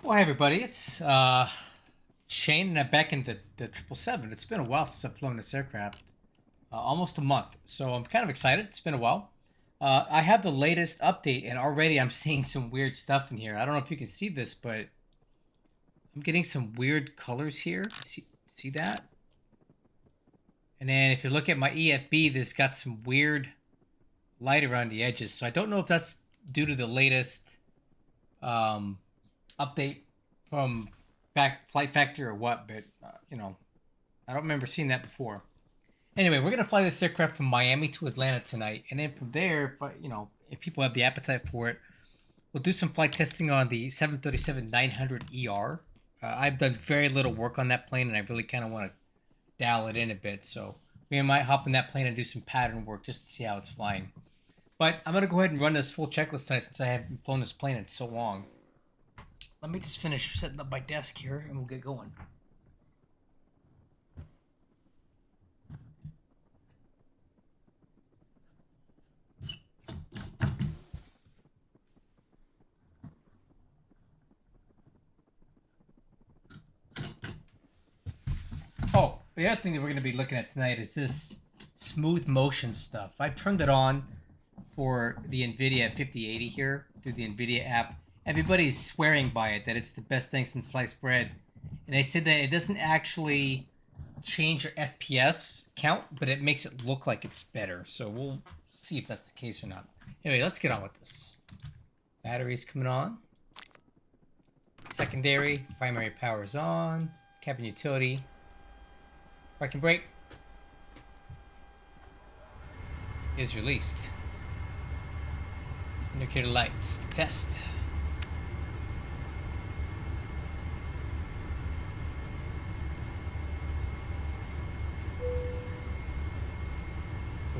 Well, hi everybody, it's Shane, and I'm back in the 777. It's been a while since I've flown this aircraft, almost a month, so I'm kind of excited. It's been a while. I have the latest update, and already I'm seeing some weird stuff in here. I don't know if you can see this, but I'm getting some weird colors here. See that? And then if you look at my EFB, this got some weird light around the edges. So I don't know if that's due to the latest update from back Flight Factor or what, but I don't remember seeing that before. Anyway, we're gonna fly this aircraft from Miami to Atlanta tonight, and then from there, if people have the appetite for it, we'll do some flight testing on the 737-900ER. I've done very little work on that plane, and I really kind of want to dial it in a bit. So we might hop in that plane and do some pattern work just to see how it's flying. But I'm gonna go ahead and run this full checklist tonight since I haven't flown this plane in so long. Let me just finish setting up my desk here and we'll get going. Oh, the other thing that we're going to be looking at tonight is this smooth motion stuff. I've turned it on for the NVIDIA 5080 here through the NVIDIA app. Everybody's swearing by it, that it's the best thing since sliced bread. And they said that it doesn't actually change your FPS count, but it makes it look like it's better. So we'll see if that's the case or not. Anyway, let's get on with this. Batteries coming on. Secondary, primary power is on. Cabin utility. Parking brake is released. Indicator lights to test.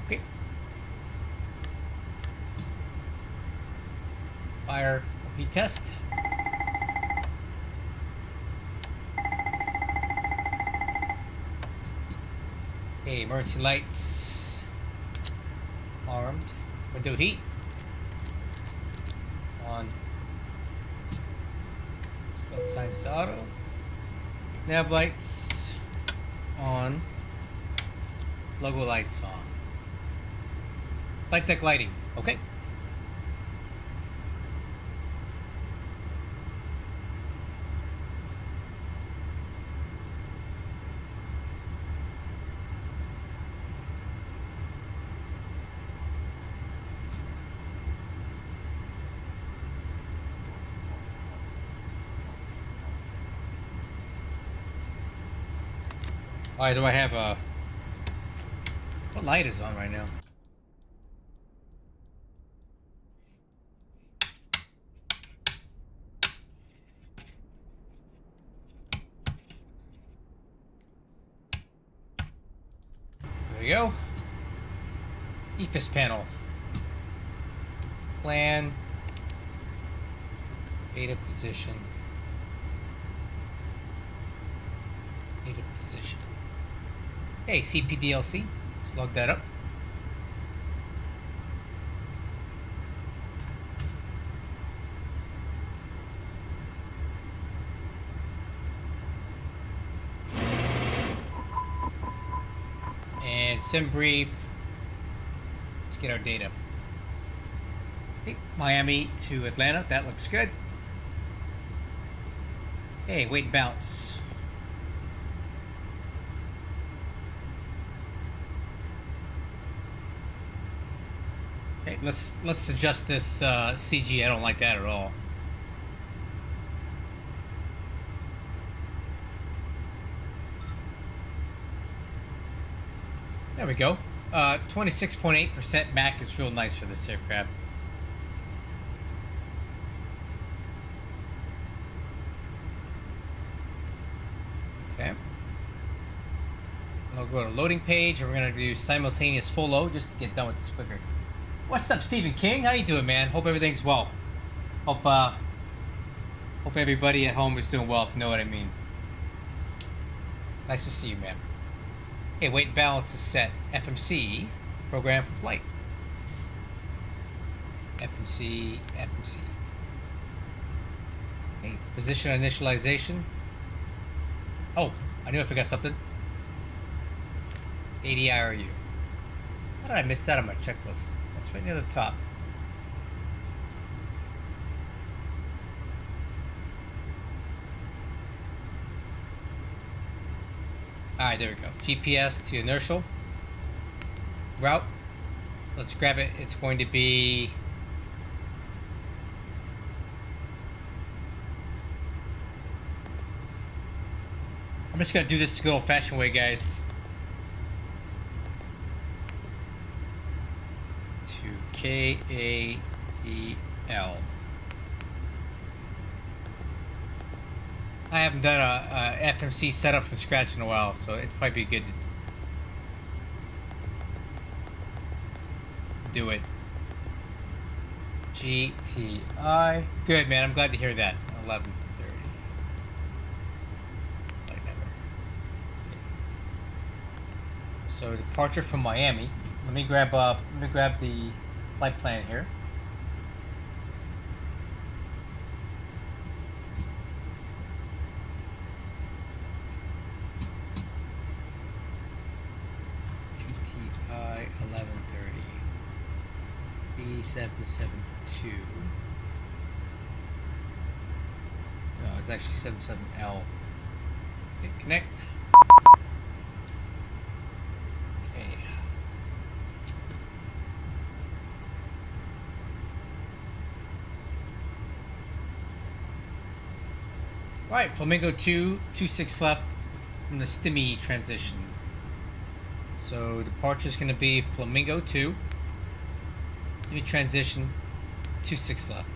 Okay. Fire heat test. Okay, emergency lights armed. Window heat on. Split signs to auto. Nav lights on. Logo lights on. Flight deck lighting. Okay. Alright, do I have a... What light is on right now? There we go. EFIS panel. Plan. Data position. Data position. Hey, CPDLC. Let's log that up. And sim brief. Let's get our data. Okay, Miami to Atlanta. That looks good. Hey, wait and bounce. Okay, let's adjust this CG. I don't like that at all. There we go. 26.8% Mac is real nice for this aircraft. Okay. I'll go to loading page, and we're gonna do simultaneous full load just to get done with this quicker. What's up, Stephen King? How you doing, man? Hope everything's well. Hope everybody at home is doing well, if you know what I mean. Nice to see you, man. Okay, weight and balance is set. FMC, program for flight. FMC. Okay, position initialization. Oh, I knew I forgot something. ADIRU. How did I miss that on my checklist? That's right near the top. Alright, there we go. GPS to inertial. Route. Let's grab it. It's going to be... I'm just going to do this the good old-fashioned way, guys. To KATL. I haven't done a FMC setup from scratch in a while, so it'd probably be good to do it. GTI. Good, man. I'm glad to hear that. 11:30. Like never. Okay. So departure from Miami. Let me grab the flight plan here. GTI 11:30. B772. No, it's actually 77L. Okay, connect. Okay. Alright, Flamingo 2, 26 left from the STIMI transition. So departure is going to be Flamingo 2. STIMI transition, 26 left.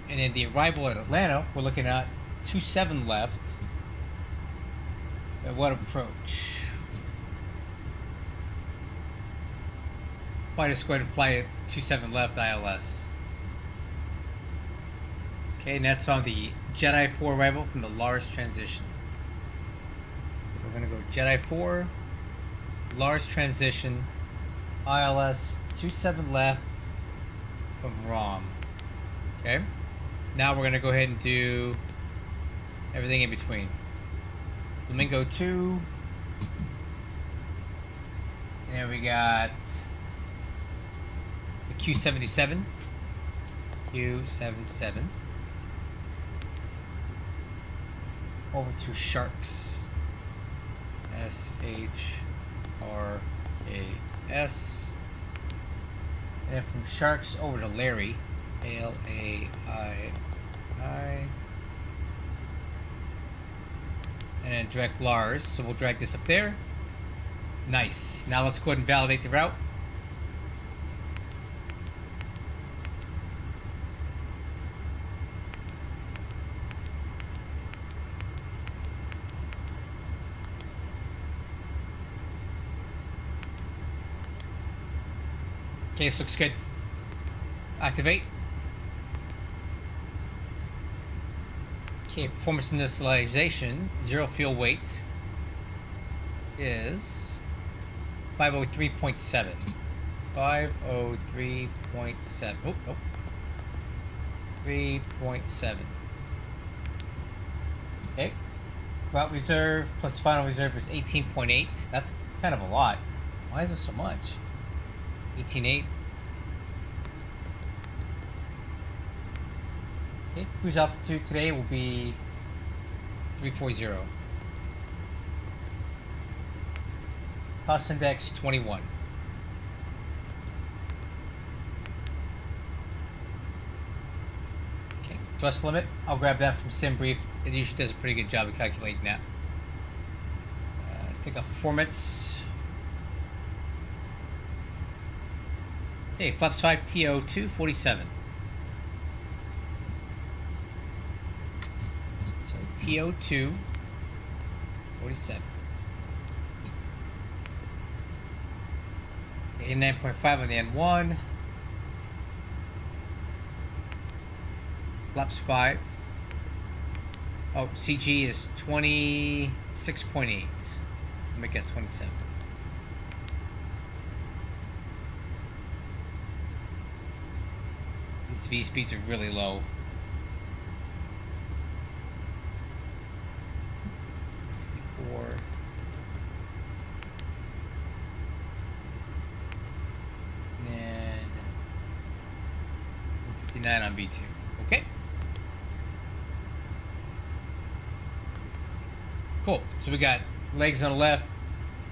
And then the arrival at Atlanta, we're looking at 27 left. At what approach? Might just go ahead and fly at 27 left ILS. Okay, and that's on the Jedi 4 arrival from the Lars transition. So we're going to go Jedi 4, Lars transition, ILS 27 left from ROM. Okay, now we're going to go ahead and do everything in between. Flamingo 2, and then we got the Q77. Q77. Over to Sharks. SHRKS. And then from Sharks over to Larry. LAII. And then direct Lars. So we'll drag this up there. Nice. Now let's go ahead and validate the route. Okay, this looks good. Activate. Okay, performance initialization, 0 fuel weight is 503.7. 503.7. Oh, nope. 3.7. Okay. Route reserve plus final reserve is 18.8. That's kind of a lot. Why is this so much? 18.8. Okay, cruise altitude today will be 340. Cost index 21. Okay, thrust limit. I'll grab that from SimBrief. It usually does a pretty good job of calculating that. Take off performance. Okay, flaps 5 TO2 47. So TO2 47. 89.5 on the N1. Flaps 5. Oh, CG is 26.8. Make that 27. These V speeds are really low. 54. And 59 on V2. Okay. Cool. So we got legs on the left,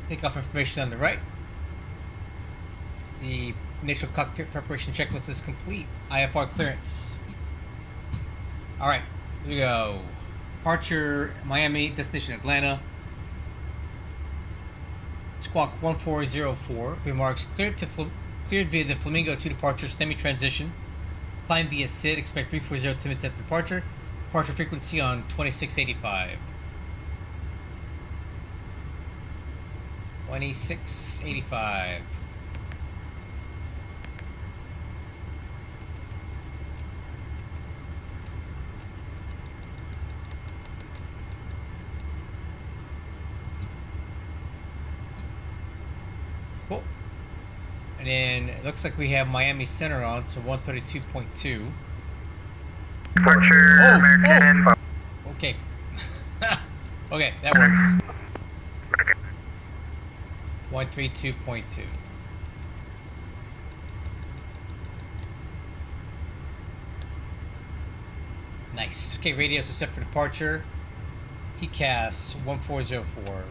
takeoff information on the right. The initial cockpit preparation checklist is complete. IFR clearance. Alright, here we go. Departure Miami, destination Atlanta. Squawk 1404. Remarks cleared via the Flamingo 2 departure semi-transition. Climb via SID. Expect 340 10 minutes after departure. Departure frequency on 2685. 2685. Cool. And then it looks like we have Miami Center on, so 132.2. Departure American. Okay. Okay, that works. 132.2. Nice. Okay, radios are set for departure. TCAS 1404.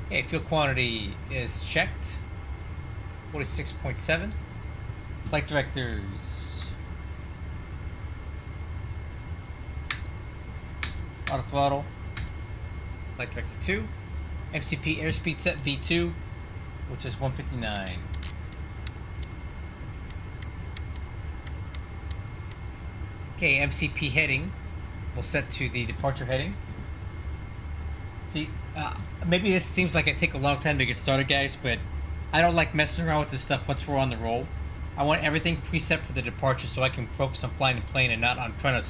Okay, fuel quantity is checked. 46.7. Flight directors. Auto throttle. Flight director 2. MCP airspeed set V2, which is 159. Okay, MCP heading. We'll set to the departure heading. See, maybe this seems like it take a long time to get started, guys, but I don't like messing around with this stuff once we're on the roll. I want everything preset for the departure so I can focus on flying the plane and not on trying to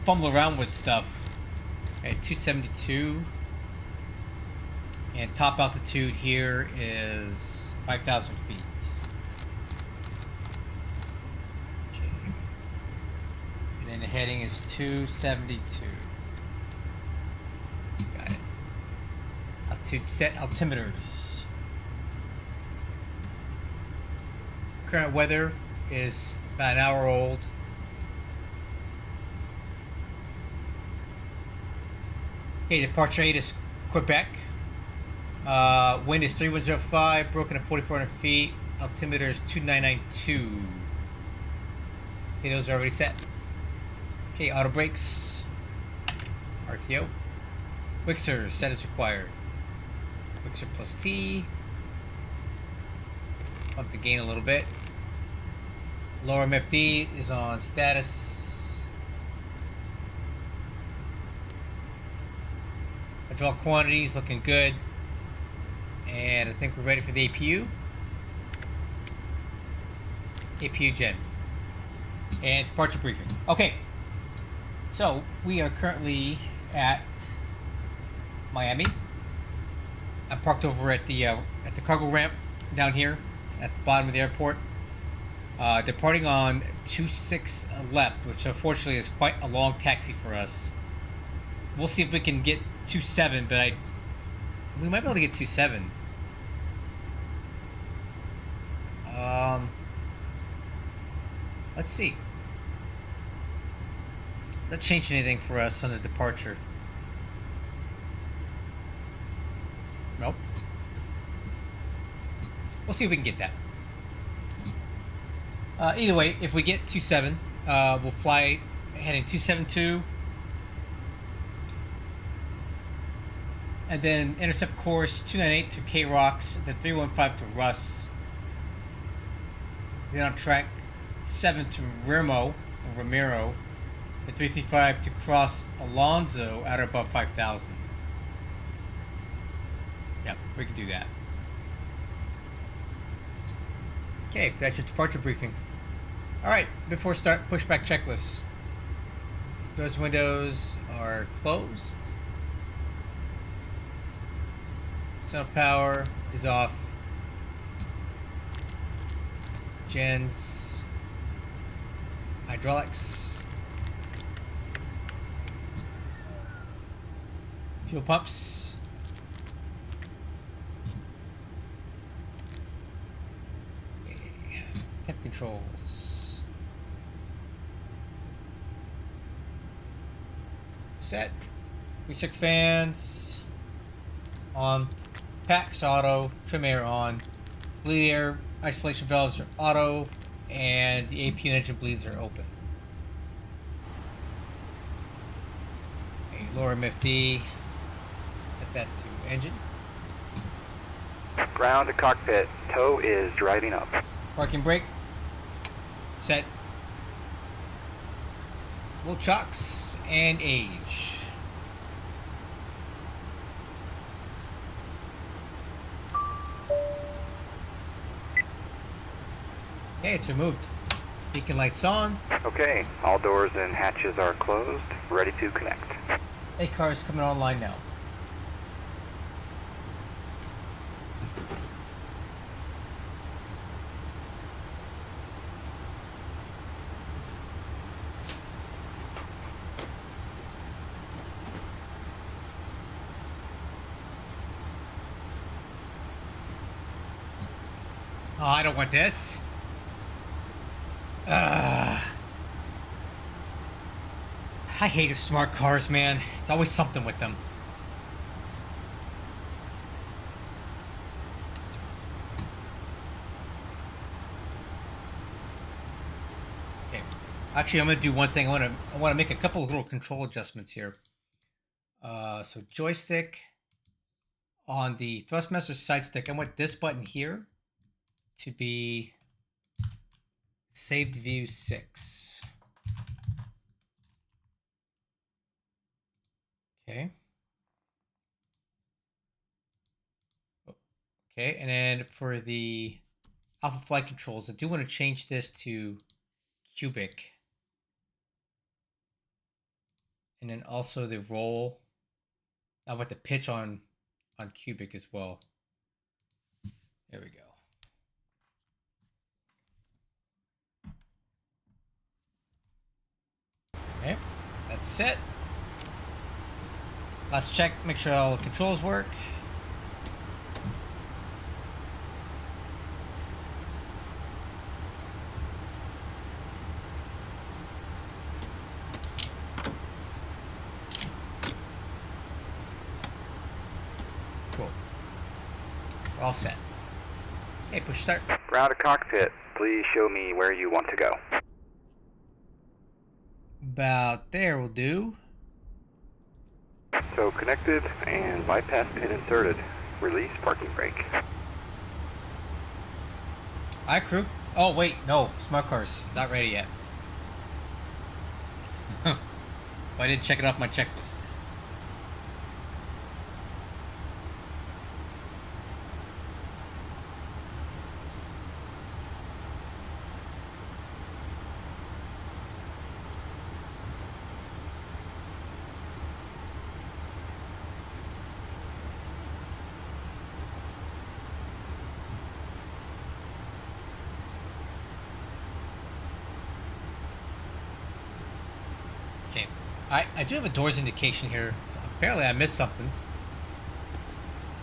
fumble around with stuff. Okay, 272. And top altitude here is 5,000 feet. Okay. And then the heading is 272. Got it. Altitude set altimeters. Current weather is about an hour old. Okay, departure 8 is Quebec. Wind is 3105, broken at 4,400 feet. Altimeter is 2992. Okay, those are already set. Okay, auto brakes. RTO. Wixer, set as required. Wixer plus T. Bump the gain a little bit. Lower MFD is on status. Hydraulic quantities looking good. And I think we're ready for the APU. APU gen. And departure briefing. Okay. So we are currently at Miami. I'm parked over at the cargo ramp down here at the bottom of the airport. Departing on 26 left, which unfortunately is quite a long taxi for us. We'll see if we can get 27, but we might be able to get 27. Let's see. Does that change anything for us on the departure? Nope. We'll see if we can get that. Either way, if we get 27, we'll fly heading 272. And then intercept course 298 to K Rocks, then 315 to Russ. Then on track 7 to Ramiro, and 335 to cross Alonzo at or above 5,000. Yep, we can do that. Okay, that's your departure briefing. Alright, before start, pushback checklist. Those windows are closed. Sound power is off. gens, hydraulics, fuel pumps, okay. Temp controls, set, recirc fans on, packs auto, trim air on, bleed air isolation valves are auto, and the AP and engine bleeds are open. Okay, lower MFD, set that to engine. Ground to cockpit, tow is driving up. Parking brake, set. Wheel chocks and age. Okay, it's removed. Beacon lights on. Okay, all doors and hatches are closed, ready to connect. A car is coming online now. Oh, I don't want this. I hate smart cars, man. It's always something with them. Okay. Actually, I'm gonna do one thing. I wanna make a couple of little control adjustments here. So joystick on the thrustmaster side stick. I want this button here to be saved view 6. Okay. Okay, and then for the alpha flight controls, I do want to change this to cubic. And then also the roll. I want the pitch on cubic as well. There we go. Okay, that's set. Let's check, make sure all the controls work. Cool. We're all set. Okay, push start. Ground to cockpit, please show me where you want to go. About there will do. So connected and bypass pin inserted. Release parking brake. Alright, crew. Oh, wait, no. Smart car's not ready yet. Well, I didn't check it off my checklist. Okay. I do have a doors indication here. So apparently I missed something.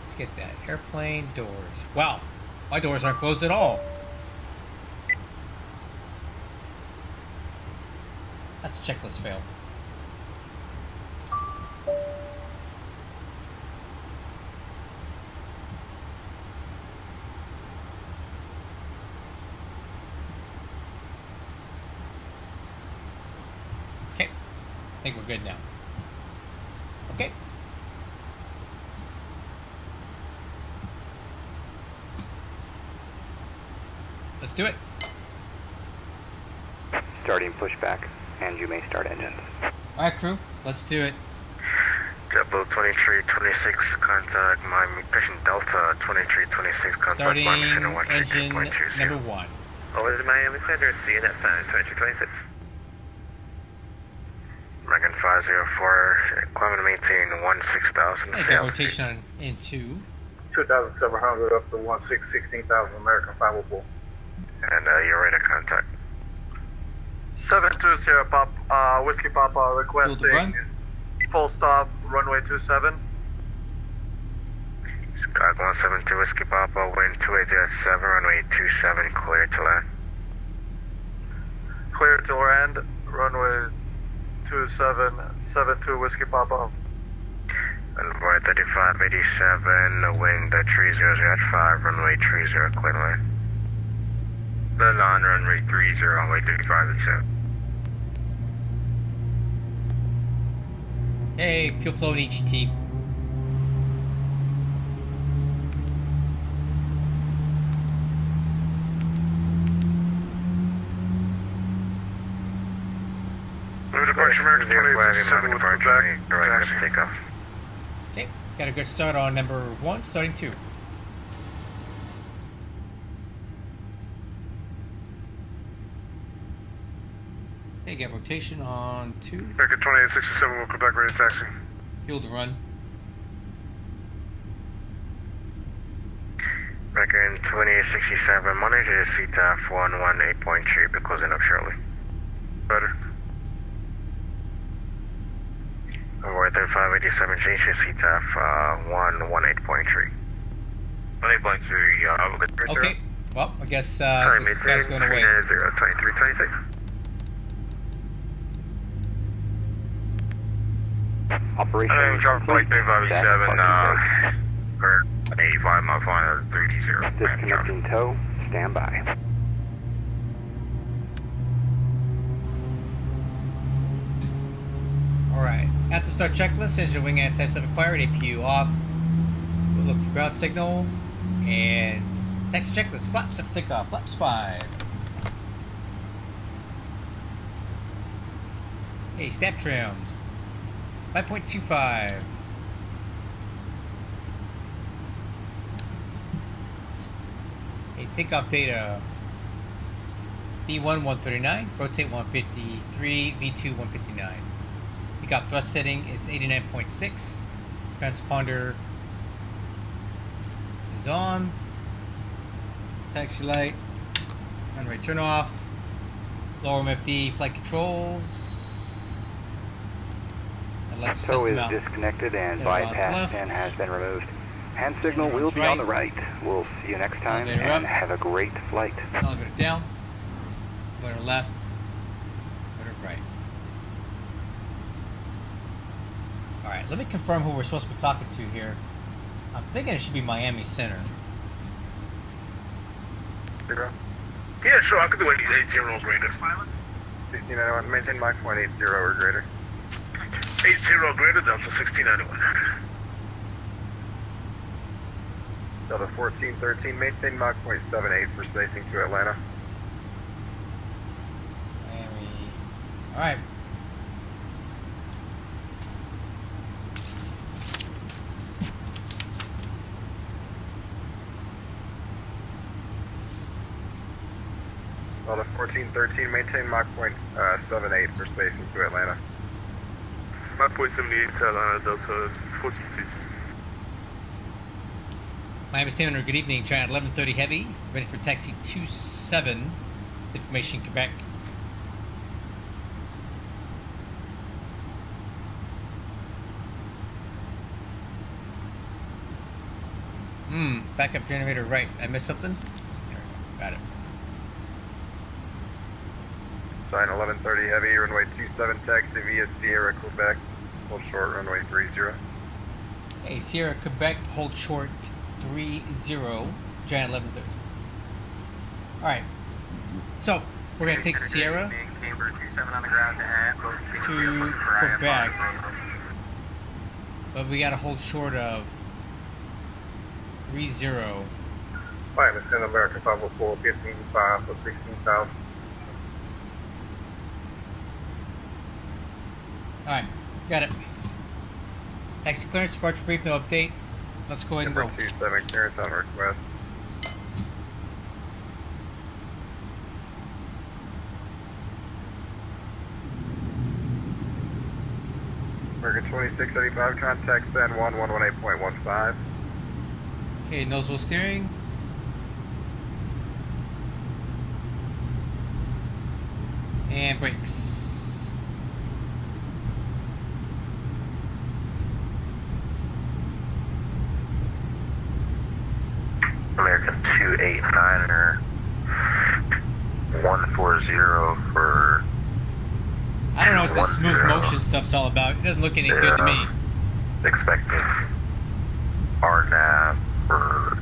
Let's get that. Airplane doors. Wow. My doors aren't closed at all. That's a checklist fail. Okay. I think we're good now. Okay. Let's do it. Starting pushback, and you may start engines. Alright, crew. Let's do it. Double 2326, contact Miami Mission Delta 2326, contact Starting Miami Mission engine 132.20. number 1. Over to Miami Center, see you next time, 2326. American 504, climate to maintain 16,000. Hey, good rotation on in 2. 2,700 up to 16,000 American 504. And you're ready to contact. 720 Whiskey Papa Field requesting run. full stop runway 27. Chicago 172 Whiskey Papa, wind 2807, runway 27, clear to land. Clear to land, runway 27, 72 Whiskey Papa. Runway 3587, wind 300 at 5, runway 30, clear to land. The line runway 30, runway 3587. Hey, fuel flow in EGT. Move departure American 2867 with Quebec. Ready to take off. Okay, got a good start on number 1, starting 2. Okay, got rotation on 2. American 2867 with Quebec, ready to taxi. Fuel to run. American 2867, monitor CTAF 118.3, be closing up shortly. Better. Runway 3587, change to CTAF 118.3. 118.3, Okay, well, I guess this guy's going away. 2326. Operation Flight 3587, for 85 mile final 30. disconnecting tow. Stand by. Alright, at the start checklist, engine wing anti-slip acquired, APU off. We'll look for ground signal. And next checklist, flaps have takeoff, flaps 5. Hey, step trimmed. 5.25. Hey, takeoff data. B1 139, rotate 153, V2 159. Takeoff thrust setting is 89.6. Transponder is on. Taxi light. Runway turn off. Lower MFD flight controls. Unless Tow system is out. disconnected and Ailerons bypass left. 10 has been removed. Hand signal will Ailerons be on the right. We'll see you next time Elevator and up. have a great flight. Elevator down. Elevator left. Elevator right. Alright, let me confirm who we're supposed to be talking to here. I'm thinking it should be Miami Center. Yeah, sure, I could do 80 or greater. 1691, maintain Mach 180 or greater. 80 greater, Delta 1691. Delta 1413, maintain Mach 0.78 for spacing to Atlanta. Miami. Alright. Delta 1413, maintain Mach 0.78 for spacing to Atlanta. Mach 0.78 to Atlanta, Delta 14. Miami Center, good evening. Giant 1130 Heavy, ready for taxi 27. Information Quebec. Backup generator right. I missed something? There we go. Got it. Sign 1130 heavy, runway 27 taxi via Sierra, Quebec. Hold short, runway 30. Hey, Sierra, Quebec, hold short 30, Giant 1130. Alright. So, we're going to take Sierra to Quebec. But we got to hold short of 30. Flight within American 504, 155 for 16 south. Alright, got it. Taxi clearance, departure brief, no update. Let's go ahead and go. 27 clearance on request. American 2685, contact San Juan 118.15. Okay, nose wheel steering. And brakes. American 289er 140 for. I don't know what this smooth motion stuff's all about. It doesn't look any good to me. Expecting RNAV for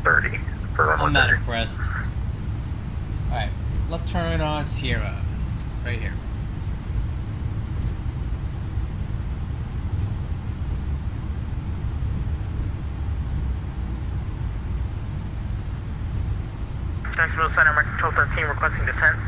30. For I'm not impressed. Alright, left turn on Sierra. It's right here. Jacksonville Center, American 1213, requesting descent.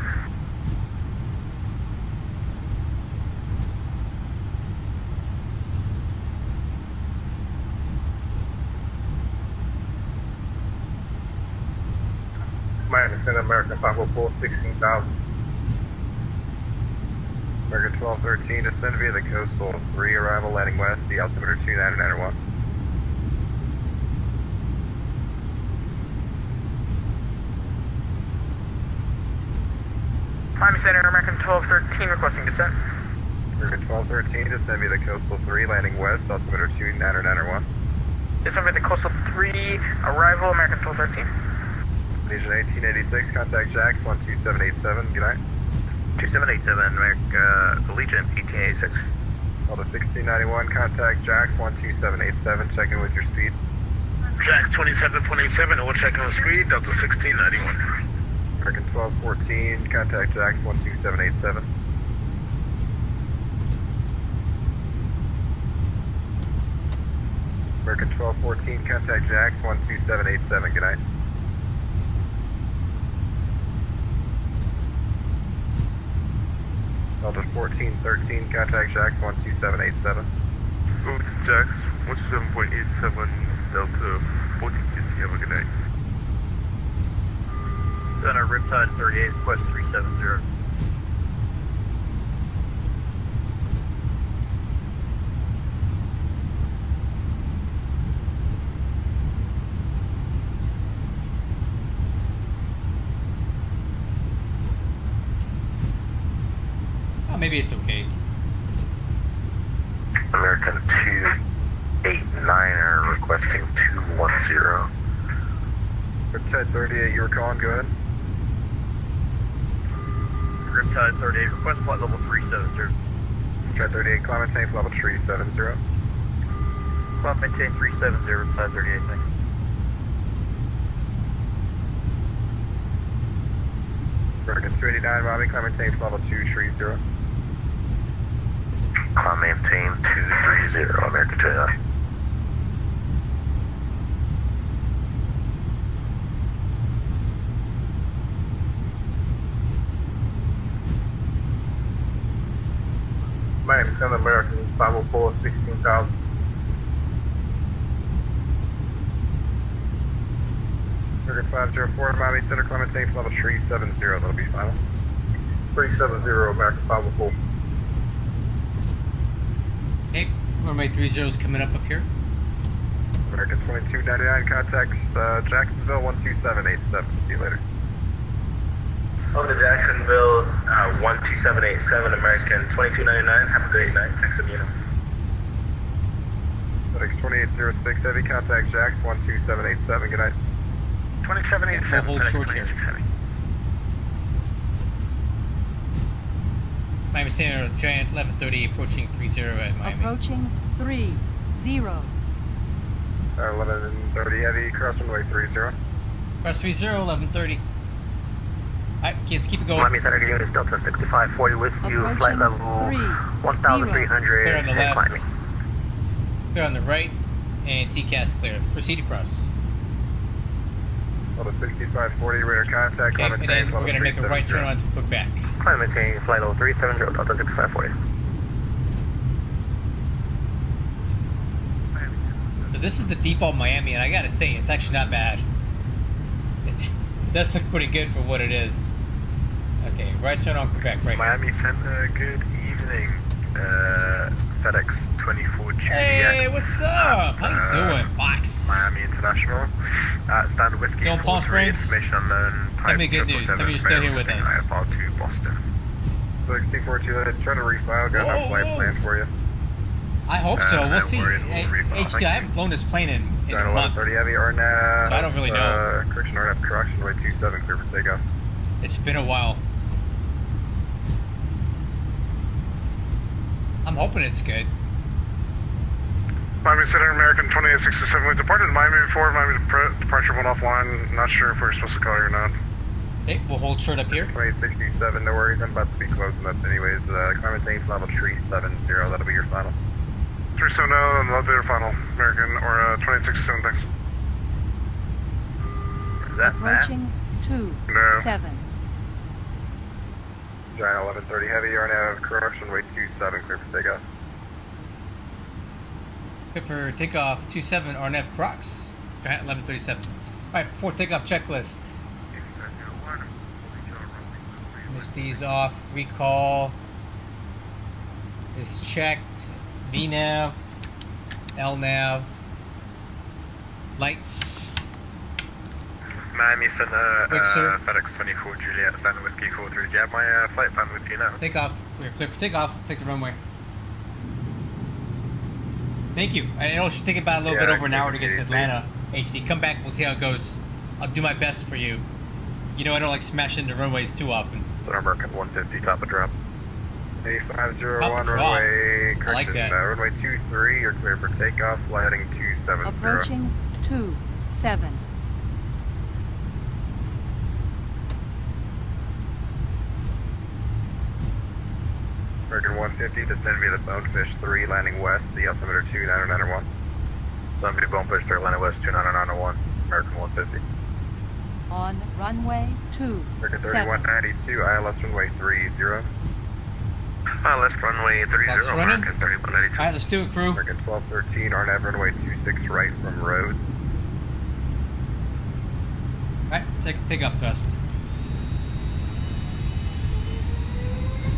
Miami Center, American 504, 16,000. American 1213, descend via the coastal 3, arrival landing west, the altimeter 29901. Miami Center, American 1213, requesting descent. American 1213, descend via the coastal 3, landing west, altimeter 29901. Descend via the coastal 3, arrival, American 1213. Legion 1886, contact Jax 12787, good night. 2787, Legion 1886. Delta 1691, contact Jax 12787, check in with your speed. Jax 2727, we'll check on the speed, Delta 1691. American 1214, contact Jax 12787. American 1214, contact Jax 12787, good night. Delta 1413, contact Jax 12787. Go to Jax 17.87, Delta 1450, have a good night. Center, Riptide 38, request 370. Oh, maybe it's okay. American 289er requesting 210. Riptide 38, you were calling, go ahead. Riptide 38, request flight level 370. Riptide 38, climb and tank level 370. Climb and tank 370, Riptide 38, thanks. American 289, Bobby, climb and tank level 230. Climb maintain 230, American 289. Miami Center, American 504, 16,000. American 504, Miami Center, climb tank level 370, that'll be final. 370, American 504. Hey, runway 30's coming up here. American 2299, contacts Jacksonville 12787. See you later. Over to Jacksonville, 12787, American 2299. Have a great night. Exit units. FedEx 2806 Heavy, contact Jax 12787. Good night. 2787, Hold FedEx short here. 26 Heavy. Miami Center, Giant 1130 approaching 30 at Miami. Approaching 30. 1130 Heavy, cross runway 30. Cross 30, 1130. Alright, kids, keep it going. Miami Center units, Delta 6540 with you, Approaching flight level 1300. Clear on the left. Climbing. Clear on the right, and TCAS clear. Proceed across. Delta 6540, radar contact, Okay, climb and and then tank we're level going to make a right 370. turn on to Quebec. Climb maintain flight level 370, Delta 6540. So this is the default Miami, and I gotta say, it's actually not bad. It does look pretty good for what it is. Okay, right turn on Quebec, right here. Miami Center, good evening. FedEx 24 Juliet. Hey, what's up? How you doing, Fox? Miami International. Standard Whiskey Still in Palm 43, Springs? information unknown. Tell me good news. Tell me you're still here with us. IFR to Boston. C42, try to refile. Got enough flight plans for you. I hope so. We'll see. worried, we'll refile. HD, I haven't flown this plane in a month. 1130 heavy, RNAV. So I don't really know. Correction, RNAV correction, runway 27, clear for takeoff. It's been a while. I'm hoping it's good. Miami Center, American 2867. We departed Miami before. Miami departure went offline. Not sure if we were supposed to call you or not. Okay, we'll hold short up here. 2867, no worries. I'm about to be closing up anyways. Climate change level 370, that'll be your final. 370, elevator final. American or 2867, thanks. Is that Approaching No. 27. Giant 1130 heavy, RNAV correction, runway 27, clear for takeoff. Good for takeoff 27 RNF Crocs. Giant 1137. Alright, before takeoff checklist. MSD's off. Recall is checked. VNAV. LNAV. Lights. Miami Center, Wait, sir. FedEx 24 Juliet, Santa Whiskey 43. Do you have my flight plan with you now? Takeoff. We're clear for takeoff. Let's take the runway. Thank you. It'll should take about a little bit over an hour to get to Atlanta. HD, come back. We'll see how it goes. I'll do my best for you. You know I don't like smashing into runways too often. Center American 150, top of drop. A501 Top of drop. runway, I like correction, that. runway 23, you're clear for takeoff, flight heading 270. Approaching 27. American 150, descend via the Bonefish 3, landing west, the altimeter 29901. Descend via Bonefish 3, landing west 29901, American 150. On runway American 27. 3192, ILS runway 30. ILS runway 30, Clock's running. American 3192. Alright, let's do it, crew. American 1213, RNAV runway 26 right from road. Alright, take off thrust.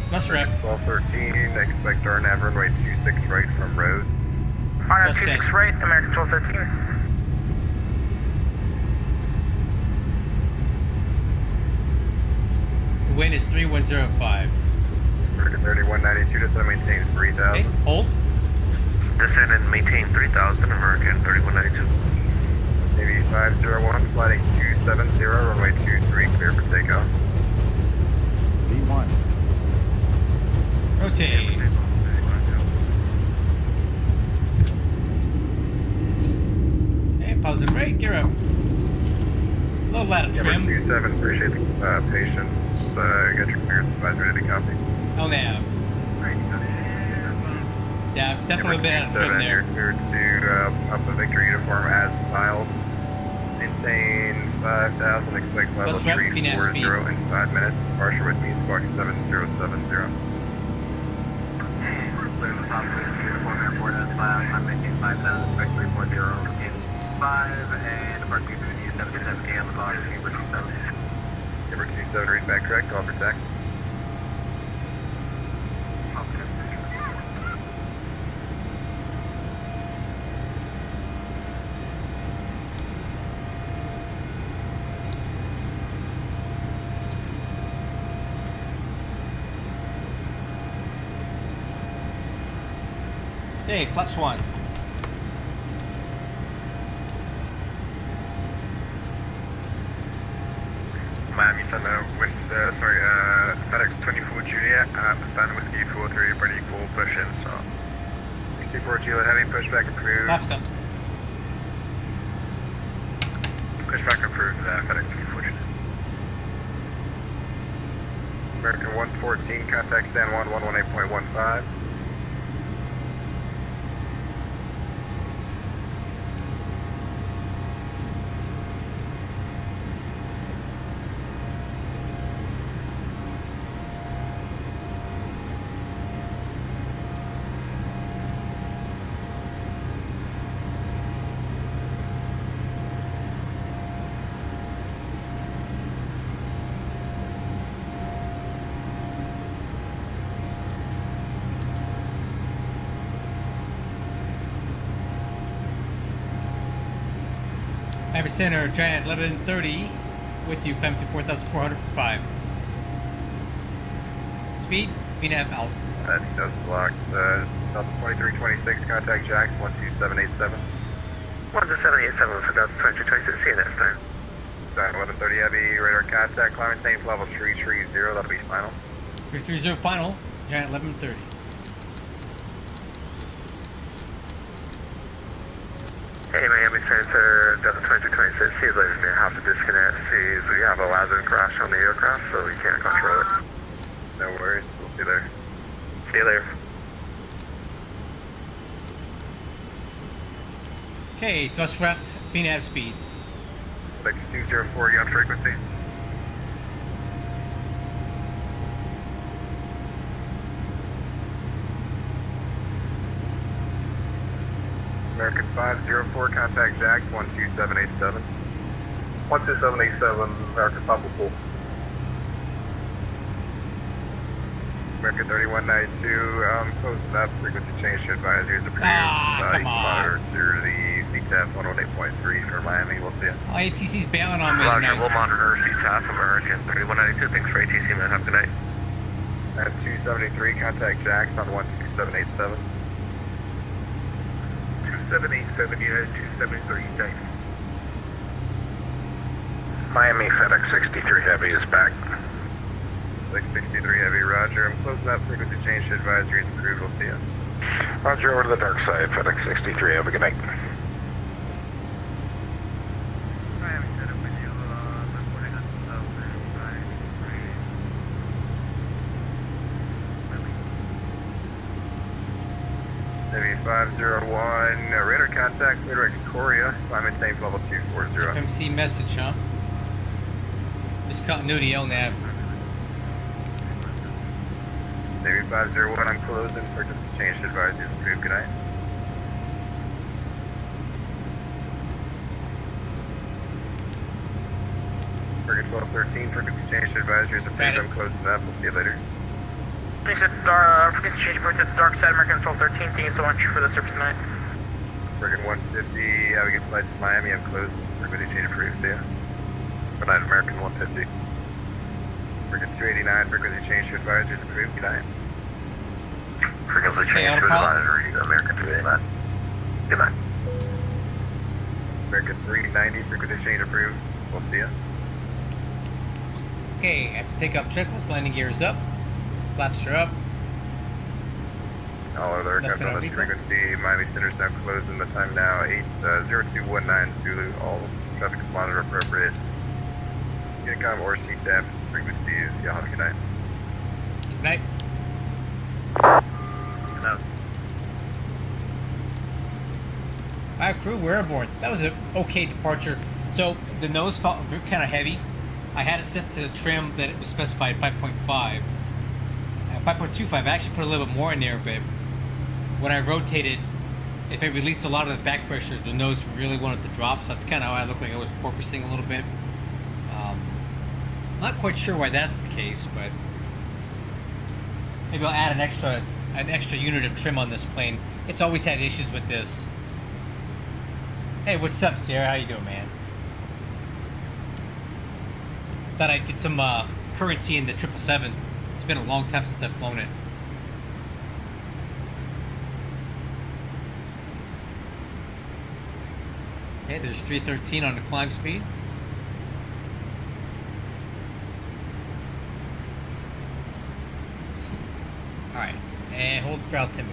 Thrust ref. 1213, expect RNAV runway 26 right from road. RNAV Just 26 saying. right, American 1213. The wind is 3105. American 3192, descend maintain 3000. Okay, hold. Descend and maintain 3000, American 3192. Navy 501, flighting 270, runway 23, clear for takeoff. V1. Rotate. Okay, pause and brake. Gear up. Low ladder Number trim. 27, appreciate the patience. Got your clearance advisory ready to copy. LNAV. Yeah, it's definitely a bit out of trim there. You're cleared to up the Victory uniform as filed. Maintain 5,000, expect level Let's rep 340 speed. in 5 minutes. Departure with me, squawk 7070. Clear the top of the uniform airport as filed. I'm making 5,000, expect 340 in 5, and departure with me 77K on the clock, Number 27. Number 27, read back correct, call for tax. Hey, flaps one. Miami Center, FedEx 24 Juliet, Santa Whiskey 43, ready for push in, so. C4 Juliet, heavy pushback approved. Flaps up. Pushback approved, FedEx 24 Juliet. American 114, contact San Juan 118.15. Miami Center, Giant 1130 with you, climb to 4,400 for 5. speed, VNAV out. That's just blocked. Delta 2326, contact Jax 12787. 12787 for Delta 2226, see you next time. 1130 heavy, radar contact, climate change level 330, that'll be final. 330 final, Giant 1130. Hey Miami Center, Delta 2226, see you later, man. Have to disconnect, see, we have a lazard crash on the aircraft, so we can't control it. No worries, we'll see you there. See you later. Okay, thrust ref, VNAV speed. 6204, you on frequency? American 504, contact Jax 12787. 12787, American Papa Pool. American 3192, closing up, frequency change to advisories approved. Come on. Monitor through the CTAF 118.3 for Miami, we'll see you. Oh, ATC's bailing on me Roger, tonight. we'll monitor CTAF American 3192, thanks for ATC, man, have a good night. At 273, contact Jax on 12787. 2787, you had 273, thanks. Miami FedEx 63 Heavy is back. 663 heavy, roger. I'm closing up, frequency change to advisories approved, we'll see you. Roger, over to the dark side, FedEx 63, have a good night. Miami set up with you, reporting on Heavy 501, radar contact, redirect Korea, climate change level 240. FMC message, huh? Discontinuity LNAV. Navy 501, I'm closing, frequency change to advisories approved, good night. Frigate 1213, frequency change to advisories approved, I'm closing up, we'll see you later. Thanks, frequency change points at the dark side, American 1213. Thank you so much for the service tonight. Frigate 150, having a flight to Miami, I'm closing, frequency change approved, see ya. Good night, American 150. Frigate 289, frequency change to advisories approved, good night. Frequency Hey, change to autopilot. advisory, American 289. Good night. American 390, frequency change approved, we'll see ya. Okay, have to take up checklist, landing gears up, flaps are up. All other aircraft Nothing on on this vehicle? frequency, Miami Center's now closing, the time now 80219 Zulu, all traffic is monitored appropriate. Unicom or CTAP frequencies, y'all have a good night. Good night. No. Alright, crew, we're airborne. That was an okay departure. So the nose felt kind of heavy. I had it set to the trim that it was specified 5.5. 5.25, I actually put a little bit more in there, but when I rotated, if it released a lot of the back pressure, the nose really wanted to drop, so that's kind of how I looked like I was porpoising a little bit. I'm not quite sure why that's the case, but maybe I'll add an extra unit of trim on this plane. It's always had issues with this. Hey, what's up, Sarah? How you doing, man? Thought I'd get some currency in the 777. It's been a long time since I've flown it. Okay, there's 313 on the climb speed. Alright, and hold for altimeters.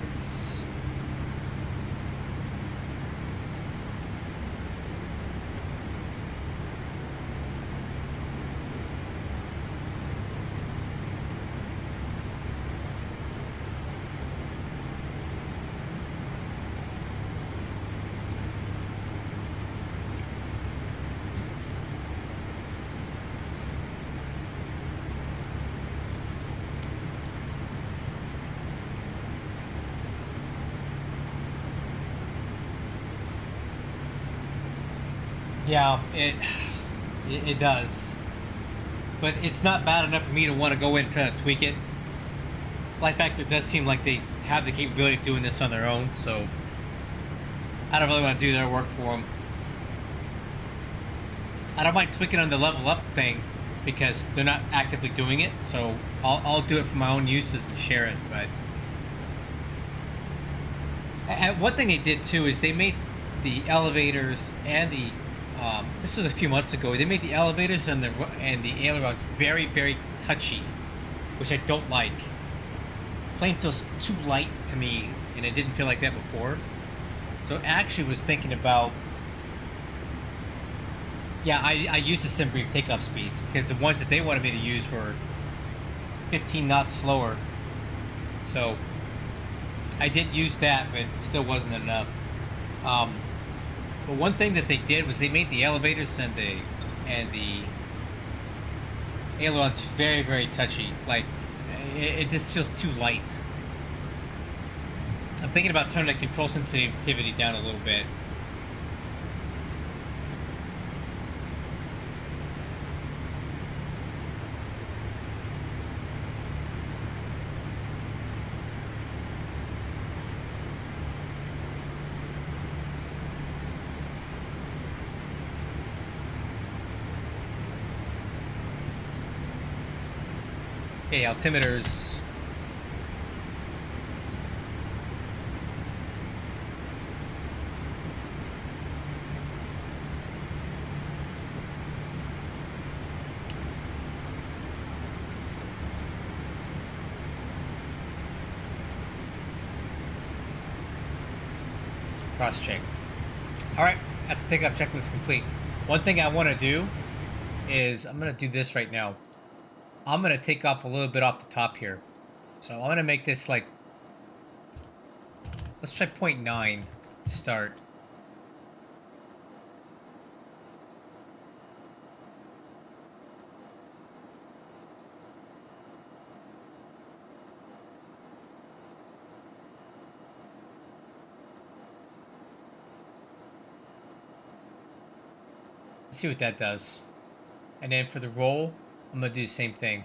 Yeah, it does, but it's not bad enough for me to want to go in and kind of tweak it. Flight Factor does seem like they have the capability of doing this on their own, so I don't really want to do their work for them. I don't mind tweaking on the level up thing, because they're not actively doing it. So I'll do it for my own uses and share it. But and one thing they did too is they made the elevators and the this was a few months ago. They made the elevators and the ailerons very, very touchy, which I don't like. Plane feels too light to me, and it didn't feel like that before. So I actually was thinking about, yeah, I used the SimBrief takeoff speeds because the ones that they wanted me to use were 15 knots slower. So I did use that, but still wasn't enough. But one thing that they did was they made the elevators and the ailerons very, very touchy. Like it just feels too light. I'm thinking about turning the control sensitivity down a little bit. Okay, altimeters. Cross check. All right, that's the takeoff checklist complete. One thing I want to do is I'm going to do this right now. I'm going to take off a little bit off the top here. So I'm going to make this like, let's try 0.9 to start. Let's see what that does. And then for the roll, I'm going to do the same thing.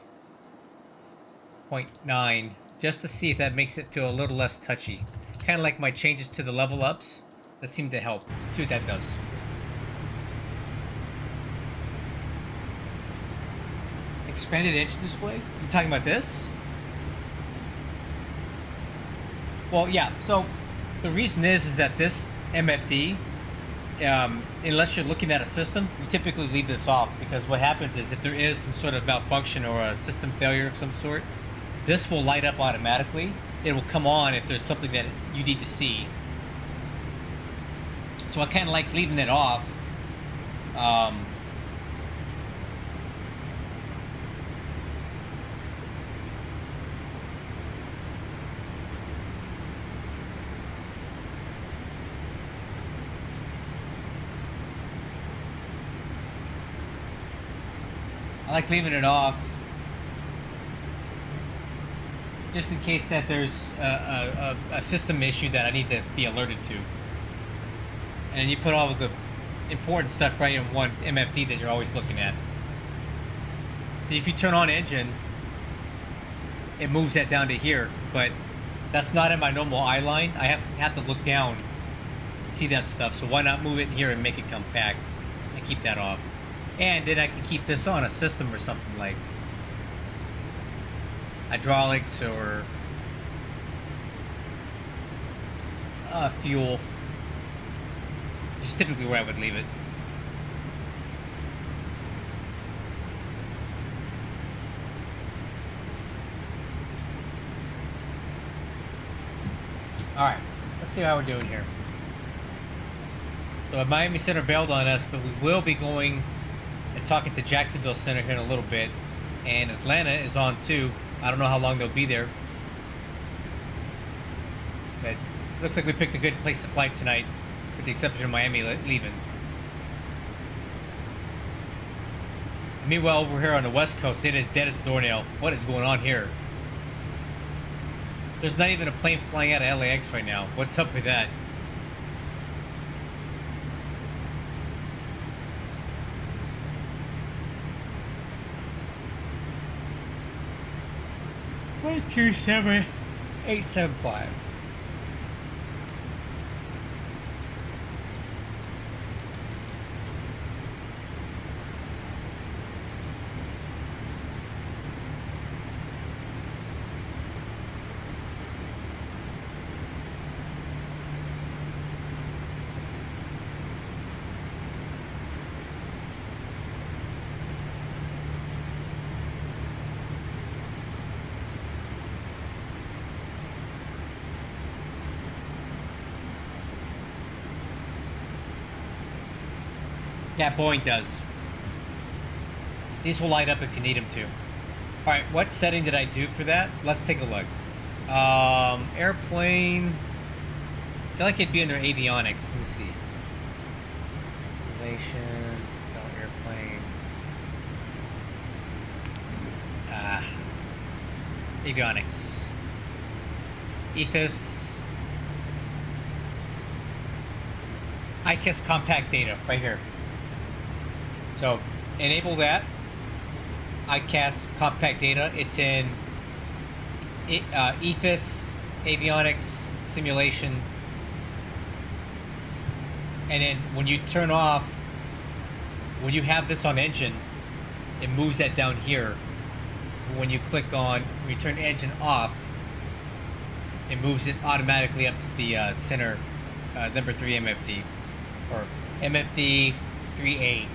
0.9, just to see if that makes it feel a little less touchy. Kind of like my changes to the level ups. That seem to help. Let's see what that does. Expanded engine display? You talking about this? Well, yeah. So the reason is that this MFD, unless you're looking at a system, you typically leave this off, because what happens is if there is some sort of malfunction or a system failure of some sort, this will light up automatically. It will come on if there's something that you need to see. So I kind of like leaving it off. I like leaving it off just in case that there's a system issue that I need to be alerted to. And then you put all of the important stuff right in one MFD that you're always looking at. So if you turn on engine, it moves that down to here, but that's not in my normal eye line. I have to look down to see that stuff, so why not move it here and make it compact and keep that off. And then I can keep this on a system or something like hydraulics or fuel. Which is typically where I would leave it. Alright, let's see how we're doing here. So Miami Center bailed on us, but we will be going and talking to Jacksonville Center here in a little bit. And Atlanta is on too. I don't know how long they'll be there. But looks like we picked a good place to fly tonight, with the exception of Miami leaving. Meanwhile, over here on the West Coast, it is dead as a doornail. What is going on here? There's not even a plane flying out of LAX right now. What's up with that? One 27875. Yeah, Boeing does. These will light up if you need them to. All right, what setting did I do for that? Let's take a look. Airplane. I feel like it'd be under avionics. Let me see. Relation. Airplane. Avionics. EFIS. ICAS compact data right here. So enable that. ICAS compact data. It's in EFIS, avionics, simulation. And then when you turn off, when you have this on engine, it moves that down here. When you click on, when you turn engine off, it moves it automatically up to the center, number 3 MFD, or MFD 3A.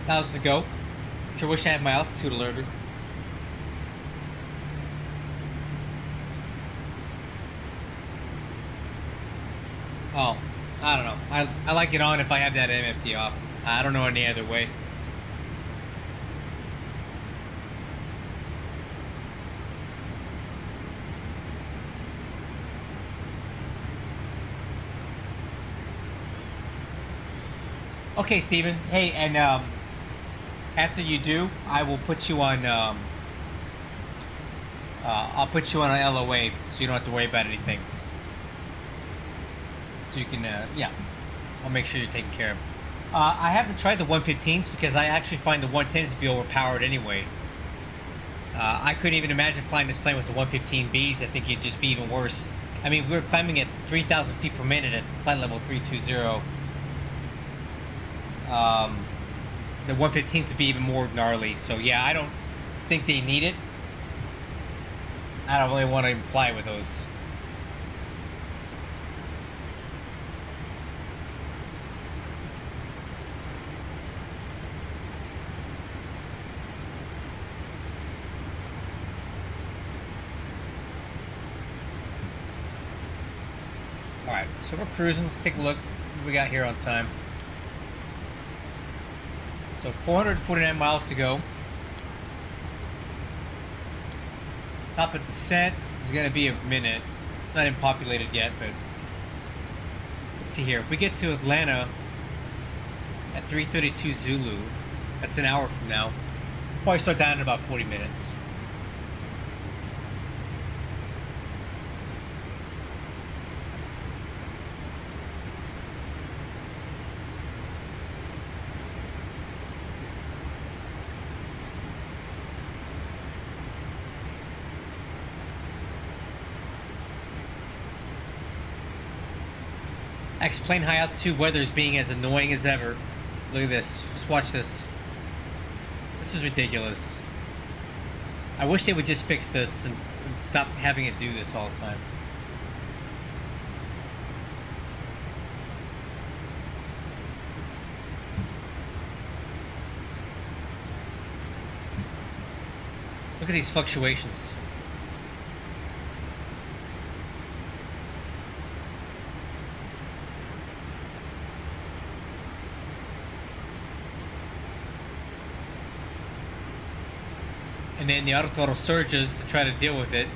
How's it go? Sure wish I had my altitude alerted. Oh, I don't know. I like it on if I have that MFD off. I don't know any other way. Okay, Steven. Hey, and after you do, I will put you on. I'll put you on an LOA, so you don't have to worry about anything. So you can, yeah, I'll make sure you're taken care of. I haven't tried the 115s because I actually find the 110s to be overpowered anyway. I couldn't even imagine flying this plane with the 115Bs. I think it'd just be even worse. I mean, we were climbing at 3,000 feet per minute at flight level 320. The 115s would be even more gnarly. So yeah, I don't think they need it. I don't really want to even fly with those. Alright, so we're cruising. Let's take a look what we got here on time. So 449 miles to go. Top of descent is going to be a minute. Not even populated yet, but let's see here. If we get to Atlanta at 3:32 Zulu, that's an hour from now. Probably start down in about 40 minutes. X-plane high altitude weather is being as annoying as ever. Look at this. Just watch this. This is ridiculous. I wish they would just fix this and stop having it do this all the time. Look at these fluctuations. And then the autothrottle surges to try to deal with it.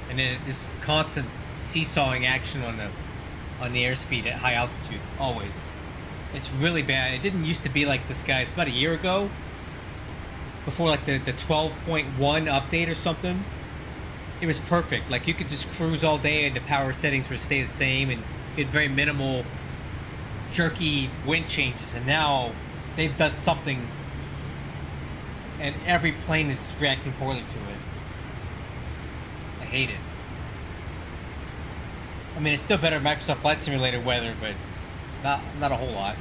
And then this constant seesawing action on the airspeed at high altitude, always. It's really bad. It didn't used to be like this, guys. About a year ago, before like the 12.1 update or something, it was perfect. Like you could just cruise all day and the power settings would stay the same and you had very minimal jerky wind changes. And now they've done something and every plane is reacting poorly to it. I hate it. I mean, it's still better than Microsoft Flight Simulator weather, but not a whole lot.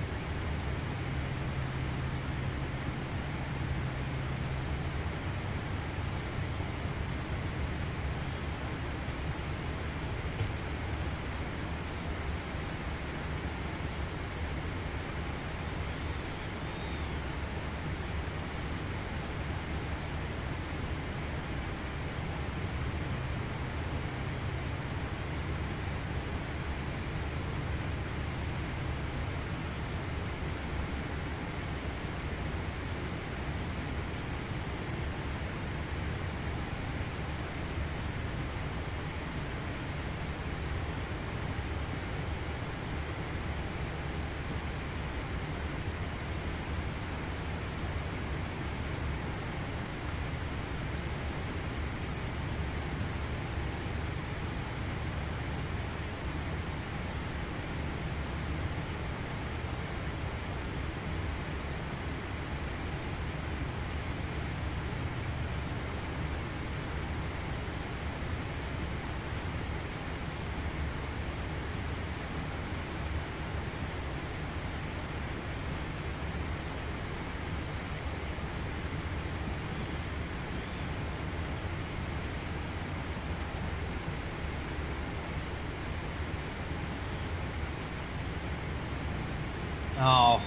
Oh,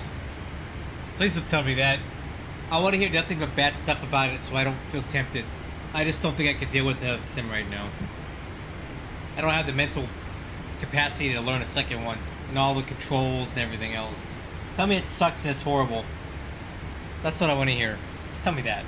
please don't tell me that. I want to hear nothing but bad stuff about it so I don't feel tempted. I just don't think I can deal with the sim right now. I don't have the mental capacity to learn a second one and all the controls and everything else. Tell me it sucks and it's horrible. That's what I want to hear. Just tell me that.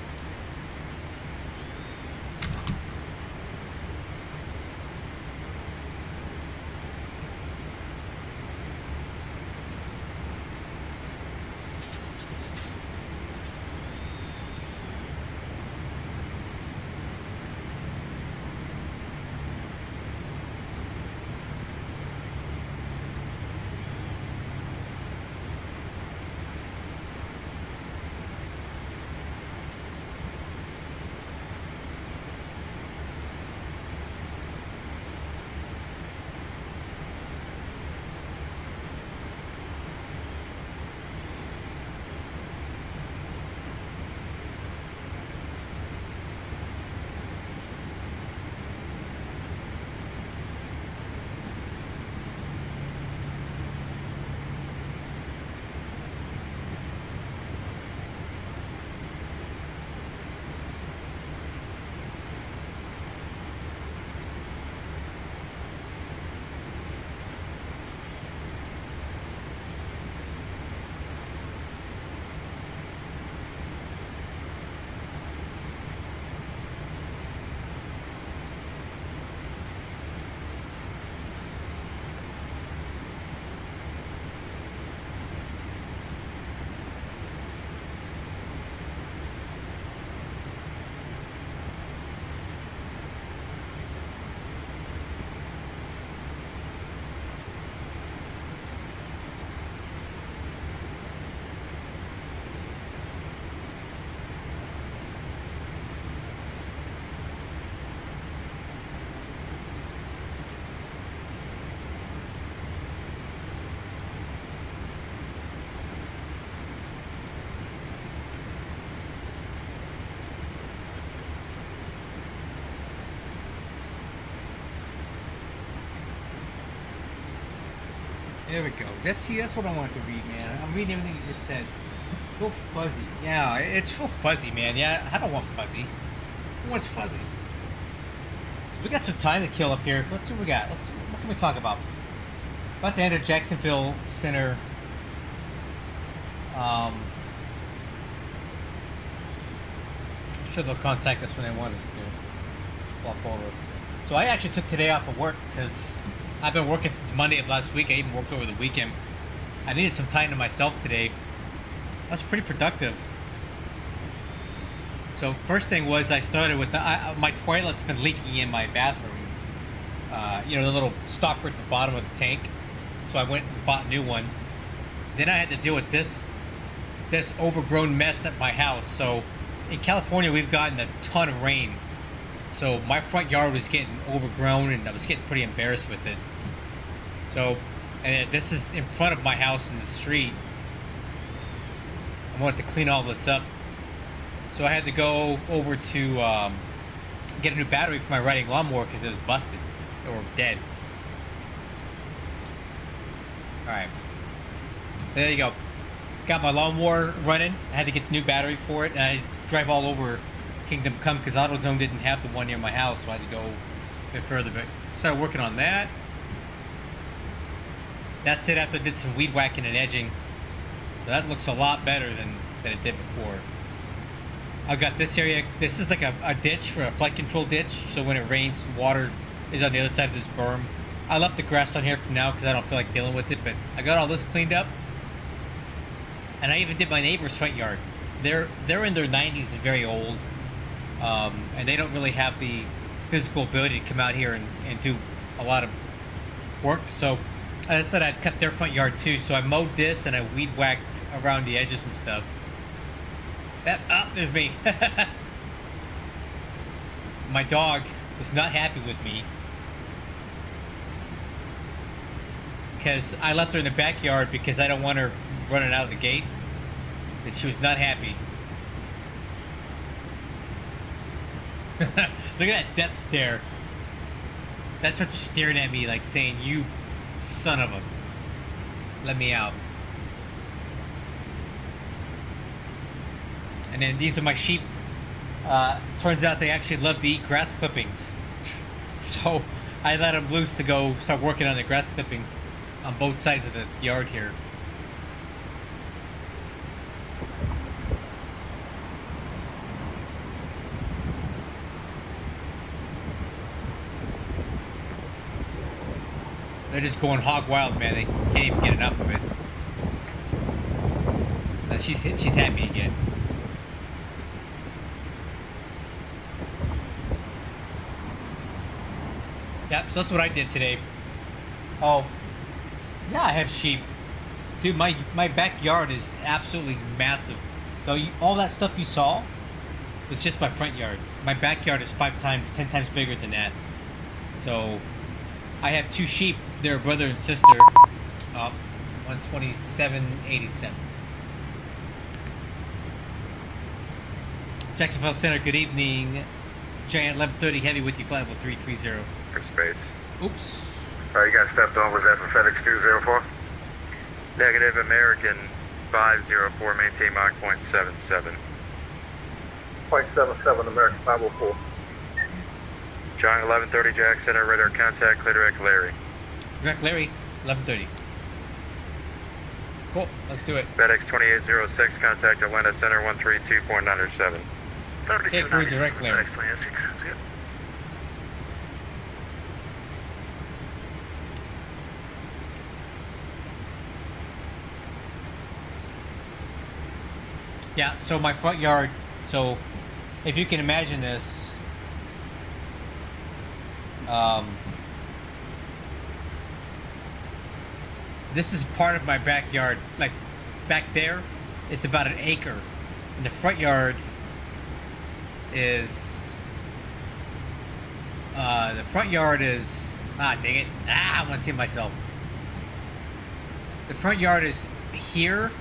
There we go. That's what I wanted to read, man. I'm reading everything you just said. Real fuzzy. Yeah, it's real fuzzy, man. Yeah, I don't want fuzzy. Who wants fuzzy? We got some time to kill up here. Let's see what we got. Let's see, what can we talk about? About to enter Jacksonville Center. I'm sure they'll contact us when they want us to walk over. So I actually took today off of work because I've been working since Monday of last week. I even worked over the weekend. I needed some time to myself today. I was pretty productive. So first thing was I started with my toilet's been leaking in my bathroom. You know, the little stopper at the bottom of the tank. So I went and bought a new one. Then I had to deal with this overgrown mess at my house. So in California, we've gotten a ton of rain. So my front yard was getting overgrown, and I was getting pretty embarrassed with it. So, and this is in front of my house in the street. I wanted to clean all this up. So I had to go over to get a new battery for my riding lawnmower because it was busted or dead. Alright. There you go. Got my lawnmower running. I had to get the new battery for it, and I drive all over Kingdom Come because AutoZone didn't have the one near my house, so I had to go a bit further. But started working on that. That's it after I did some weed whacking and edging. So that looks a lot better than it did before. I've got this area. This is like a ditch for a flight control ditch. So when it rains, water is on the other side of this berm. I left the grass on here for now because I don't feel like dealing with it. But I got all this cleaned up. And I even did my neighbor's front yard. They're in their 90s and very old. And they don't really have the physical ability to come out here and do a lot of work. So I said I'd cut their front yard too. So I mowed this and I weed whacked around the edges and stuff. There's me. My dog was not happy with me because I left her in the backyard because I don't want her running out of the gate. And she was not happy. Look at that death stare. That's her just staring at me like saying, "You son of a, let me out." And then these are my sheep. Turns out they actually love to eat grass clippings. So I let them loose to go start working on the grass clippings on both sides of the yard here. They're just going hog wild, man. They can't even get enough of it. She's happy again. Yeah, so that's what I did today. Oh, yeah, I have sheep. Dude, my backyard is absolutely massive. Though all that stuff you saw was just my front yard. My backyard is 10 times bigger than that. So I have two sheep. They're brother and sister. 127.87. Jacksonville Center, good evening. Giant 1130 heavy with you, flight level 330. For space. Oops. You got stepped on. Was that for FedEx 204? Negative. American 504. Maintain Mach 0.77. 0.77 American 504. Giant 1130 Jack Center, radar contact, clear direct Larry. Direct Larry, 1130. Cool, let's do it. FedEx 2806, contact Atlanta Center 132.907. Take through direct Larry. Yeah, so my front yard, so if you can imagine this, this is part of my backyard. Like back there, it's about an acre, and the front yard is dang it, I want to see myself. The front yard is here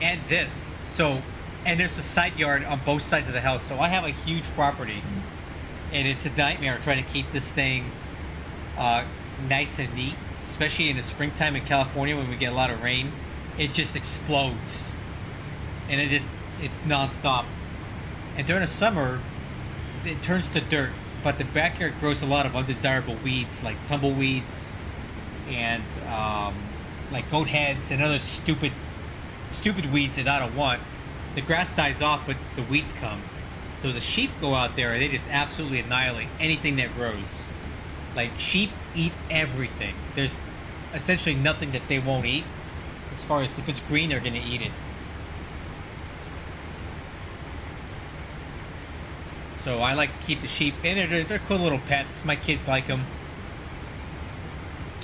and this, so, and there's a side yard on both sides of the house. So I have a huge property, and it's a nightmare trying to keep this thing nice and neat, especially in the springtime in California when we get a lot of rain. It just explodes, and it's non-stop. And during the summer, it turns to dirt, but the backyard grows a lot of undesirable weeds like tumbleweeds and like goat heads and other stupid weeds that I don't want. The grass dies off, but the weeds come. So the sheep go out there and they just absolutely annihilate anything that grows. Like, sheep eat everything. There's essentially nothing that they won't eat. As far as if it's green, they're gonna eat it. So I like to keep the sheep, and they're cool little pets. My kids like them.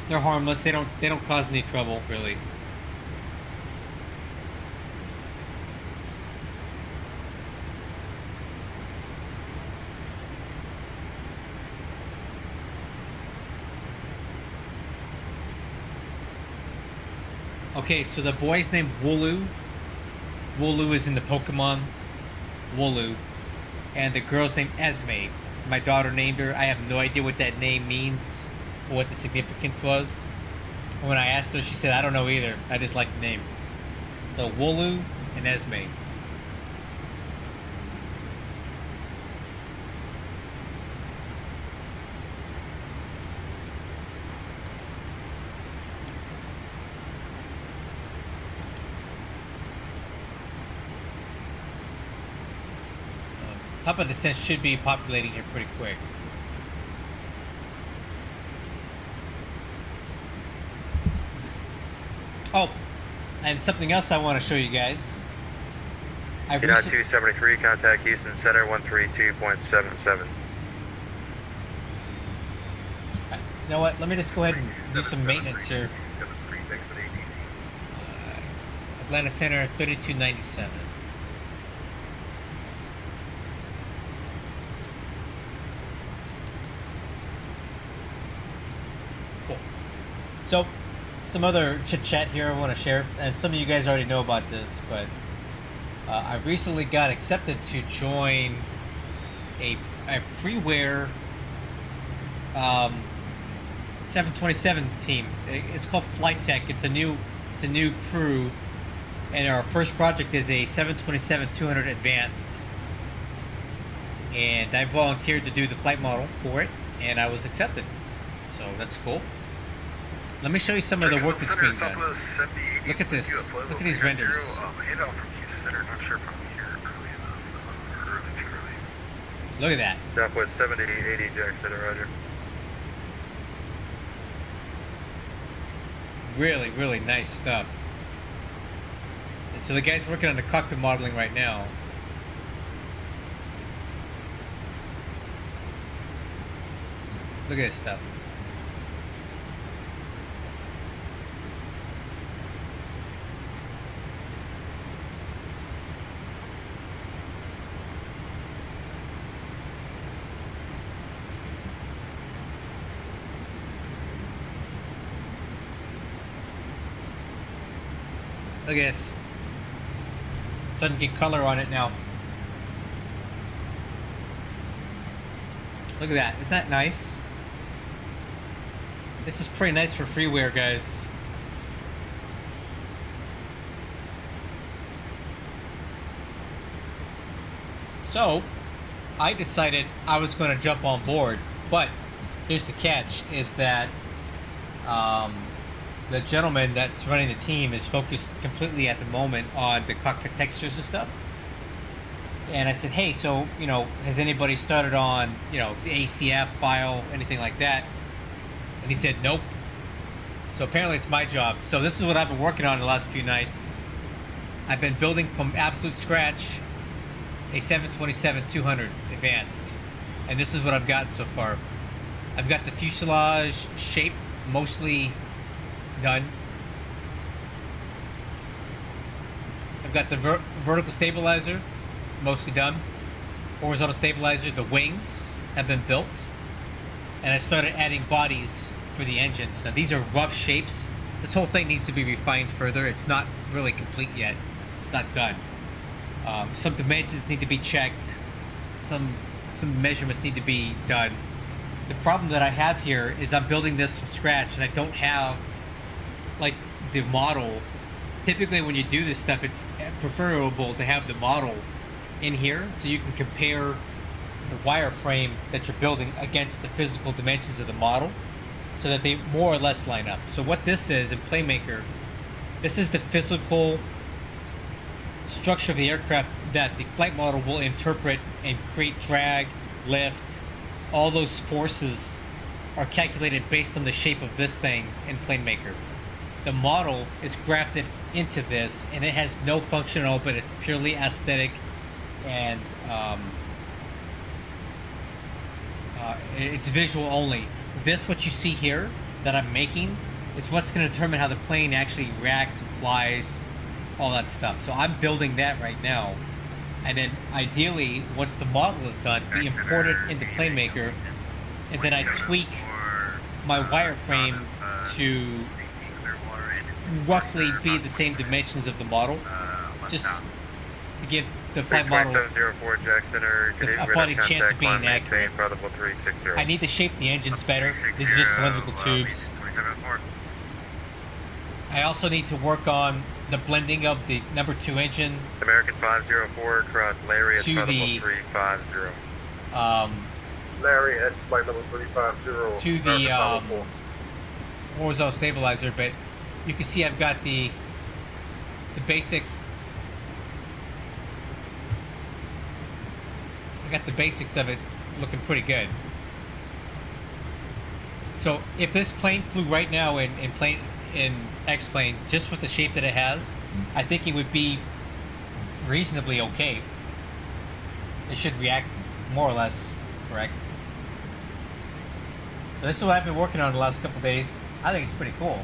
They're harmless. They don't cause any trouble, really. Okay, so the boy's named Wooloo. Wooloo is in the Pokemon Wooloo. And the girl's named Esme. My daughter named her. I have no idea what that name means or what the significance was. When I asked her, she said, I don't know either. I just like the name. So Wooloo and Esme. Top of Descent should be populating here pretty quick. Oh, and something else I want to show you guys. Get out 273, contact Houston Center 132.77. You know what? Let me just go ahead and do some maintenance here. Atlanta Center 3297. Cool. So, some other chit chat here I want to share, and some of you guys already know about this, but I recently got accepted to join a freeware 727 team. It's called Flight Tech. It's a new crew, and our first project is a 727-200 Advanced. And I volunteered to do the flight model for it, and I was accepted. So that's cool. Let me show you some of the work that's being done. Look at this. Look at these renders. Look at that. Southwest 70, 80, Jack Center, roger. Really, really nice stuff. And so the guy's working on the cockpit modeling right now. Look at this stuff. Look at this. Starting to get color on it now. Look at that. Isn't that nice? This is pretty nice for freeware, guys. So, I decided I was going to jump on board, but here's the catch, is that the gentleman that's running the team is focused completely at the moment on the cockpit textures and stuff. And I said, hey, so, you know, has anybody started on, you know, the ACF file, anything like that? And he said, nope. So apparently it's my job. So this is what I've been working on the last few nights. I've been building from absolute scratch a 727-200 Advanced. And this is what I've gotten so far. I've got the fuselage shape mostly done. I've got the vertical stabilizer mostly done. Horizontal stabilizer, the wings have been built. And I started adding bodies for the engines. Now these are rough shapes. This whole thing needs to be refined further. It's not really complete yet. It's not done. Some dimensions need to be checked. Some measurements need to be done. The problem that I have here is I'm building this from scratch and I don't have like the model. Typically when you do this stuff, it's preferable to have the model in here so you can compare the wireframe that you're building against the physical dimensions of the model so that they more or less line up. So what this is in Playmaker, this is the physical structure of the aircraft that the flight model will interpret and create drag, lift. All those forces are calculated based on the shape of this thing in Playmaker. The model is grafted into this and it has no function at all, but it's purely aesthetic and it's visual only. This, what you see here that I'm making, is what's going to determine how the plane actually reacts and flies, all that stuff. So I'm building that right now. And then ideally, once the model is done, we import it into Playmaker, and then I tweak my wireframe to roughly be the same dimensions of the model, just to give the flight model 704 Jack Center. a fighting chance of being accurate. Probable 360. I need to shape the engines better. These are just cylindrical tubes. I also need to work on the blending of the number 2 engine American 504 across Larry at to probable the 350. Larry at flight level 350. to the horizontal stabilizer, but you can see I've got the basic. I got the basics of it looking pretty good. So if this plane flew right now in X-plane, just with the shape that it has, I think it would be reasonably okay. It should react more or less correct. So this is what I've been working on the last couple days. I think it's pretty cool.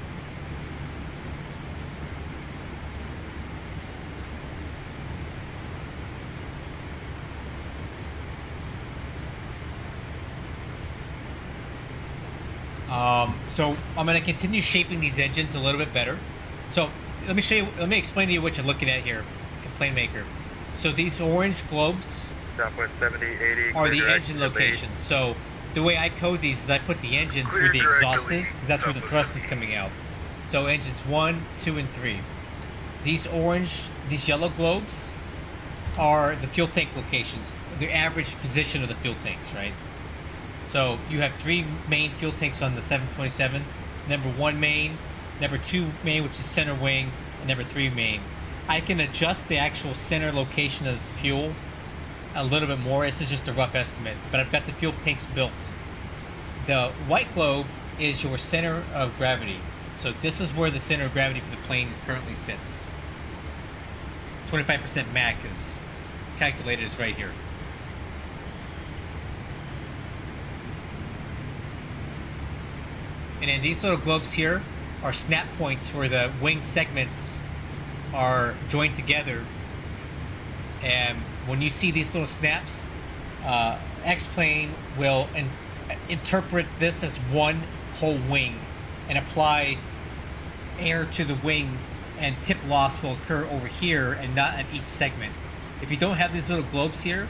So I'm going to continue shaping these engines a little bit better. So let me show you. Let me explain to you what you're looking at here in PlaneMaker. So these orange globes Southwest 70, 80. are the engine locations. So the way I code these is I put the engines where the exhaust is, because that's where the thrust is coming out. So engines 1, 2, and 3. These yellow globes are the fuel tank locations, the average position of the fuel tanks, right? So you have 3 main fuel tanks on the 727. Number 1 main, number 2 main, which is center wing, and number 3 main. I can adjust the actual center location of the fuel a little bit more. This is just a rough estimate, but I've got the fuel tanks built. The white globe is your center of gravity. So this is where the center of gravity for the plane currently sits. 25% MAC is calculated as right here. And then these little globes here are snap points where the wing segments are joined together. And when you see these little snaps, X-plane will interpret this as one whole wing and apply air to the wing, and tip loss will occur over here and not at each segment. If you don't have these little globes here,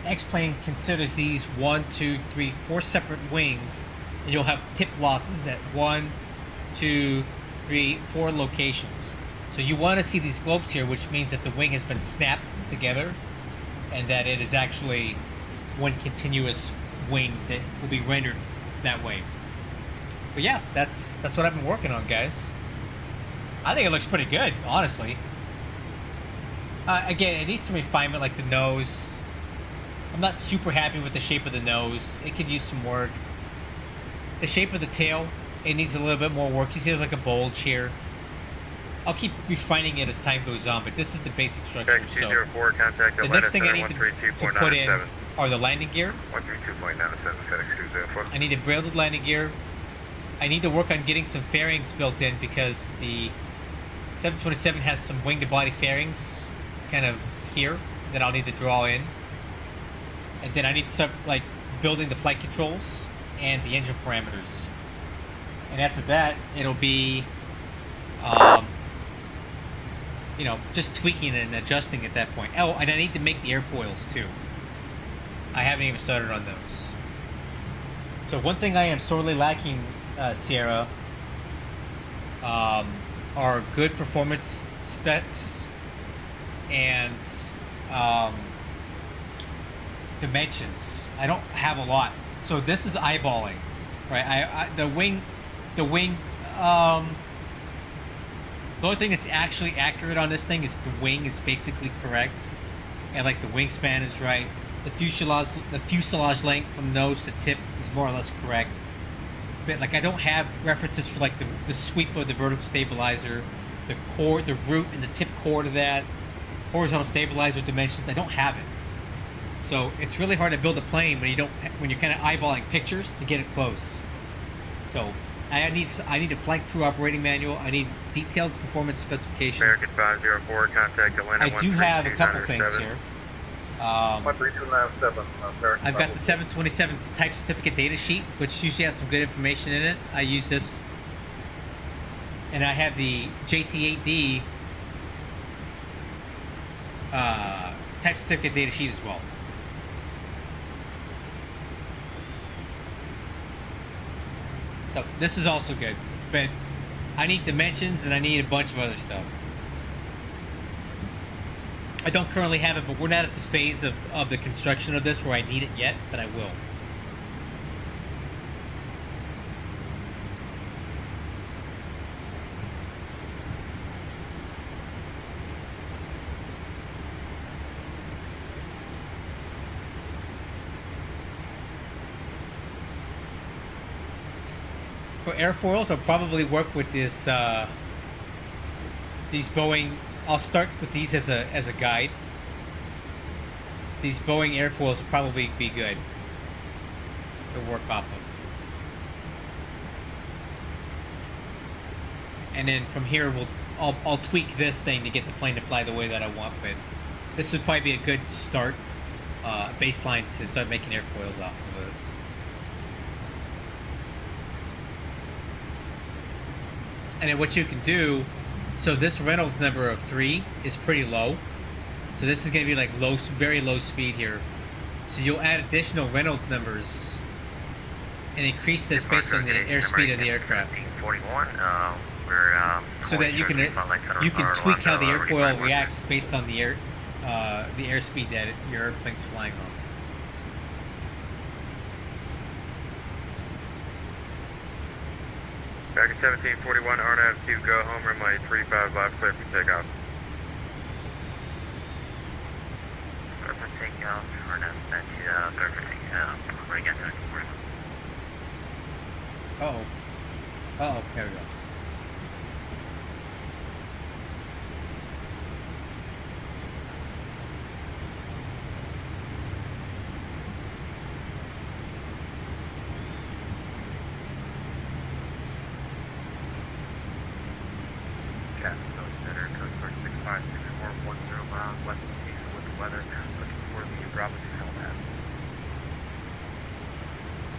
X-plane considers these 1, 2, 3, 4 separate wings, and you'll have tip losses at 1, 2, 3, 4 locations. So you want to see these globes here, which means that the wing has been snapped together and that it is actually one continuous wing that will be rendered that way. But yeah, that's what I've been working on, guys. I think it looks pretty good, honestly. Again, it needs some refinement, like the nose. I'm not super happy with the shape of the nose. It could use some work. The shape of the tail, it needs a little bit more work. You see there's like a bulge here. I'll keep refining it as time goes on, but this is the basic structure. So the next thing I need to put in are the landing gear. 132.97, FedEx 204. I need a braided landing gear. I need to work on getting some fairings built in, because the 727 has some wing-to-body fairings kind of here that I'll need to draw in. And then I need to start like building the flight controls and the engine parameters. And after that, it'll be you know, just tweaking and adjusting at that point. Oh, and I need to make the airfoils too. I haven't even started on those. So one thing I am sorely lacking, Sierra, are good performance specs and dimensions. I don't have a lot. So this is eyeballing, right? The wing, the only thing that's actually accurate on this thing is the wing is basically correct, and like the wingspan is right. The fuselage length from nose to tip is more or less correct. But like I don't have references for like the sweep of the vertical stabilizer, the core, the root and the tip core to that, horizontal stabilizer dimensions. I don't have it. So it's really hard to build a plane when you're kind of eyeballing pictures to get it close. So I need a flight crew operating manual. I need detailed performance specifications. American 504, contact Atlanta. I do have a couple things here. 13297. I've got the 727 type certificate data sheet, which usually has some good information in it. I use this And I have the JT8D type certificate data sheet as well. So this is also good, but I need dimensions and I need a bunch of other stuff. I don't currently have it, but we're not at the phase of the construction of this where I need it yet, but I will. For airfoils, I'll probably work with this these Boeing. I'll start with these as a guide. These Boeing airfoils will probably be good to work off of. And then from here, I'll tweak this thing to get the plane to fly the way that I want. But this would probably be a good start baseline to start making airfoils off of this. And then what you can do, so this Reynolds number of 3 is pretty low. So this is going to be like low, very low speed here. So you'll add additional Reynolds numbers and increase this based on the airspeed of the aircraft. So that you can tweak how the airfoil reacts based on the airspeed that your airplane's flying on. Back at 1741, RNAV 2, go home, runway 35 left, clear for takeoff. Clear for takeoff, RNAV 2, clear for takeoff, we're going to get to it. Uh-oh, there we go.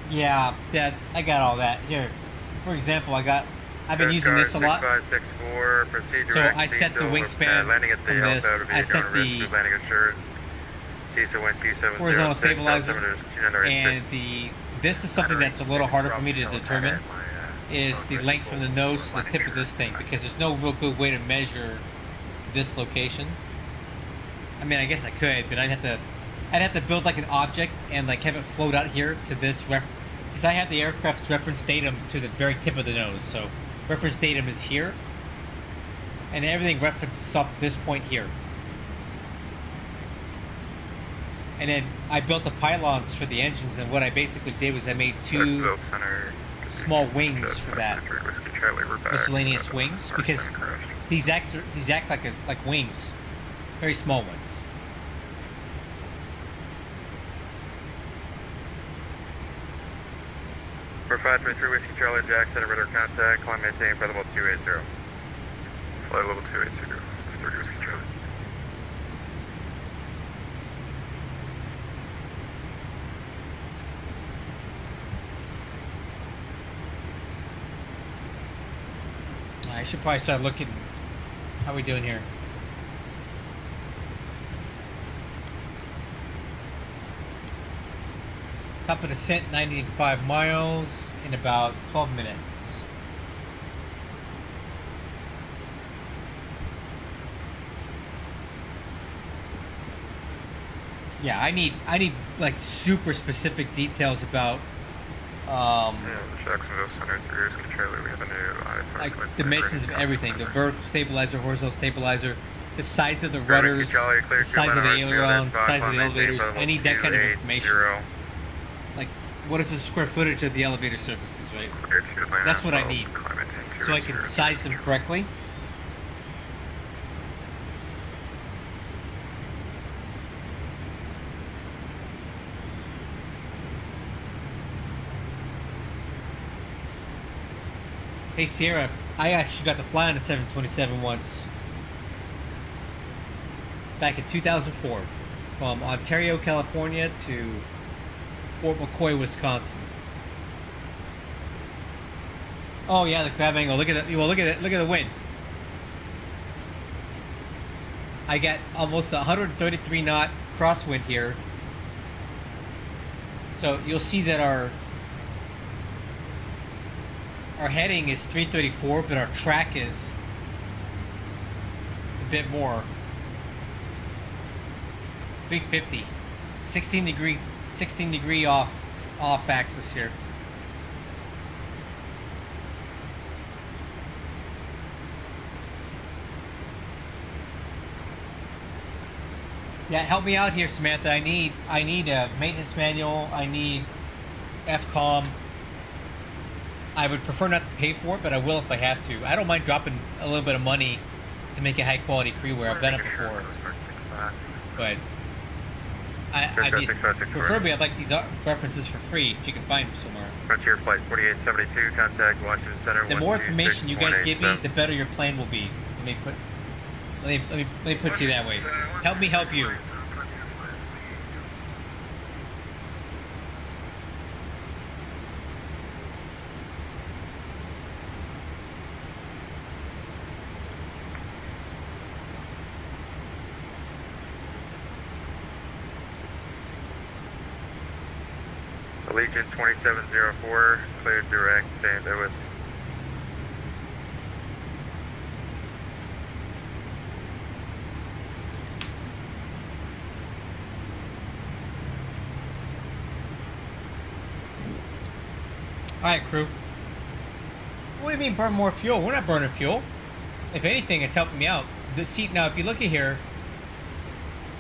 Yeah, I got all that. Here, for example, I've been using this a lot. So I set the wingspan from this. I set the horizontal stabilizer, and this is something that's a little harder for me to determine, is the length from the nose to the tip of this thing, because there's no real good way to measure this location. I mean, I guess I could, but I'd have to build like an object and like have it float out here to this because I have the aircraft's reference datum to the very tip of the nose. So reference datum is here, and everything references off this point here. And then I built the pylons for the engines, and what I basically did was I made 2 small wings for that, miscellaneous wings, because these act like wings, very small ones. For 523 Whiskey Charlie Jack, center radar contact, climb maintain, flight level 280. Flight level 280, 30 Whiskey Charlie. I should probably start looking. How are we doing here? Top of descent, 95 miles in about 12 minutes. Yeah, I need like super specific details about Jacksonville Center 3 Whiskey Charlie, we have a new like dimensions of everything: the vertical stabilizer, horizontal stabilizer, the size of the rudders, the size of the ailerons, the size of the elevators. I need that kind of information. Like, what is the square footage of the elevator surfaces, right? That's what I need, so I can size them correctly. Hey Sierra, I actually got to fly on a 727 once. Back in 2004. From Ontario, California to Fort McCoy, Wisconsin. Oh yeah, the crab angle. Look at it. Well, look at it. Look at the wind. I got almost 133 knot crosswind here. So you'll see that our heading is 334, but our track is a bit more. 350. 16 degree off axis here. Yeah, help me out here, Samantha. I need a maintenance manual. I need FCOM. I would prefer not to pay for it, but I will if I have to. I don't mind dropping a little bit of money to make a high quality freeware. I've done it before, but preferably I'd like these references for free if you can find them somewhere. Frontier Flight 4872, contact Washington Center. The more information you guys give me, the better your plan will be. Let me put it to you that way. Help me help you. Allegiant 2704, cleared direct, St. Louis. Alright, crew. What do you mean burn more fuel? We're not burning fuel. If anything, it's helping me out. See, now if you look at here,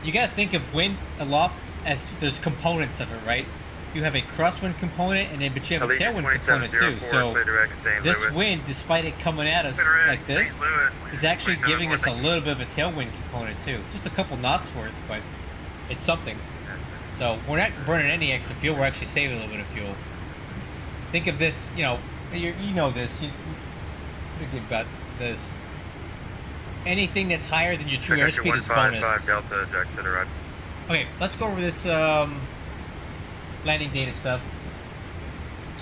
you gotta think of wind aloft as there's components of it, right? You have a crosswind component, and then but you have a tailwind component too. So this wind, despite it coming at us like this, is actually giving us a little bit of a tailwind component too. Just a couple knots worth, but it's something. So we're not burning any extra fuel. We're actually saving a little bit of fuel. Think of this, you know this. You're good about this. Anything that's higher than your true airspeed is bonus. Delta, Jack Center, right. Okay, let's go over this landing data stuff.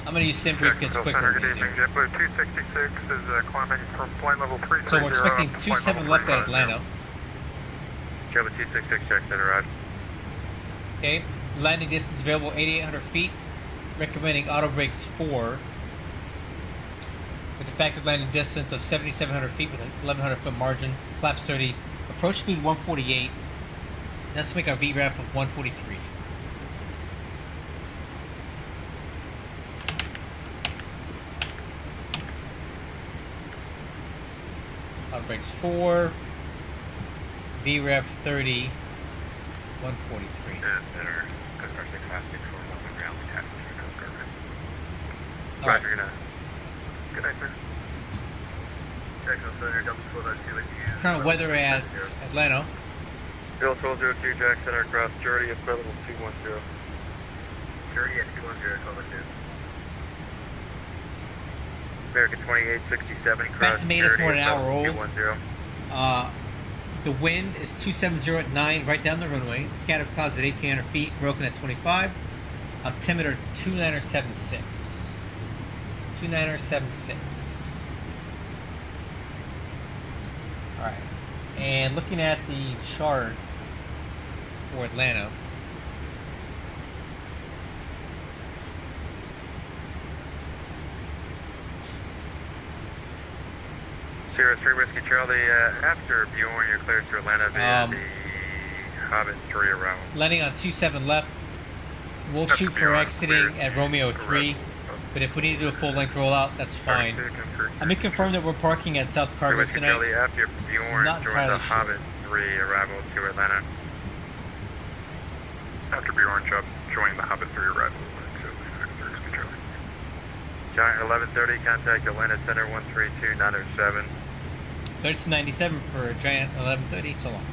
I'm going to use SimBrief because it's quicker and easier. JetBlue 266 is climbing from flight level 330. So we're expecting 27 left at Atlanta. JetBlue 266, Jack Center, right. Okay, landing distance available 8,800 feet. Recommending auto brakes 4. With effective landing distance of 7,700 feet with a 1,100 foot margin. Flaps 30. Approach speed 148. Let's make our VRAF of 143. Auto brakes 4. VRAF 30. 143. Center, Coast Guard 6564, moving ground, taxi to Coast Guard. Alright. Roger, good night. Good night, sir. Jackson Center, Delta 402 with you. Current weather at Atlanta. Bill 1202, Jack Center, across Jordy at level 210. Jordy at 210, 1202. American 2867, cross That's made us Jordy more than at an hour level old. 210. The wind is 270 at 9 right down the runway. Scattered clouds at 1,800 feet, broken at 25. Altimeter 2976. 2976. Alright. And looking at the chart for Atlanta. Sierra 3 Whiskey Charlie, after Bjorn, you're cleared to Atlanta via the Hobbit 3 arrival. Landing on 27 left. We'll shoot for exiting at Romeo 3. But if we need to do a full length rollout, that's fine. Let me confirm that we're parking at South Cargo tonight. Charlie, after Bjorn, Not join entirely the sure. Hobbit 3 arrival to Atlanta. After Bjorn, join the Hobbit 3 arrival to Whiskey Charlie. Giant 1130, contact Atlanta Center 132-907. 1397 for Giant 1130, so long.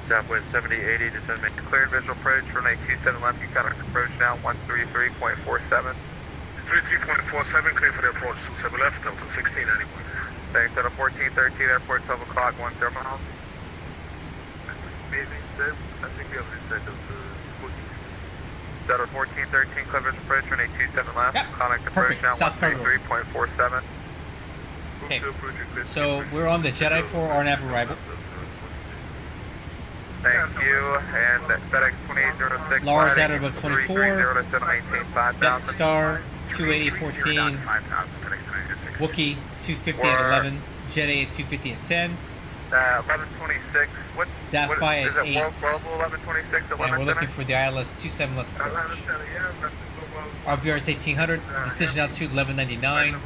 Southwest 7080, descend make Cleared visual approach, runway 27 left, you got an approach now, 133.47. 33.47, clear for the approach, 27 left, Delta 1691. Thanks, at a 1413, airport 12 o'clock, 1 terminal. Amazing, sir. I think we have reset of the booking. Delta 1413, Clippers approach, runway 27 left. Yep. Contact approach Perfect. now South corridor. 133.47. Okay. So we're on the Jedi 4 RNAV arrival. Thank you. And FedEx 2806. Lars out of about 24. 330 Death Star 280-14. Wookiee 250 at 11. Jet A at 250 at 10. 1126. What? That what fly is at it? 8. Global 1126 at And we're 11 looking for the ILS 27 left approach. RVR's 1800. Decision altitude 1199.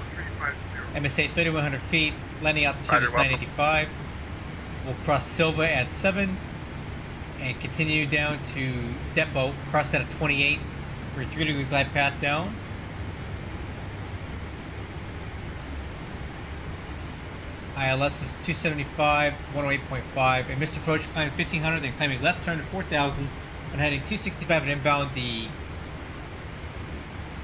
MSA 3100 feet. Landing altitude is 985. We'll cross Silva at 7. And continue down to Depot. Cross that at 28. For a 3-degree glide path down. ILS is 275, 108.5. And missed approach, climbing 1500, then climbing left turn to 4000, and heading 265 and inbound the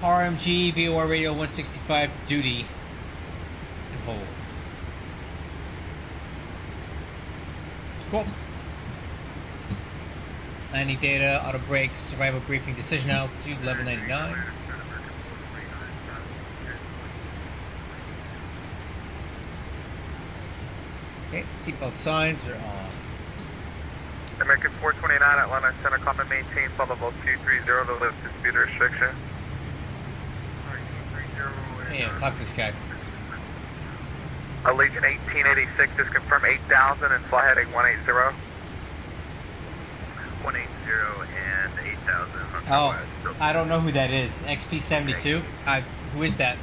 RMG VOR radio 165 duty and hold. Cool. Landing data, auto brakes, survival briefing, decision altitude 1199. Okay, seatbelt signs are on. American 429 Atlanta Center, common maintain, follow level 230 to lift the speed restriction. Yeah, talk to this guy. Allegiant 1886, just confirm 8000 and fly heading 180. 180 and 8000. Oh, I don't know who that is. XP72? Who is that?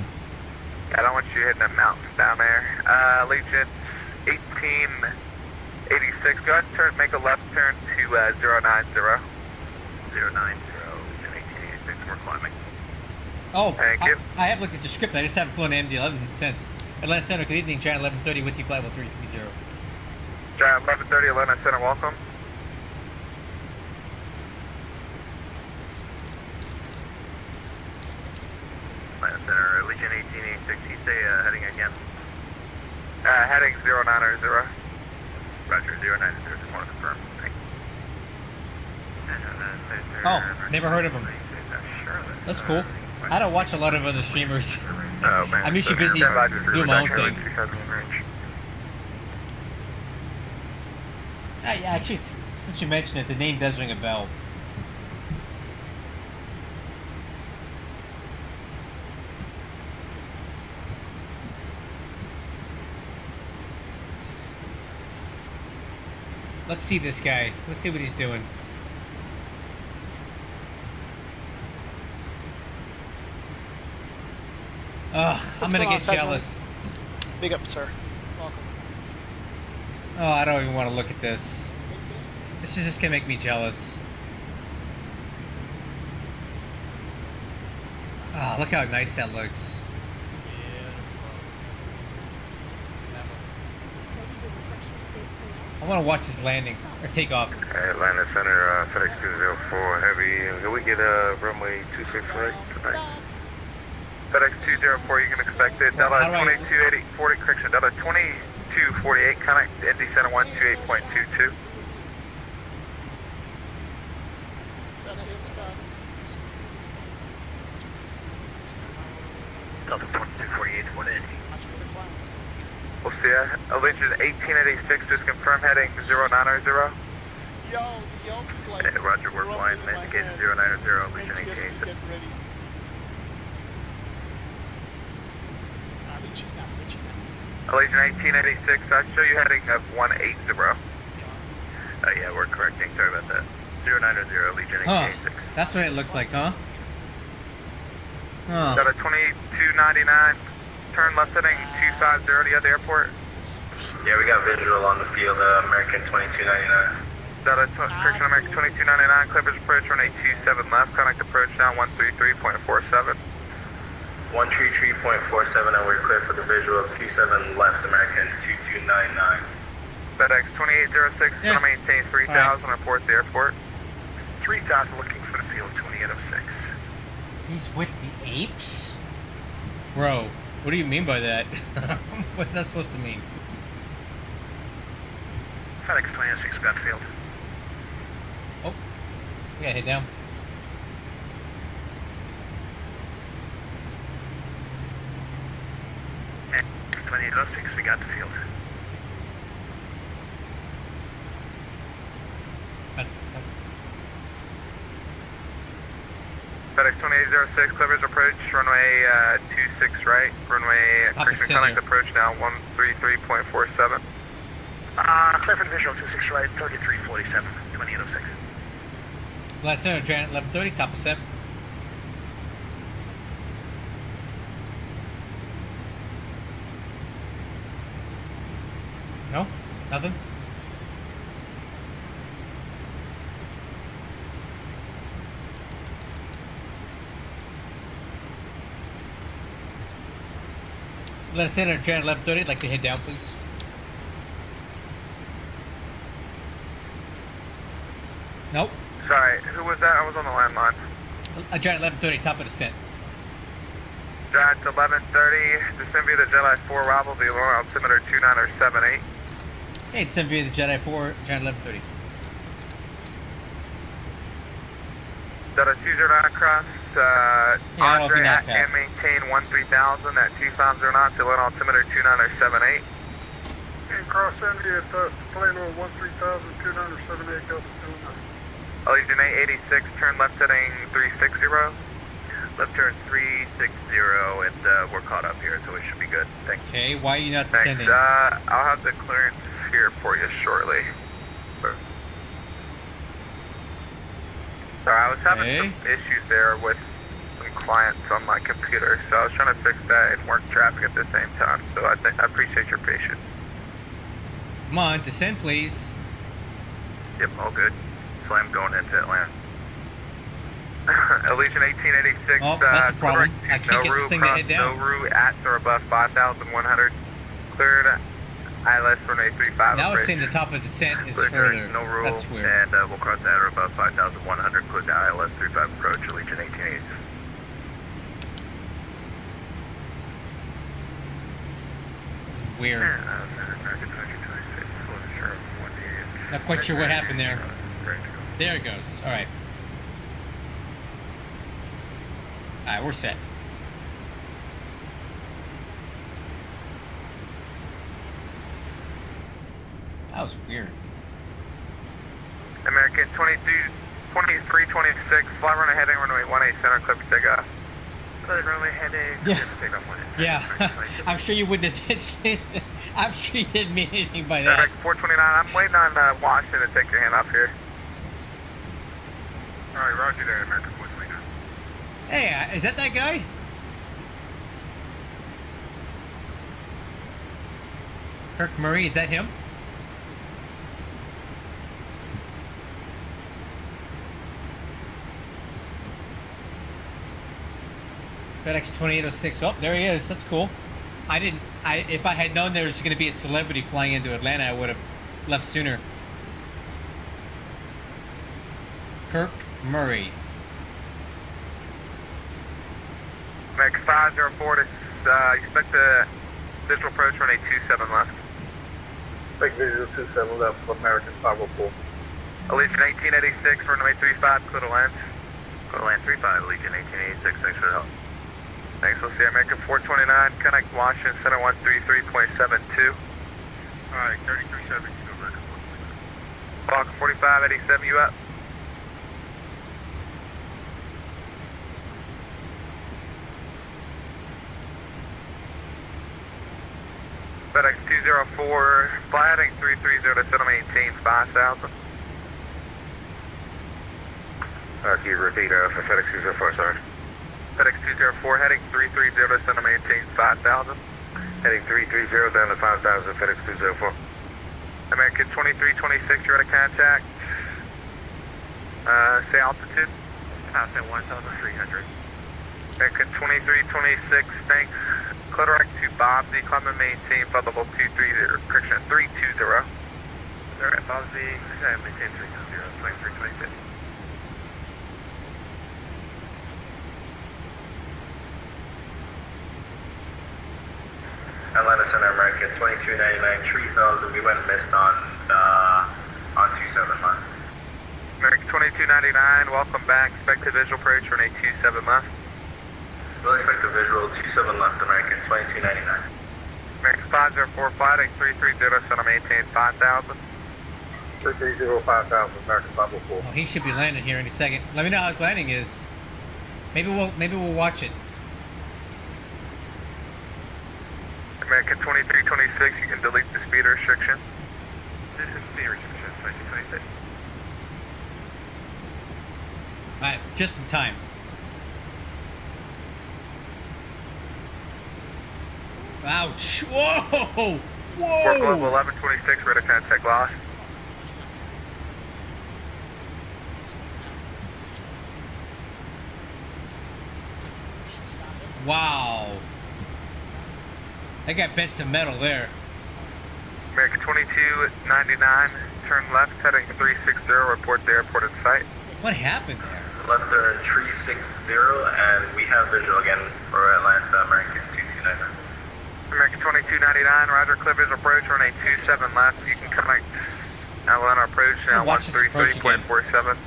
I don't want you hitting the mountains down there. Allegiant 1886, go ahead and turn, make a left turn to 090. 090, Allegiant 1886, we're climbing. Oh, Thank you. I have looked at the script. I just haven't flown MD-11 since. Atlanta Center, good evening. Giant 1130 with you, flight level 330. Giant 1130, Atlanta Center, welcome. Atlanta Center, Allegiant 1886, you say heading again? Heading 090. Roger, 090, just want to confirm. Oh, never heard of him. That's cool. I don't watch a lot of other streamers. Oh, man. I'm usually busy doing my own thing. Actually, since you mentioned it, the name does ring a bell. Let's see this guy. Let's see what he's doing. Ugh, I'm gonna get jealous. Big up, sir. Welcome. Oh, I don't even want to look at this. This is just gonna make me jealous. Oh, look how nice that looks. I want to watch his landing or take off. Atlanta Center, FedEx 204 Heavy. Can we get runway 26 right tonight? FedEx 204, you can expect it. Well, Delta 2280, correction, Delta 2248, connect ND Center 128.22. Delta 2248 is 180. We'll see ya. Allegiant 1886, just confirm heading 090. Yo, the Yelp is like... Hey, Roger, we're flying, indicated 090, Allegiant 1886. Get ready. I think she's not bitching at me. Allegiant 1886, I'll show you heading of 180. Yeah, we're correcting, sorry about that. 090, Allegiant 1886. That's what it looks like, huh? Huh. Got a 2299, turn left heading 250 to the airport. Yeah, we got visual on the field, American 2299. Got a correction, American 2299, Clippers approach, runway 27 left, contact approach now 133.47. 133.47, and we're clear for the visual 27 left, American 2299. FedEx 2806, Yeah. gonna maintain 3000, report the airport. 3000 looking for the field 2806. He's with the apes? Bro, what do you mean by that? What's that supposed to mean? FedEx 2806 got field. Oh, we gotta head down. 2806, we got the field. FedEx 2806, clears approach, runway 26 right, runway Kingston Connect approach now 133.47. Clear for the visual 26 right, 3347, 2806. Last center, Janet 1130, top of 7. No? Nothing? Let us enter Janet 1130. I'd like to head down, please. Nope. Sorry, who was that? I was on the landline. Janet 1130, top of descent. Giant 1130, descend via the Jedi 4 arrival, below altimeter 2978. Hey, descend via the Jedi 4, Janet 1130. Delta 209 cross, I'll Andre be at back. and maintain 13,000 at 250 knots, below altimeter 2978. And cross India at plane over 13,000, 2978, Delta 209. Allegiant 886, turn left heading 360. Left turn 360, and we're caught up here, so we should be good. Thanks. Okay, why are you not Thanks. descending? I'll have the clearance here for you shortly. Sorry, I was having some issues there with some clients on my computer, so I was trying to fix that and work traffic at the same time. So I appreciate your patience. Come on, descend, please. Yep, all good. Slam going into Atlanta. Allegiant 1886. Oh, that's a problem. Correct. I can't get this thing to head down. Nauru at or above 5,100. Cleared ILS runway 35. Now it's saying the top of descent is Clear further. no rule, That's weird. and we'll cross at or above 5,100. Clear to ILS 35 approach, Allegiant 1886. Weird. Not quite sure what happened there. There it goes. All right. All right, we're set. That was weird. American 2326. Fly runway heading runway 18 center. Clip for takeoff. Runway heading. Yeah. Yeah. I'm sure you wouldn't have. I'm sure you didn't mean anything by that. American 429. I'm waiting on Washington to take your hand off here. All right, roger there, American 429. Hey, is that guy? Kirk Murray, is that him? FedEx 2806. Oh, there he is. That's cool. If I had known there was going to be a celebrity flying into Atlanta, I would have left sooner. Kirk Murray. American 504 to expect the visual approach runway 27 left. Expect visual 27 left from American 504. Allegiant 1886, runway 35, clear to land. Clear to land 35, Allegiant 1886. Thanks for the help. Thanks, we'll see you. American 429, connect Washington Center 133.72. Alright, 3372, American 429. Falcon 4587, you up? FedEx 204, fly heading 330 to Center maintain 5,000. Can you repeat for FedEx 204, sorry? FedEx 204, heading 330 to Center maintain 5,000. Heading 330 down to 5,000, FedEx 204. American 2326, you're at a contact. Say altitude. Pass at 1,300. American 2326, thanks. Clear direct to Bob Z, climb and maintain flight level 230, correction 320. Alright, Bob Z, maintain 320, plane 326. Atlanta Center, American 2299, tree fells, and we went and missed on 27 left. American 2299, welcome back. Expected visual approach runway 27 left. We'll expect a visual 27 left, American 2299. American 504 fighting 330, send him maintain 5,000. 330, 5,000, American 504. Oh, he should be landing here any second. Let me know how his landing is. Maybe we'll watch it. American 2326, you can delete the speed restriction. This is speed restriction, 2226. Alright, just in time. Ouch! Whoa! Work level Whoa! 1126, radar contact lost. Wow! That guy bent some metal there. American 2299, turn left, heading 360, report the airport in sight. What happened there? Left 360, and we have visual again for Atlanta, American 2299. American 2299, roger, clear visual approach, runway 27 left. You can connect Atlanta approach now, Watch this approach 133.47.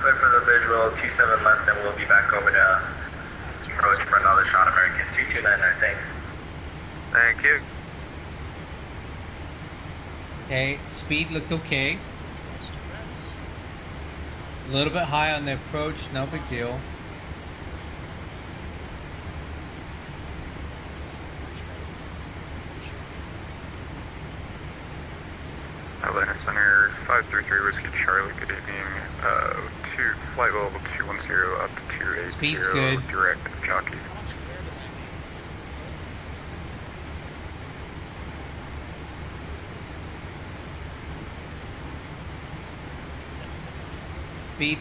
Clear for the visual, 27 left, and we'll be back over to approach for another shot, American 2299, thanks. Thank you. Okay, speed looked okay. A little bit high on the approach, no big deal. Atlanta Center, 533 Whiskey Charlie, good evening. Flight level 210 up to 280. Speed's good. Direct jockey. How much flare do I need? Just to float? Speed,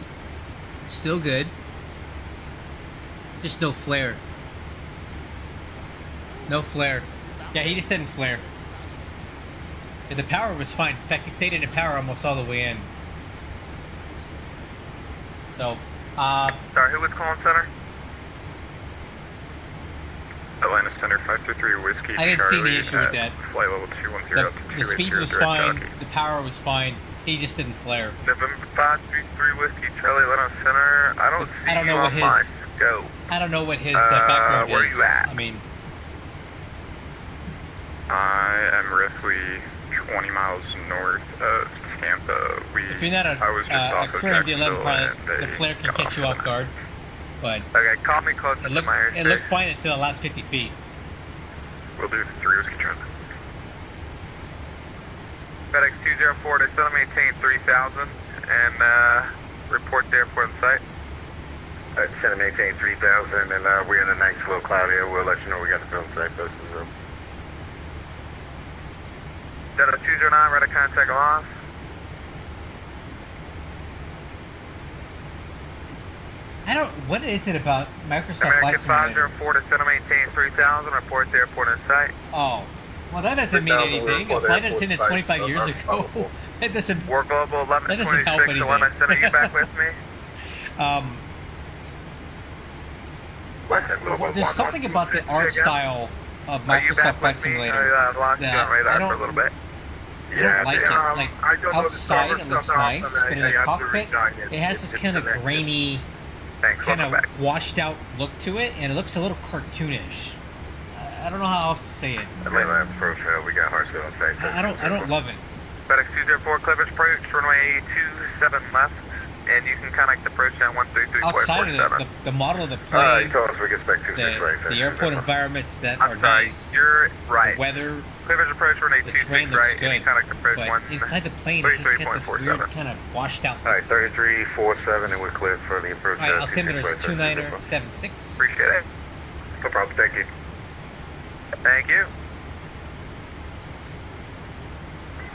still good. Just no flare. No flare. Yeah, he just didn't flare. And the power was fine. In fact, he stayed in the power almost all the way in. So, Sorry, who was calling center? Atlanta Center, 533 Whiskey I didn't see Charlie any issue with at that. Flight level 210 up to 280. The speed was direct fine. jockey. The power was fine. He just didn't flare. November 533 Whiskey Charlie, Atlanta Center. I don't see I don't know you what on mine. his- Go. I don't know what his background where is. you at? I mean, I am roughly 20 miles north of Tampa. if you're not I was just a off of crew of the 11 Jacksonville, pilot, and the they flare can got catch you off guard. But Okay, call me closer it to looked, my airspace. it looked fine until the last 50 feet. We'll do 3 Whiskey Charlie. FedEx 204 to still maintain 3000 and report the airport in sight. Center maintain 3000, and we're in a nice low cloud here. We'll let you know we got the film site posted. Delta 209, radar contact lost. I don't. What is it about Microsoft Flight American Simulator? 504 to center maintain 3000, report the airport in sight. Oh, well, that doesn't mean 3,000 anything. A report flight airport attendant site. 25 years ago. That doesn't. War Global That doesn't help 1126, Atlanta anything. Center, you back with me? There's something about the art style of Are you Microsoft back Flight with me? Simulator I lost you that on radar I for a don't. little bit. I don't like it. Like I don't know the outside, server it looks stuff nice, out, but in and the I have to cockpit, resign it. it has this It's kind of connected. grainy, Thanks, kind welcome of back. washed out look to it, and it looks a little cartoonish. I don't know how else to say it. Atlanta approach, we got Hartsville on site. I don't love it. FedEx 204, Clippers approach, runway 27 left, and you can connect approach down Outside 133.47. of the model of the You plane, told us we can expect 26 right. the airport environments that I'm are sorry, nice, you're right. the weather, Clippers approach, runway the 26 terrain looks right, and you good, connect approach but inside the plane it's just got this weird 33.47. kind of washed out. All right, 3347, and we're clear for the approach. All right, altimeter is 26 right. 2976. Appreciate it. No problem, thank you. Thank you.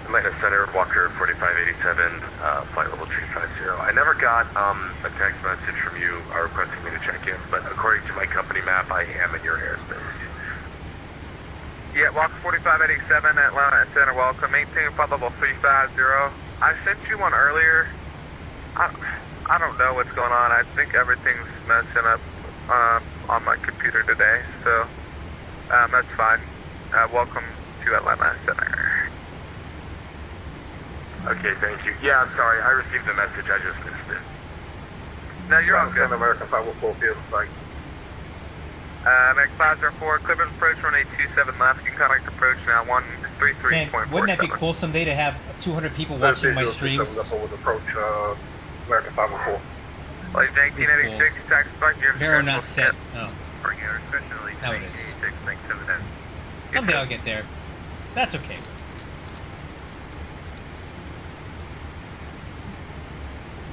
Atlanta Center, Walker 4587, flight level 350. I never got a text message from you requesting me to check in, but according to my company map, I am in your airspace. Yeah, Walker 4587, Atlanta Center, welcome. Maintain flight level 350. I sent you one earlier. I don't know what's going on. I think everything's messing up on my computer today, so that's fine. Welcome to Atlanta Center. Okay, thank you. Yeah, I'm sorry, I received the message, I just missed it. No, you're all good. American 504 field site. Next 504, Clippers approach runway 27 left. You can contact approach now 133.47. Man, wouldn't that be cool someday to have 200 people watching my streams? With approach, American 504. Like 1986, taxi spike, you're Vero not set. Oh, Now it is. Someday I'll get there. That's okay.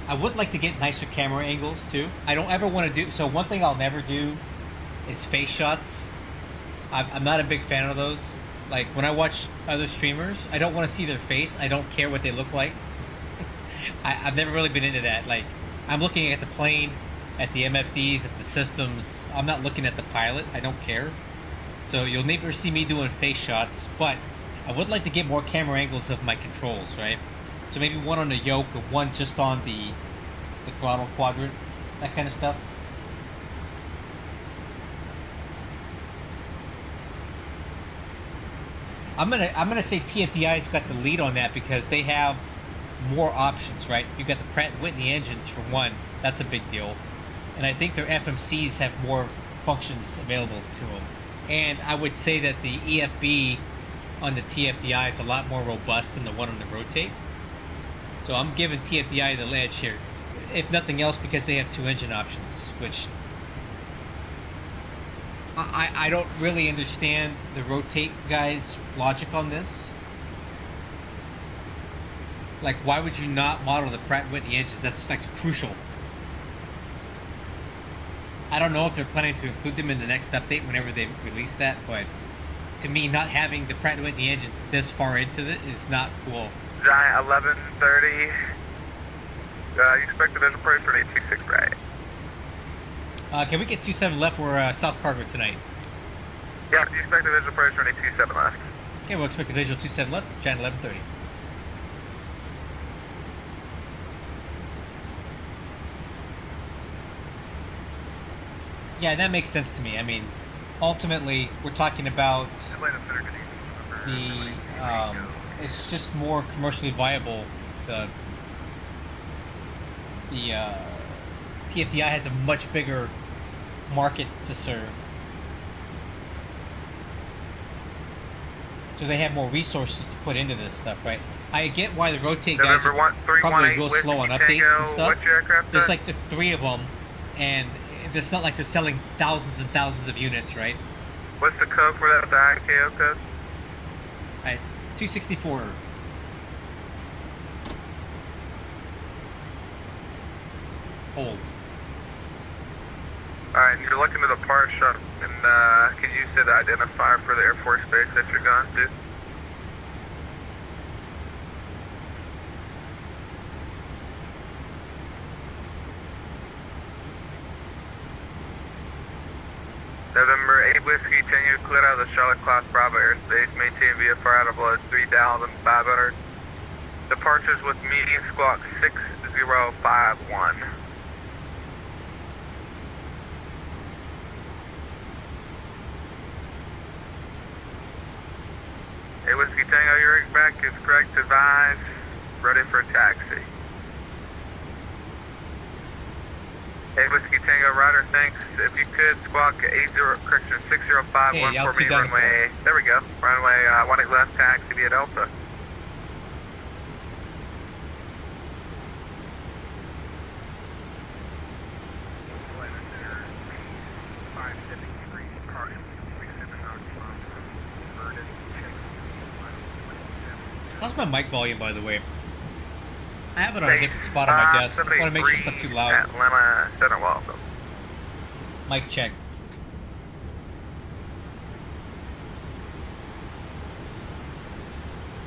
I would like to get nicer camera angles too. I don't ever want to do so. One thing I'll never do is face shots. I'm not a big fan of those. Like when I watch other streamers, I don't want to see their face. I don't care what they look like. I've never really been into that. Like I'm looking at the plane, at the MFDs, at the systems. I'm not looking at the pilot. I don't care. So you'll never see me doing face shots, but I would like to get more camera angles of my controls, right? So maybe one on the yoke, and one just on the throttle quadrant, that kind of stuff. I'm gonna say TFDI's got the lead on that because they have more options, right? You got the Pratt & Whitney engines for one. That's a big deal, and I think their FMCs have more functions available to them. And I would say that the EFB on the TFDI is a lot more robust than the one on the Rotate. So I'm giving TFDI the edge here, if nothing else because they have two engine options, which I don't really understand the Rotate guys' logic on this. Like, why would you not model the Pratt & Whitney engines? That's like crucial. I don't know if they're planning to include them in the next update whenever they release that, but to me, not having the Pratt & Whitney engines this far into it is not cool. Giant 1130. You expect the visual approach for 826 right? Can we get 27 left? We're South Cargo tonight. Yeah, you expect the visual approach for 827 left. Okay, we'll expect the visual 27 left, Giant 1130. Yeah, that makes sense to me. I mean, ultimately, we're talking about the, it's just more commercially viable. The TFDI has a much bigger market to serve. So they have more resources to put into this stuff, right? I get why the Rotate guys are probably real slow on updates and stuff. There's like the 3 of them, and it's not like they're selling thousands and thousands of units, right? What's the code for that, the ICAO code? Alright, 264. Hold. Alright, you're looking at the part shop, and can you use the identifier for the Air Force base that you're going to? November 8 Whiskey, Tango, cleared out of the Charlotte Class Bravo airspace, maintain VFR out of below 3,500. Departures with median squawk 6051. Hey Whiskey Tango, your back is correct, advise, ready for taxi. Hey Whiskey Tango, Ryder, thanks. If you could squawk 6051 hey, for me, runway, there we go, runway 18 left, taxi via Delta. How's my mic volume, by the way? I have it on a different spot on my desk. I want to make sure it's not too loud. Atlanta Center, welcome. Mic check.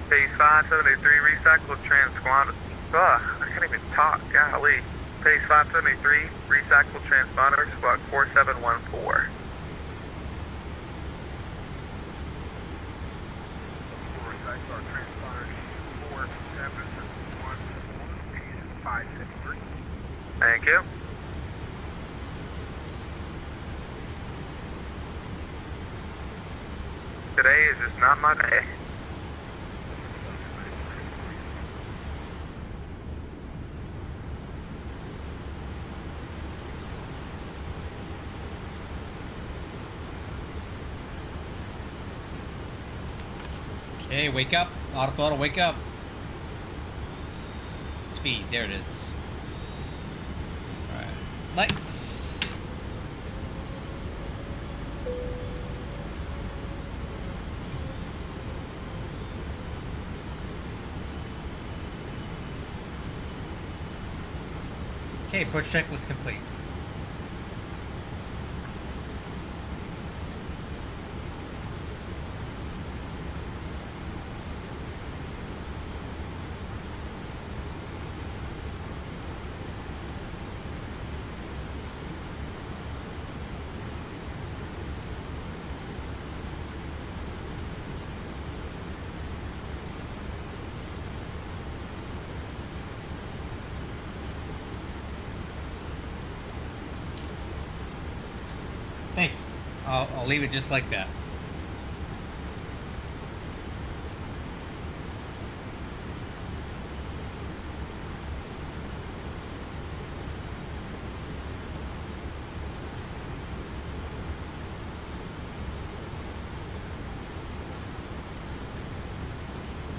Phase 573, recycle transponder. Ugh, I can't even talk, golly. Phase 573, recycle transponder, squawk 4714. Thank you. Today is just not my day. Okay, wake up. Autothrottle, wake up. Speed, there it is. Alright. Lights. Okay, approach checklist complete. Thank you. I'll leave it just like that.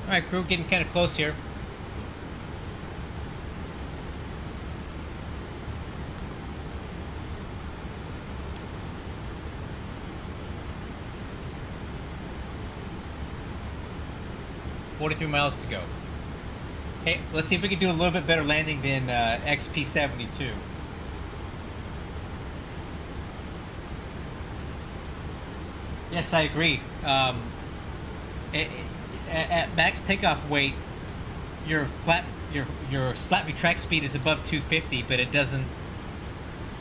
All right, crew, getting kind of close here. $43 miles to go. Hey, let's see if we can do a little bit better landing than XP72. Yes, I agree. At max takeoff weight, your slat retract speed is above 250, but it doesn't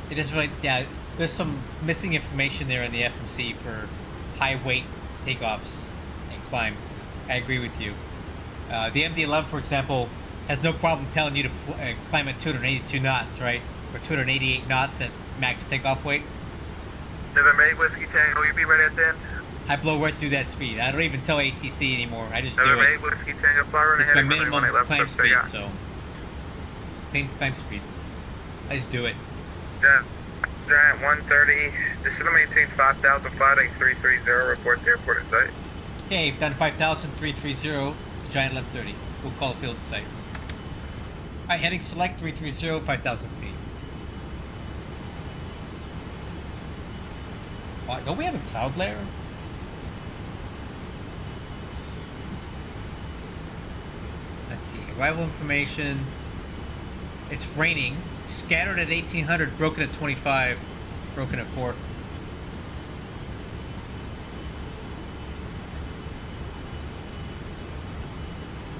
really. Yeah, there's some missing information there in the FMC for high weight takeoffs and climb. I agree with you. The MD-11, for example, has no problem telling you to climb at 282 knots, right? Or 288 knots at max takeoff weight. November 8 Whiskey Tango, will you be ready at the end? I blow right through that speed. I don't even tell ATC anymore. I just do November it. 8 Whiskey Tango, fly right It's ahead. my minimum climb speed, yeah. so. Climb speed. I just do it. Giant 130, just to maintain 5,000, flight 330, report to airport in sight. Okay, done 5,000, 330, Giant 1130. We'll call field in sight. Alright, heading select 330, 5,000 feet. Why, don't we have a cloud layer? Let's see, arrival information. It's raining. Scattered at 1800, broken at 25, broken at 4.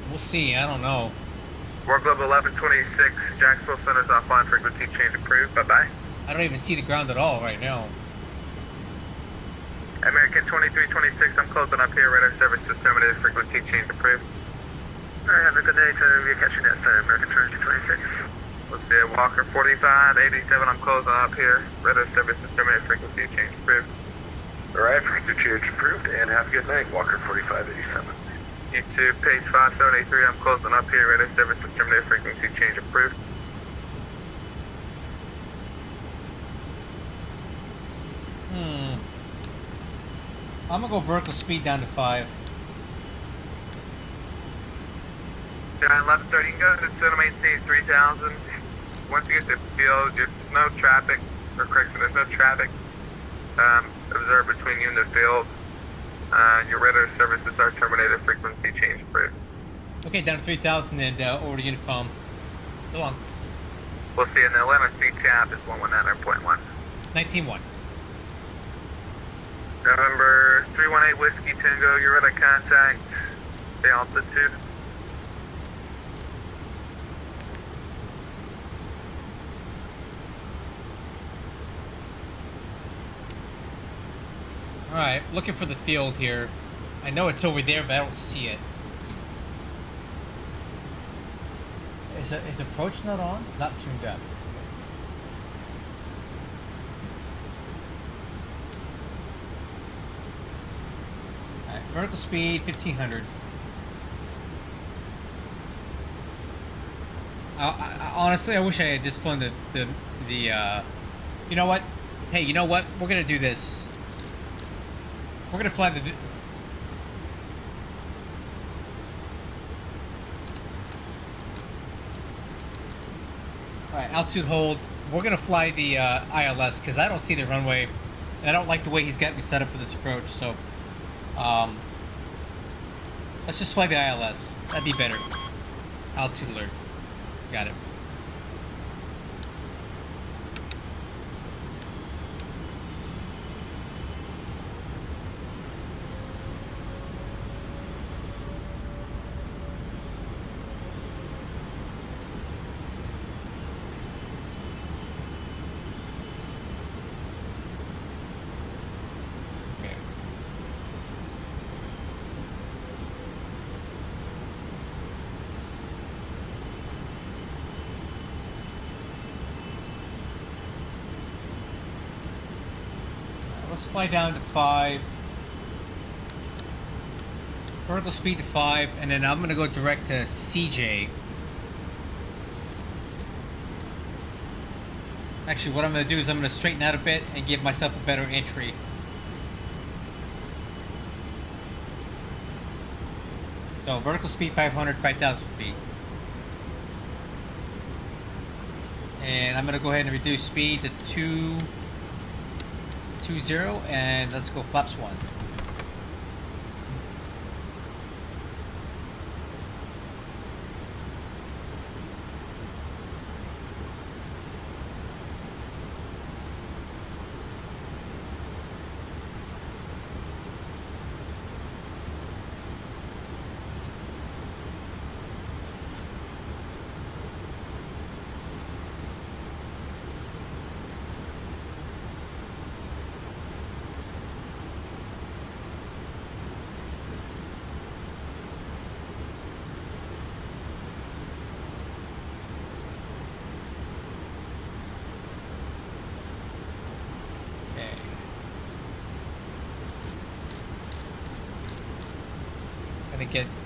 We'll see, I don't know. War Global 1126, Jacksonville Center's offline, frequency change approved, bye-bye. I don't even see the ground at all right now. American 2326, I'm closing up here, radar service terminated, frequency change approved. Alright, have a good day, we're catching that American 2326. Let's see, Walker 4587, I'm closing up here, radar service terminated, frequency change approved. Alright, frequency change approved, and have a good night, Walker 4587. You two, page 573, I'm closing up here, radar service terminated, frequency change approved. I'm gonna go vertical speed down to 5. Giant 1130, go to center maintain 3000. Once you get to the field, there's no traffic, or correction, there's no traffic observed between you and the field. Your radar services are terminated, frequency change approved. Okay, down to 3,000 and over to Unicom. So long. We'll see you in the Atlanta CTAP is 119.1. 19-1. November 318 Whiskey Tango, you're at a contact, the altitude. Alright, looking for the field here. I know it's over there, but I don't see it. Is approach not on? Not tuned up. Alright, vertical speed 1500. Honestly, I wish I had just flown the you know what? Hey, you know what? We're gonna do this. We're gonna fly the. Alright, altitude hold. We're going to fly the ILS because I don't see the runway. And I don't like the way he's got me set up for this approach. So, let's just fly the ILS. That'd be better. Altitude alert. Got it. Let's fly down to 5. Vertical speed to 5, and then I'm going to go direct to CJ. Actually, what I'm going to do is I'm going to straighten out a bit and give myself a better entry. So, vertical speed 500, 5,000 feet. And I'm going to go ahead and reduce speed to 220, and let's go flaps 1.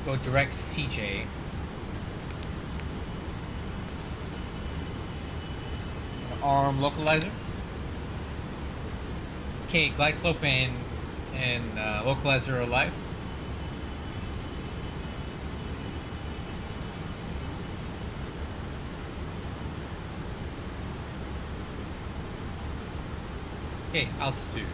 Go direct CJ. Arm localizer. Okay, glide slope and localizer are alive. Okay, altitude.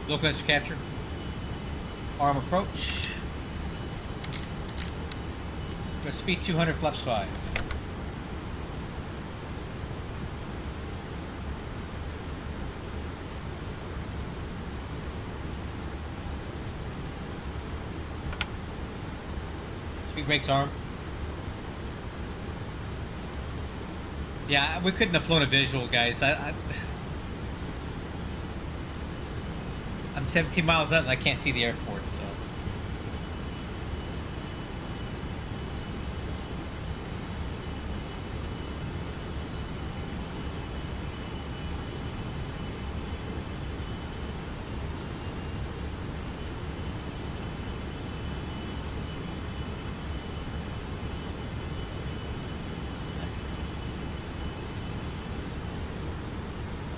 Localizer capture. Arm approach. Go speed 200, flaps 5. Speed brakes arm. Yeah, we couldn't have flown a visual, guys. I'm 17 miles out and I can't see the airport, so.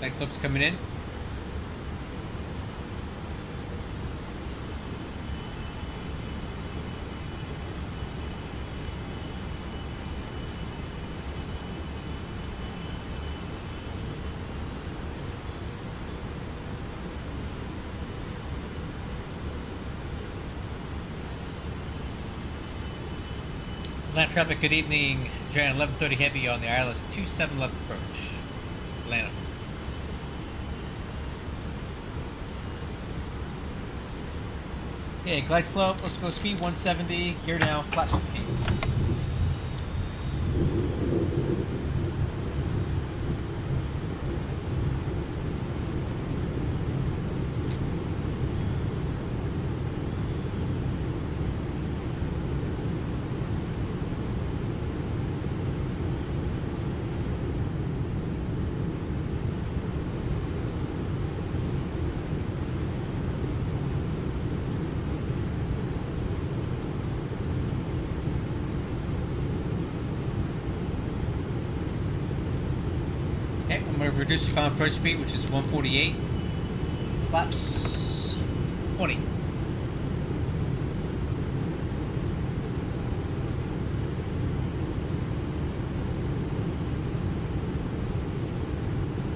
Light slope's coming in. Land traffic, good evening. Giant 1130 heavy on the ILS 27 left approach. Atlanta. Okay, glide slope, let's go speed 170, gear down, flaps 15. Okay, I'm going to reduce the final approach speed, which is 148. Flaps 20.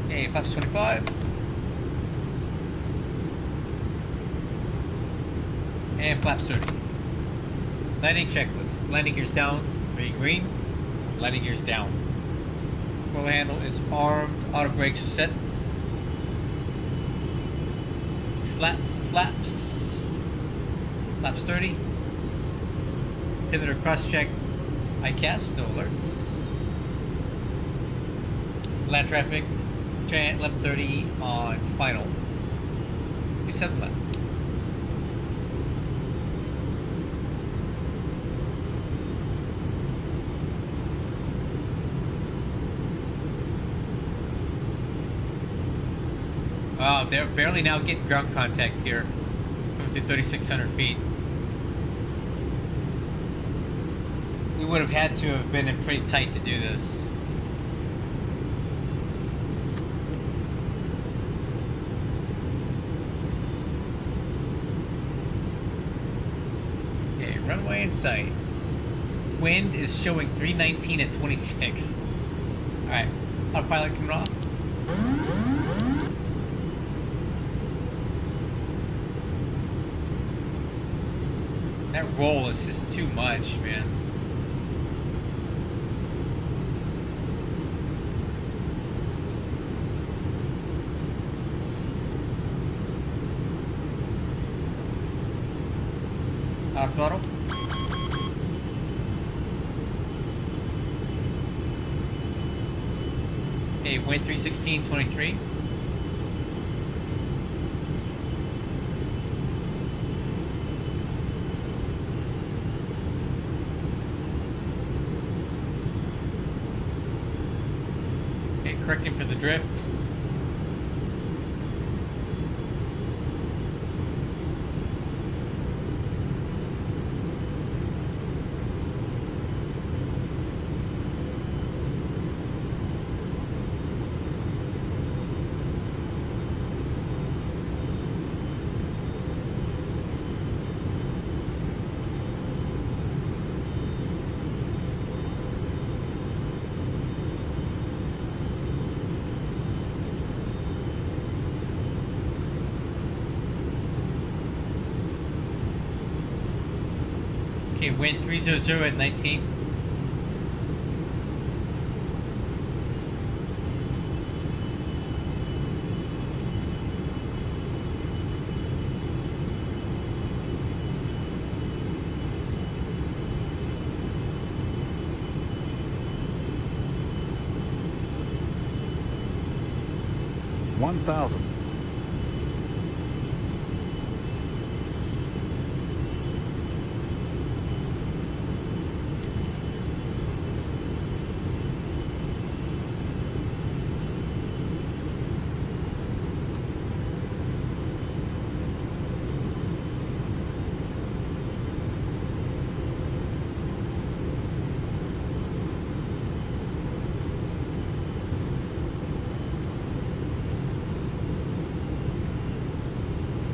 Okay, flaps 25. And flaps 30. Landing checklist. Landing gears down, very green. Landing gears down. Roll handle is armed. Auto brakes are set. Slats, flaps. Flaps 30. Altimeter cross check. ICAS, no alerts. Land traffic. Giant 1130 on final. 27 left. Wow, they're barely now getting ground contact here. Coming through 3,600 feet. We would have had to have been in pretty tight to do this. Okay, runway in sight. Wind is showing 319 at 26. Alright, autopilot coming off. That roll is just too much, man. Off throttle. Okay, wind 316.23. Correcting for the drift. Okay, wind 300 at 19. $1,000.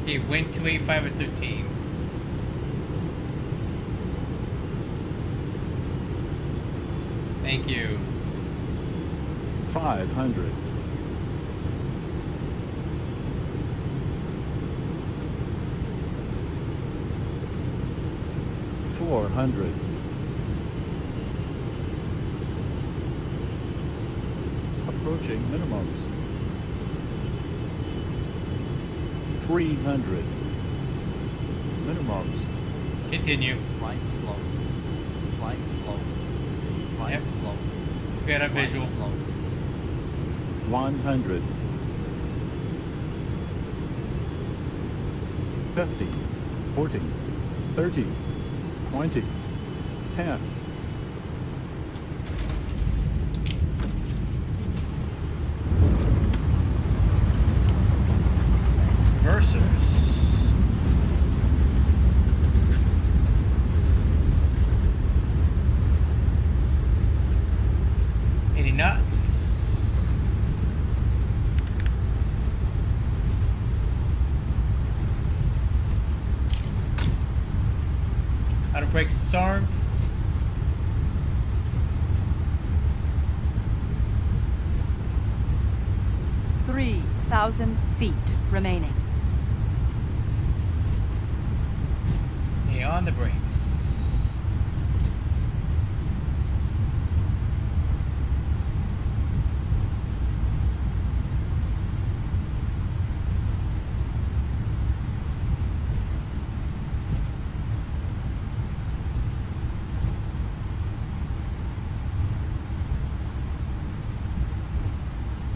Okay, wind 285 at 13. Thank you. 500. $400. Approaching minimums. 300. Minimums. Continue. Flight slow. Flight slow. Flight Yep. slow. We got a Flight visual. slow. 100. 50. 40. 30. 20. 10. Versers. 80 knots. brakes disarmed. Three 1,000 feet remaining. Okay, on the brakes.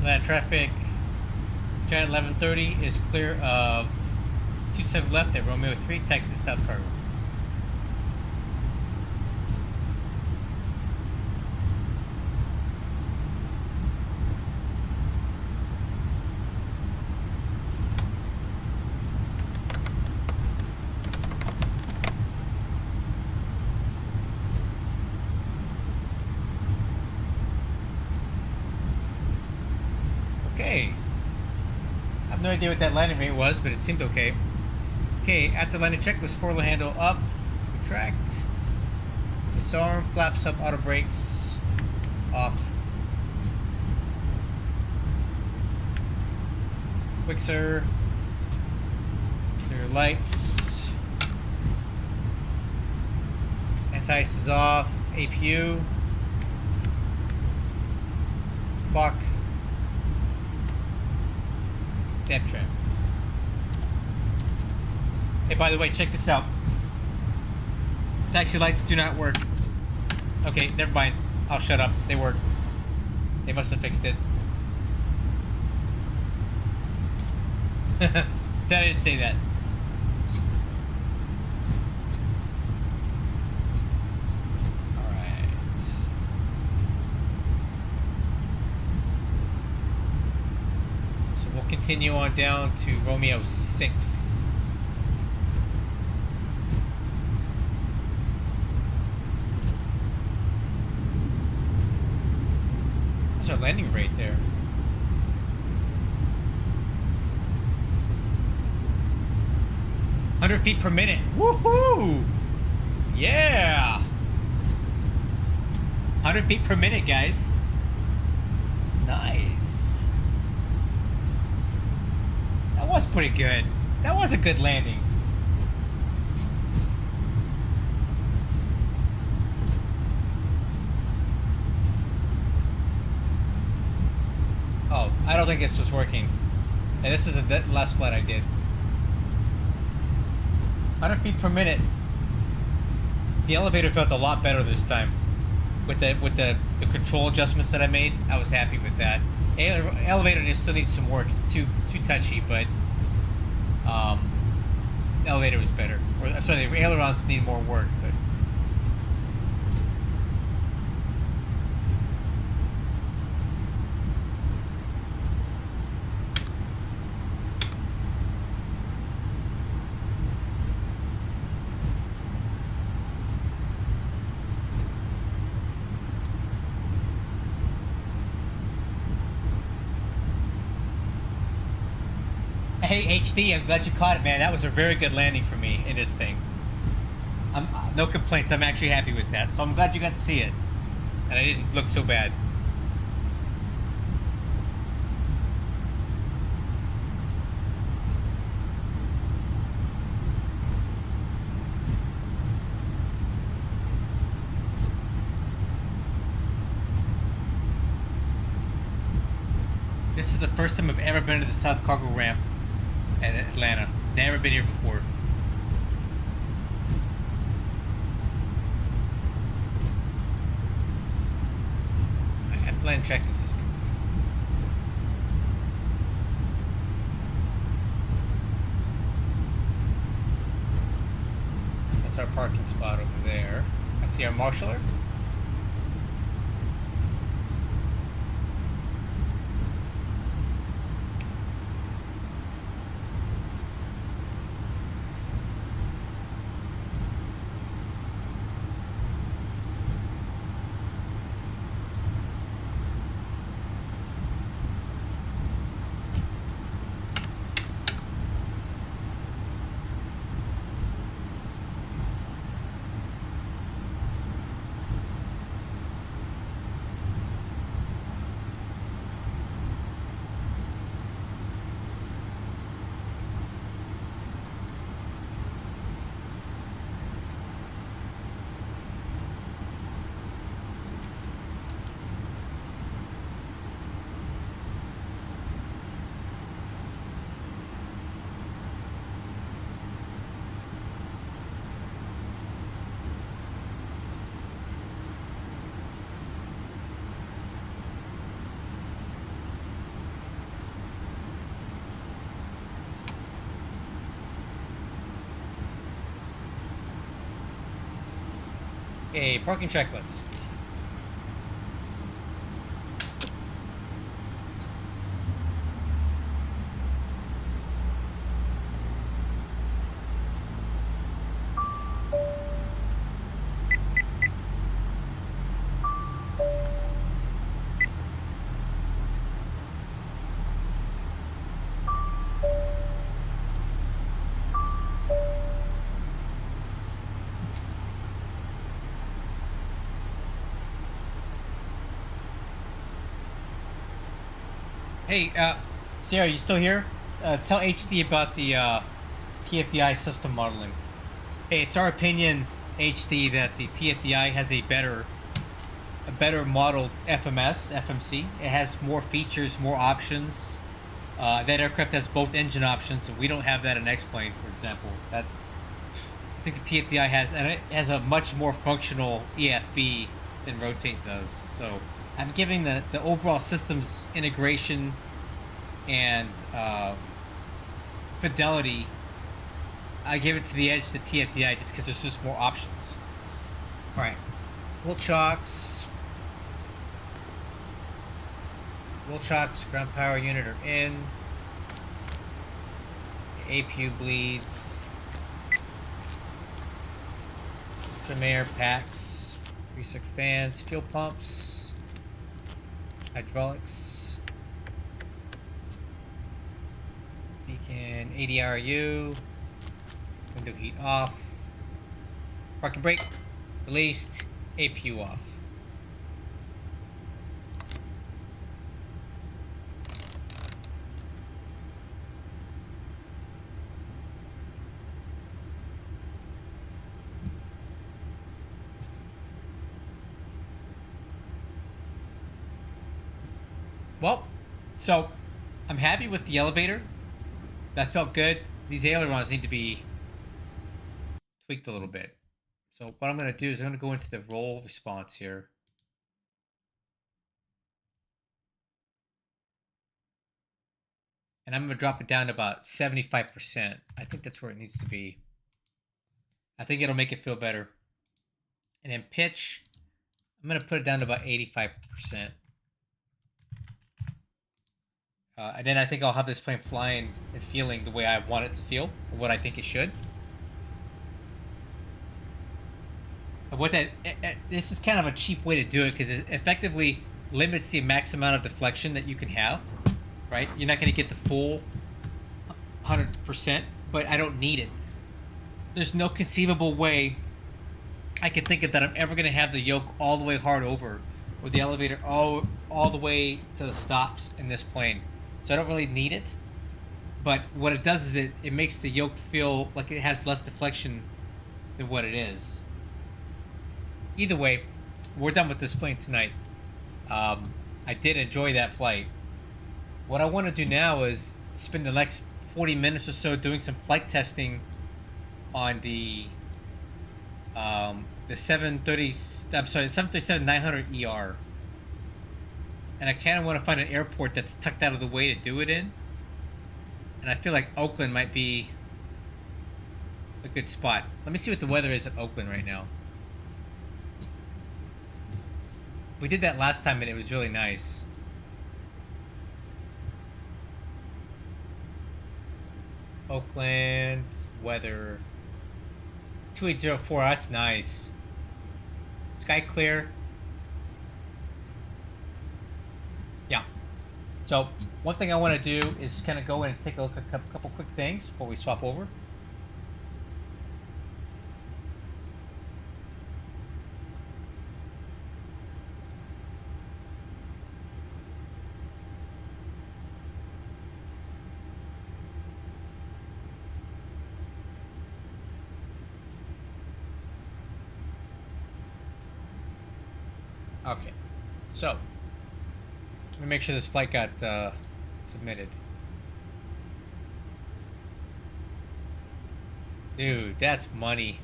That traffic, Channel 1130 is clear of 27 left at Romeo 3, Texas, South Cargo. Okay. I have no idea what that landing rate was, but it seemed okay. Okay, after landing check, the spoiler handle up, retract, disarm, flaps up, auto brakes, off. Wixer, clear lights, anti-ice is off, APU, clock, depth trim. Hey, by the way, check this out. Taxi lights do not work. Okay, never mind. I'll shut up. They work. They must have fixed it. I didn't say that. Alright. So we'll continue on down to Romeo 6. What's our landing rate there? 100 feet per minute. Woohoo! Yeah! 100 feet per minute, guys. Nice. That was pretty good. That was a good landing. Oh, I don't think this was working. And this is the last flight I did. 100 feet per minute. The elevator felt a lot better this time. With the control adjustments that I made, I was happy with that. Elevator still needs some work. It's too touchy, but the elevator was better. Or I'm sorry, the ailerons need more work, but. Hey HD, I'm glad you caught it, man. That was a very good landing for me in this thing. No complaints. I'm actually happy with that. So I'm glad you got to see it, and I didn't look so bad. This is the first time I've ever been to the South Cargo ramp at Atlanta. Never been here before. I plan to check this is complete. That's our parking spot over there. I see our marshaller. Okay, parking checklist. Hey, Sarah, you still here? Tell HD about the TFDI system modeling. Hey, it's our opinion, HD, that the TFDI has a better modeled FMC. It has more features, more options. That aircraft has both engine options, and we don't have that in X-Plane, for example. That I think the TFDI has, and it has a much more functional EFB than Rotate does. So I'm giving the overall systems integration and fidelity. I give it to the edge to TFDI just because there's just more options. All right, wheel chocks. Wheel chocks, ground power unit are in. APU bleeds. Trim air packs. Recirc fans, fuel pumps. Hydraulics. Beacon ADRU. Window heat off. Parking brake released. APU off. Well, so I'm happy with the elevator. That felt good. These ailerons need to be tweaked a little bit. So what I'm going to do is I'm going to go into the roll response here. And I'm going to drop it down to about 75%. I think that's where it needs to be. I think it'll make it feel better. And then pitch, I'm going to put it down to about 85%. And then I think I'll have this plane flying and feeling the way I want it to feel, or what I think it should. But what this is kind of a cheap way to do it because it effectively limits the max amount of deflection that you can have, right? You're not going to get the full 100%, but I don't need it. There's no conceivable way I can think of that I'm ever going to have the yoke all the way hard over, or the elevator all the way to the stops in this plane. So I don't really need it. But what it does is it makes the yoke feel like it has less deflection than what it is. Either way, we're done with this plane tonight. I did enjoy that flight. What I want to do now is spend the next 40 minutes or so doing some flight testing on the 737-900 ER. And I kind of want to find an airport that's tucked out of the way to do it in. And I feel like Oakland might be a good spot. Let me see what the weather is at Oakland right now. We did that last time and it was really nice. Oakland weather 2804. That's nice. Sky clear. Yeah. So one thing I want to do is kind of go in and take a look at a couple quick things before we swap over. Okay, so let me make sure this flight got submitted. Dude, that's money.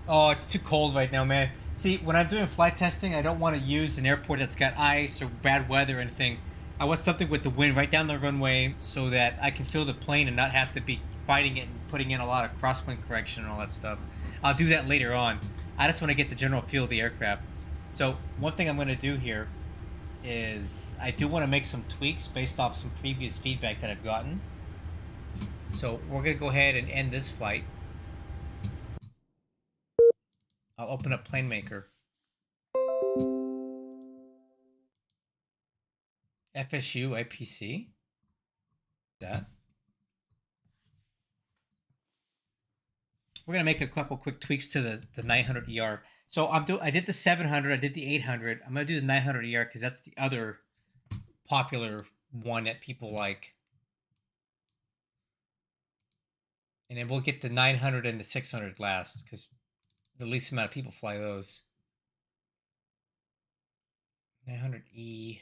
Oh, it's too cold right now, man. See, when I'm doing flight testing, I don't want to use an airport that's got ice or bad weather or anything. I want something with the wind right down the runway so that I can feel the plane and not have to be fighting it and putting in a lot of crosswind correction and all that stuff. I'll do that later on. I just want to get the general feel of the aircraft. So one thing I'm going to do here is I do want to make some tweaks based off some previous feedback that I've gotten. So we're going to go ahead and end this flight. I'll open up PlaneMaker. FSU IPC. That. We're gonna make a couple quick tweaks to the 900 ER. So I did the 700, I did the 800. I'm gonna do the 900 ER because that's the other popular one that people like. And then we'll get the 900 and the 600 last because the least amount of people fly those. 900E.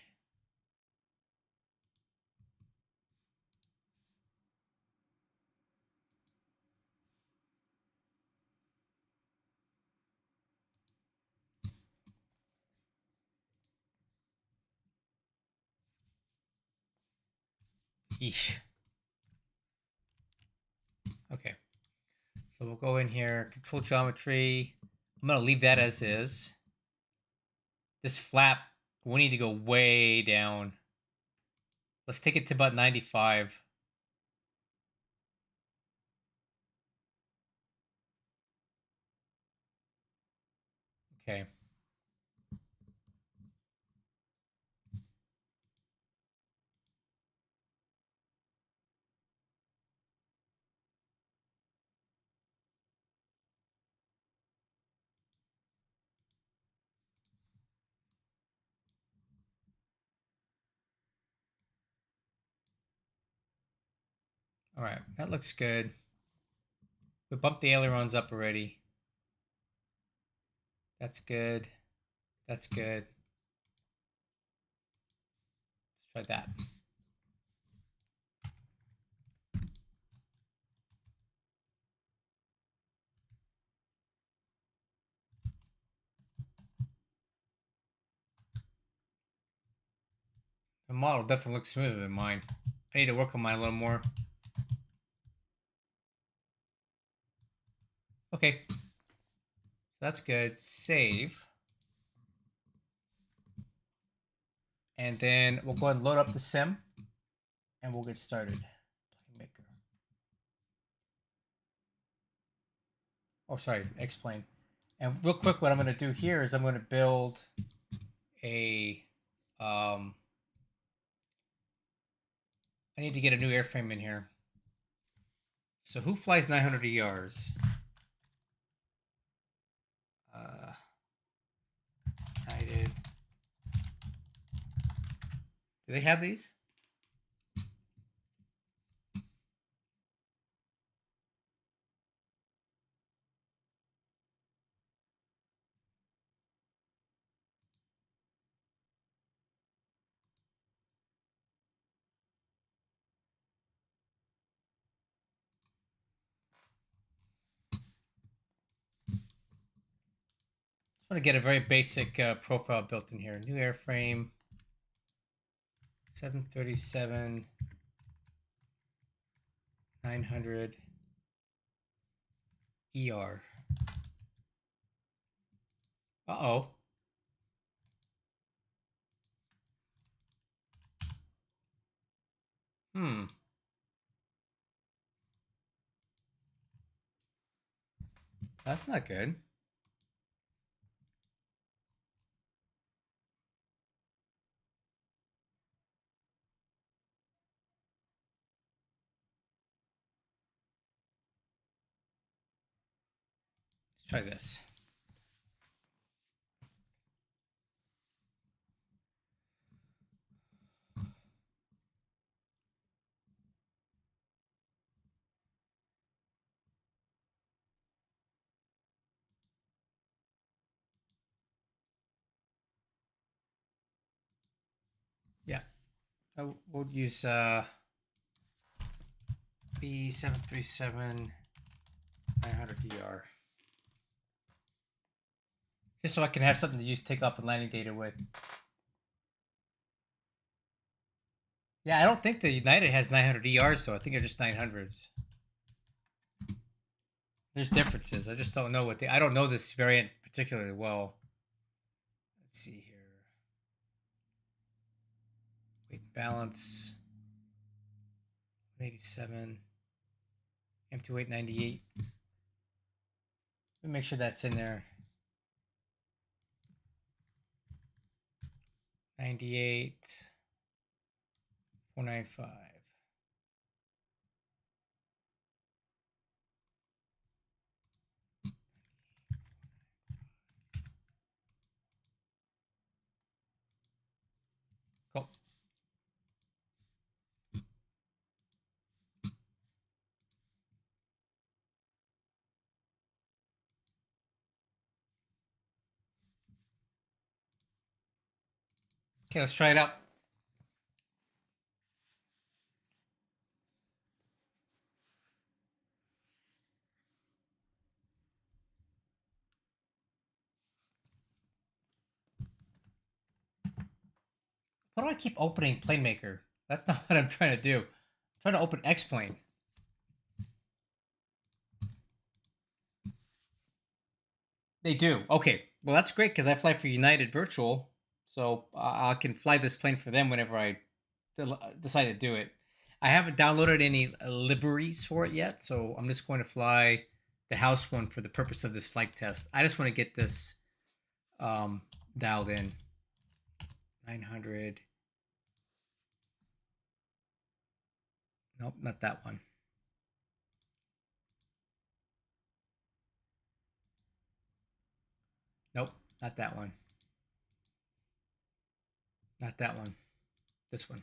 Eesh. Okay. So we'll go in here, control geometry. I'm gonna leave that as is. This flap, we need to go way down. Let's take it to about 95. Okay. All right, that looks good. We bumped the ailerons up already. That's good. That's good. Let's try that. The model definitely looks smoother than mine. I need to work on mine a little more. Okay. So that's good. Save. And then we'll go ahead and load up the sim. And we'll get started. PlaneMaker. Oh, sorry. Explain. And real quick, what I'm going to do here is I'm going to build a... I need to get a new airframe in here. So who flies 900 ERs? United. Do they have these? I want to get a very basic profile built in here. New airframe, 737, 900 ER. Uh-oh. That's not good. Let's try this. Yeah. We'll use B737 900 ER. Just so I can have something to use takeoff and landing data with. Yeah, I don't think the United has 900 ERs though. I think they're just 900s. There's differences. I just don't know what I don't know this variant particularly well. Let's see here. Weight balance. 187. Empty weight 98. Let me make sure that's in there. 98. 495. Cool. Okay, let's try it out. Why do I keep opening PlaneMaker? That's not what I'm trying to do. I'm trying to open X-Plane. They do. Okay. Well, that's great because I fly for United Virtual. So I can fly this plane for them whenever I decide to do it. I haven't downloaded any liveries for it yet. So I'm just going to fly the house one for the purpose of this flight test. I just want to get this dialed in. 900. Nope, not that one. Nope, not that one. Not that one. This one.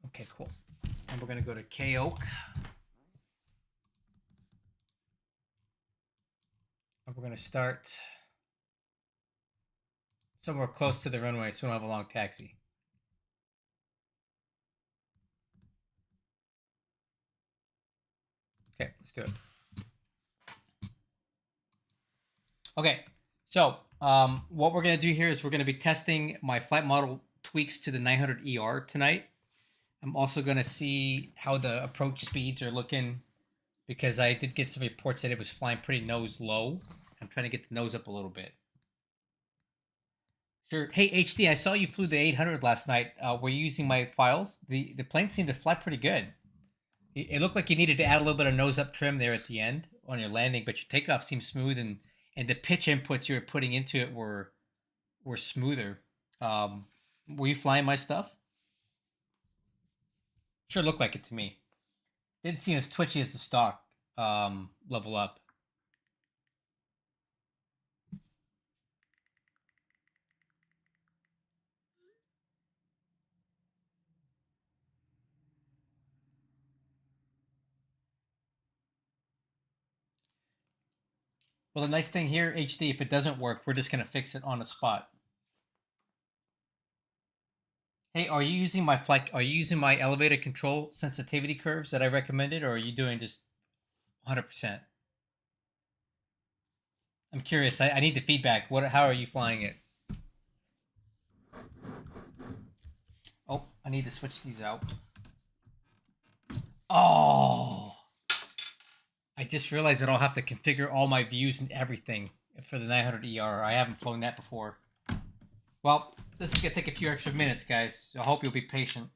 Okay, cool. And we're going to go to K-Oak. And we're going to start somewhere close to the runway so we don't have a long taxi. Okay, let's do it. Okay, so what we're going to do here is we're going to be testing my flight model tweaks to the 900ER tonight. I'm also going to see how the approach speeds are looking because I did get some reports that it was flying pretty nose low. I'm trying to get the nose up a little bit. Sure. Hey, HD, I saw you flew the 800 last night. Were you using my files? The plane seemed to fly pretty good. It looked like you needed to add a little bit of nose up trim there at the end on your landing, but your takeoff seemed smooth, and the pitch inputs you were putting into it were smoother. Were you flying my stuff? Sure looked like it to me. Didn't seem as twitchy as the stock level up. Well, the nice thing here, HD, if it doesn't work, we're just going to fix it on the spot. Hey, are you using my elevator control sensitivity curves that I recommended, or are you doing just 100%? I'm curious. I need the feedback. How are you flying it? Oh, I need to switch these out. Oh, I just realized that I'll have to configure all my views and everything for the 900ER. I haven't flown that before. Well, this is going to take a few extra minutes, guys. I hope you'll be patient.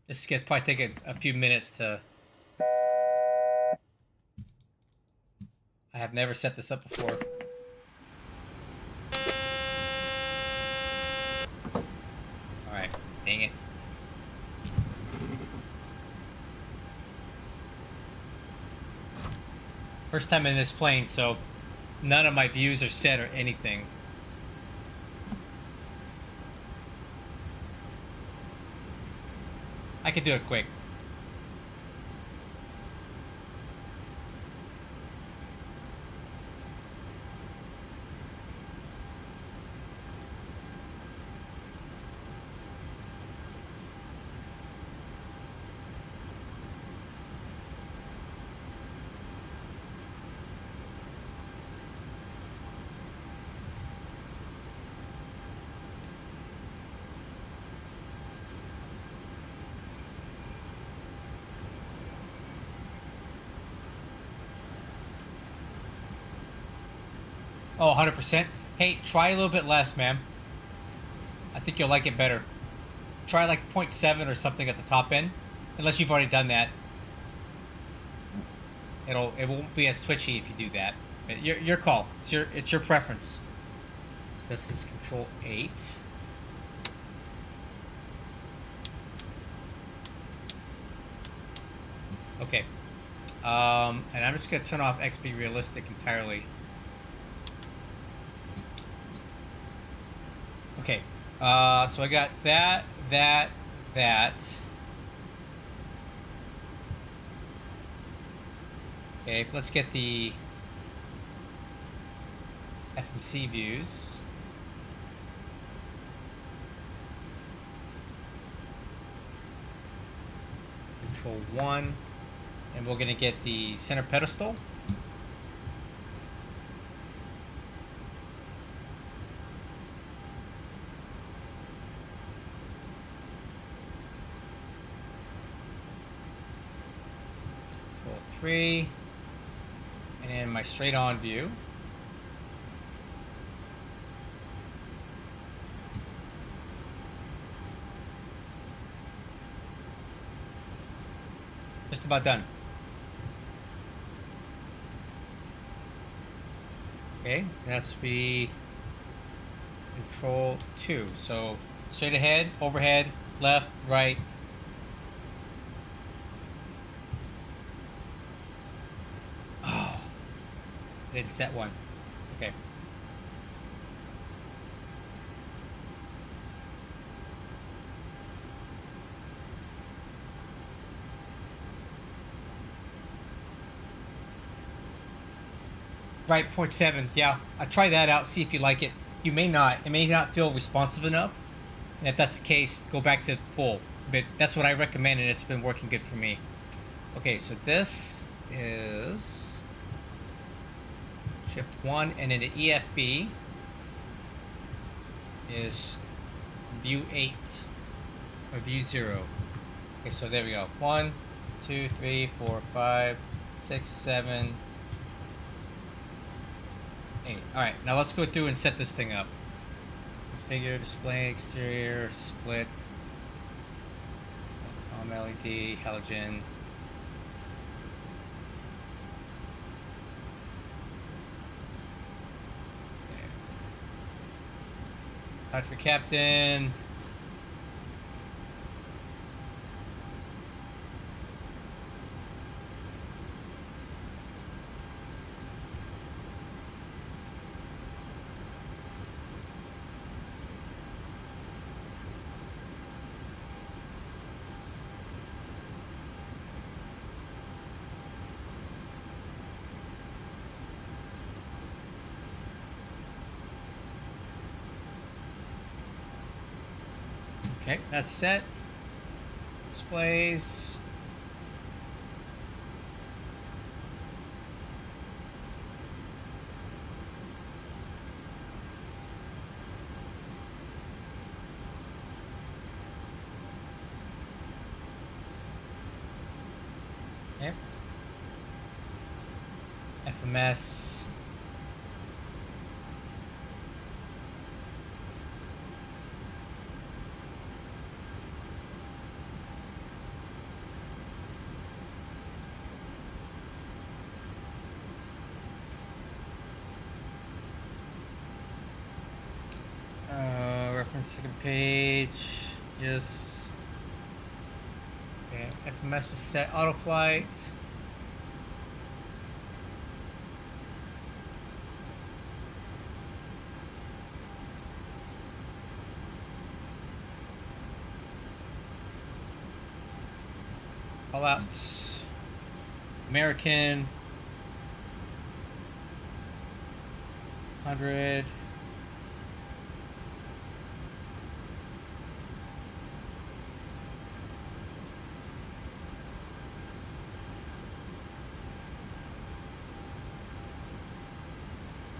This is going to probably take a few minutes to... I have never set this up before. Alright, dang it. First time in this plane, so none of my views are set or anything. I could do it quick. Oh, 100%. Hey, try a little bit less, man. I think you'll like it better. Try like 0.7 or something at the top end, unless you've already done that. It won't be as twitchy if you do that. Your call. It's your preference. So this is Control 8. Okay. And I'm just gonna turn off XP Realistic entirely. Okay. So I got that. Okay, let's get the FMC views. Control 1. And we're going to get the center pedestal. Control 3. And then my straight on view. Just about done. Okay, that's the Control 2. So straight ahead, overhead, left, right. Oh, didn't set one. Okay. Right, 0.7. Yeah, I try that out. See if you like it. You may not. It may not feel responsive enough. And if that's the case, go back to full. But that's what I recommend, and it's been working good for me. Okay, so this is Shift 1, and then the EFB is View 8 or View 0. Okay, so there we go. 1, 2, 3, 4, 5, 6, 7. 8. Alright, now let's go through and set this thing up. Configure, display, exterior, split. LED, halogen. Okay. Hard for captain. Okay, that's set. Displays. Okay. FMS. Second page, yes. Okay, FMS is set, auto flight. All out. American. 100.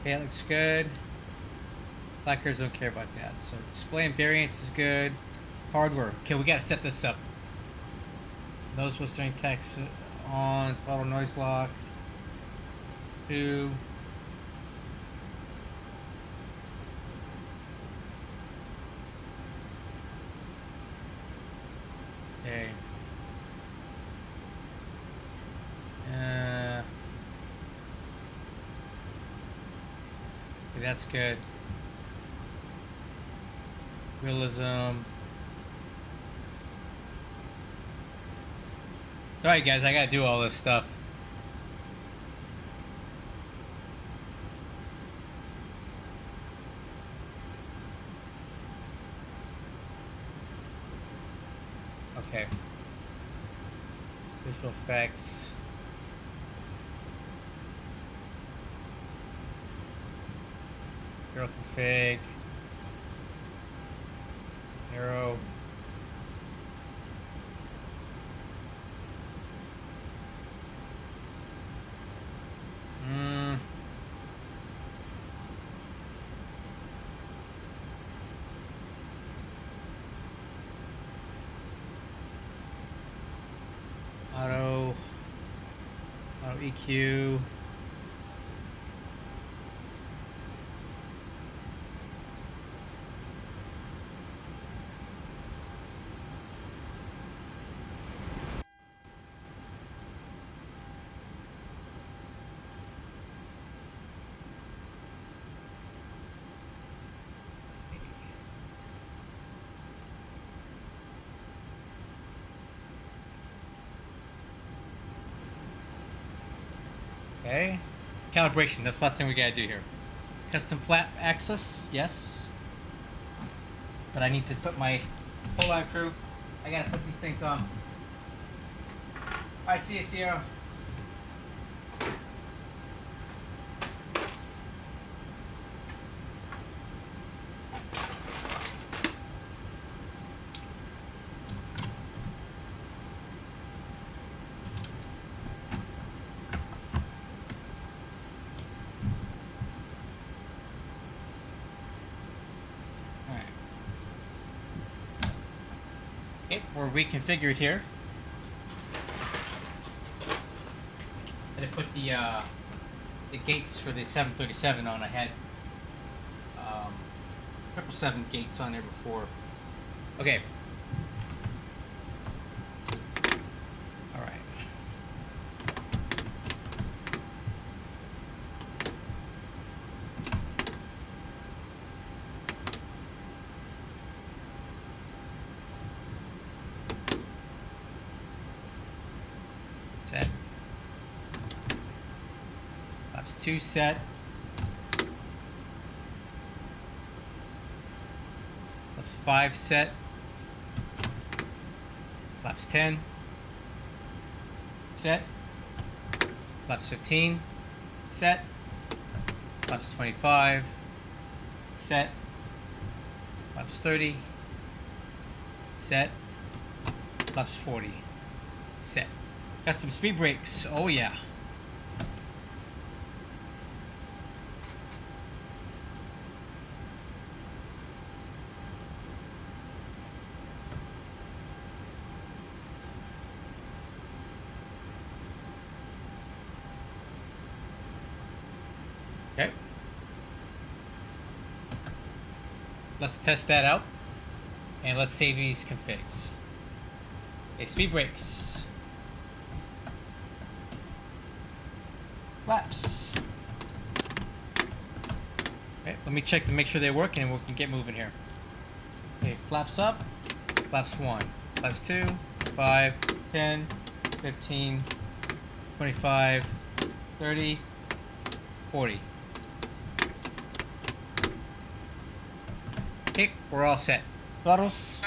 Okay, that looks good. Blackers don't care about that. So display and variance is good. Hardware. Okay, we gotta set this up. Nose whistling text on. Throttle noise lock. 2. Okay. Okay, that's good. Realism. Sorry guys, I gotta do all this stuff. Okay. Visual effects. Hero config. Arrow. Auto EQ. Okay. Calibration, that's the last thing we gotta do here. Custom flap axis, yes. But I need to put my, hold on crew, I gotta put these things on. Alright, see you, Sierra. Okay, we're reconfigured here. And I put the gates for the 737 on. I had 777 gates on there before. Okay. All right. Set. Flaps 2 set. Flaps 5 set. Flaps 10 set. Flaps 15 set. Flaps 25 set. Flaps 30 set. Flaps 40 set. Custom speed brakes. Oh yeah. Okay. Let's test that out. And let's save these configs. Okay, speed brakes. Flaps. Okay, let me check to make sure they're working and we can get moving here. Okay, flaps up. Flaps 1. Flaps 2. 5. 10. 15. 25. 30. 40. Okay, we're all set. Throttles.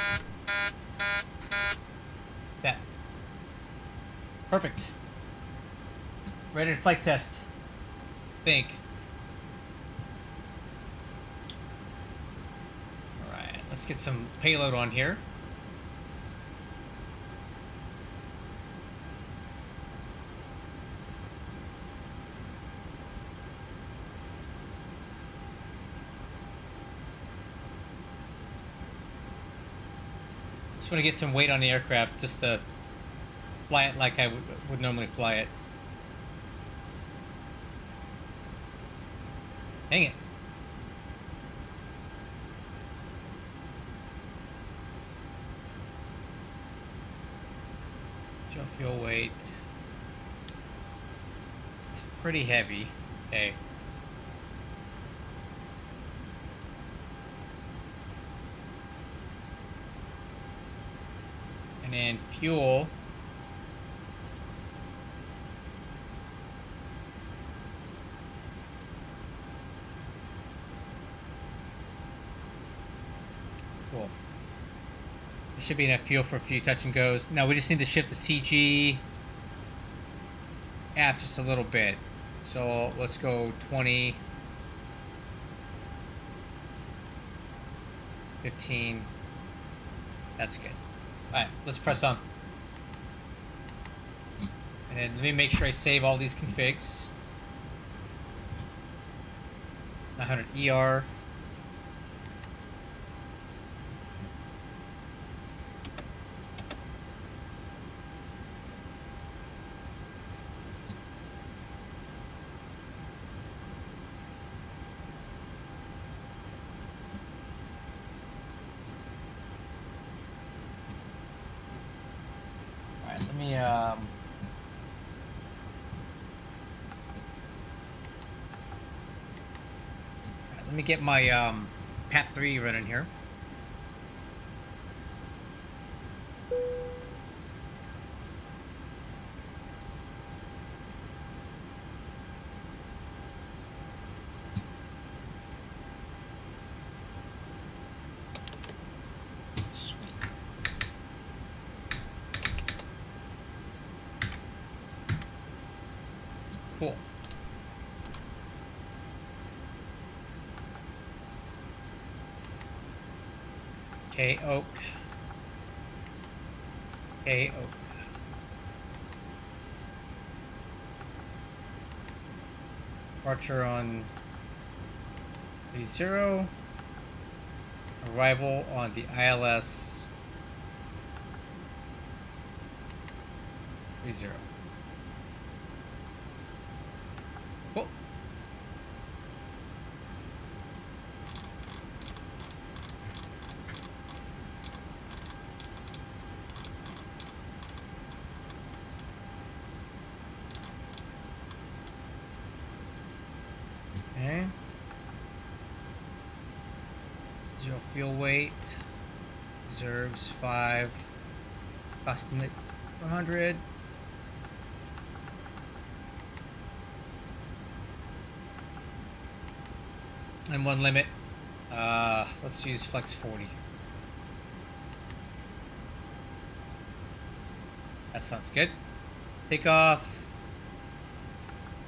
Set. Perfect. Ready to flight test. Think. Alright, let's get some payload on here. Just want to get some weight on the aircraft just to fly it like I would normally fly it. Dang it. Zero fuel weight. It's pretty heavy. Okay. And then fuel. Cool. There should be enough fuel for a few touch and goes. Now we just need to shift the CG aft just a little bit. So let's go 20, 15. That's good. Alright, let's press on. And then let me make sure I save all these configs. 900 ER. Let me get my PAT 3 running here. Cool. K Oak. K Oak. Departure on 30. Arrival on the ILS 30. Cool. Okay. 0 fuel weight. Reserves 5. Costing it 100. And one limit. Let's use flex 40. That sounds good. Takeoff.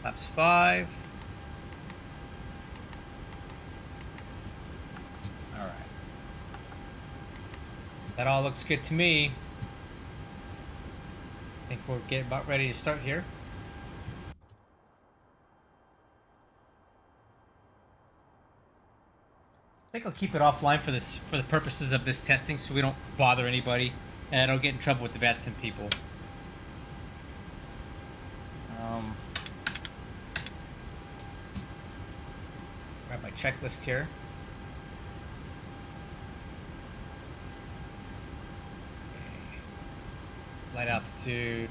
Laps 5. Alright. That all looks good to me. I think we're getting about ready to start here. I think I'll keep it offline for the purposes of this testing, so we don't bother anybody, and I don't get in trouble with the VATSIM people. Grab my checklist here. Light altitude,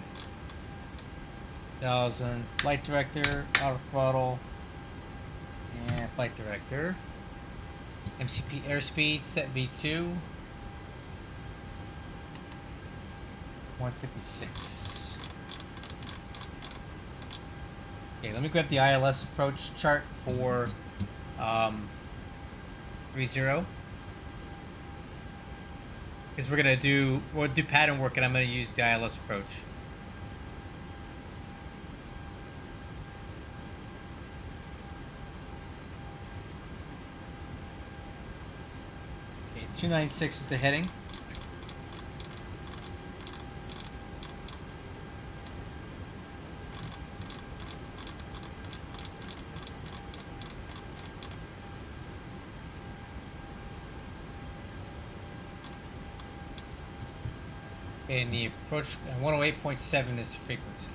1000, flight director, auto throttle, and flight director. MCP airspeed set V2 156. Okay, let me grab the ILS approach chart for 30, because we'll do pattern work and I'm going to use the ILS approach. Okay, 296 is the heading. And the approach, 108.7 is the frequency.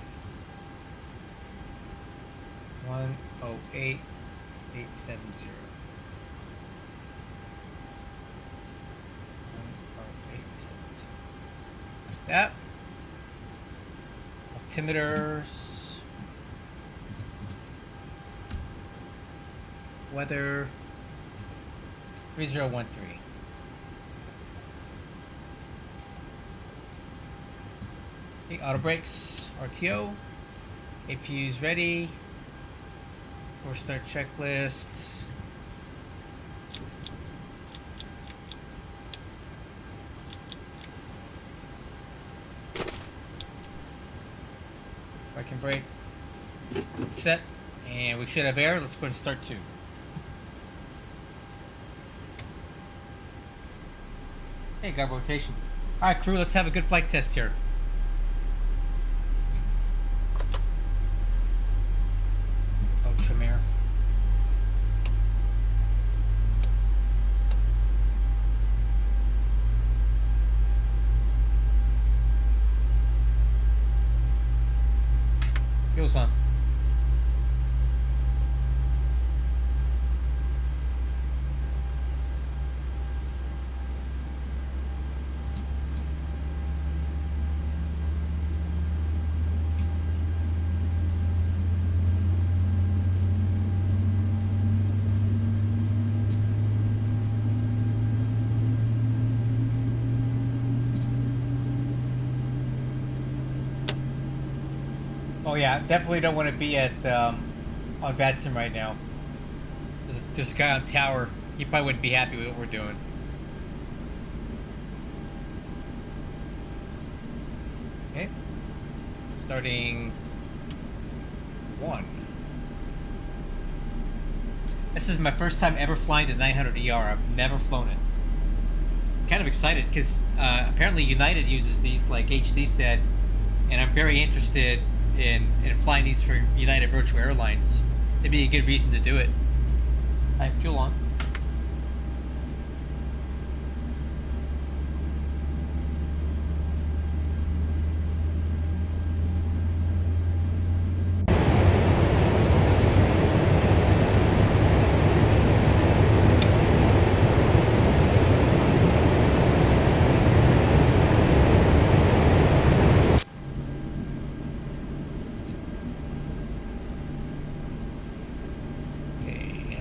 108.870. That. altimeters, weather, 3013. Okay, auto brakes, RTO, APU's ready, force start checklist. Parking brake set, and we should have air. Let's go ahead and start 2. Hey, got rotation. All right, crew, let's have a good flight test here. Ultramare. Fuel's on. Oh yeah, definitely don't want to be at on Vadson right now. There's a guy on tower. He probably wouldn't be happy with what we're doing. Okay, starting 1. This is my first time ever flying the 900ER. I've never flown it. Kind of excited because apparently United uses these, like HD said, and I'm very interested in flying these for United Virtual Airlines. It'd be a good reason to do it. Alright, fuel on.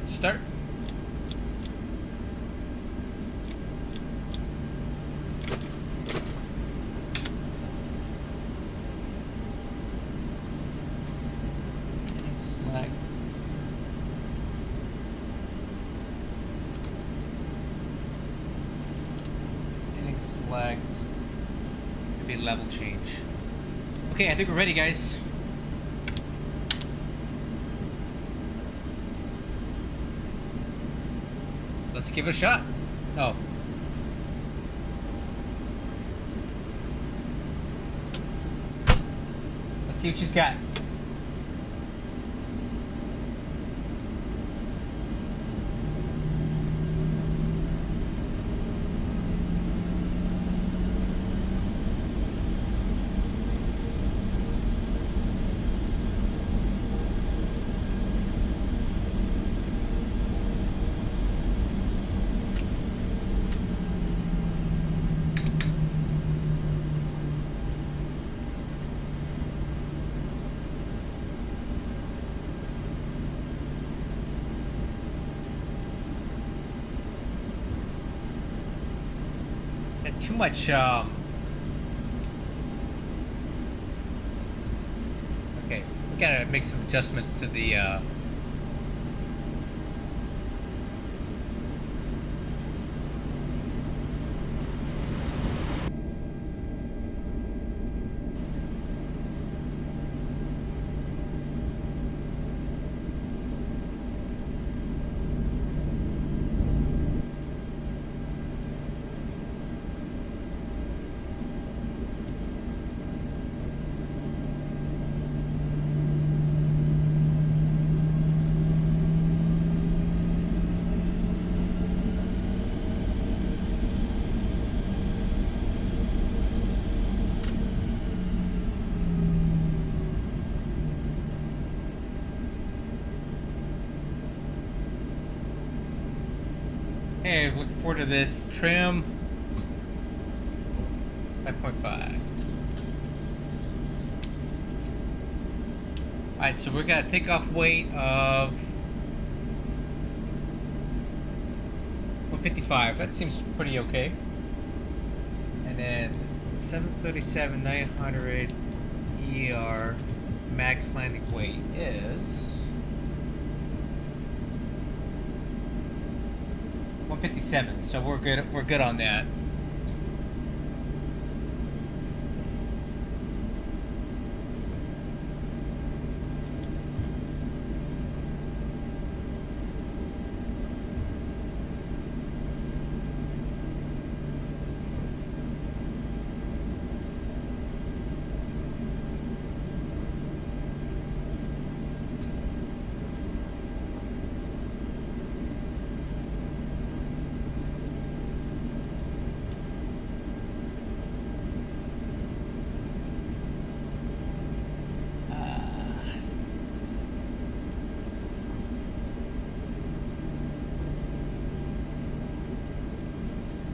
Start. And select. And select. Maybe level change. Okay, I think we're ready, guys. Let's give it a shot. Oh. Let's see what she's got. Too much okay, we gotta make some adjustments to the Hey, looking forward to this. Trim 5.5. Alright, so we got a takeoff weight of 155. That seems pretty okay. And then 737-900 ER max landing weight is 157. So we're good. We're good on that.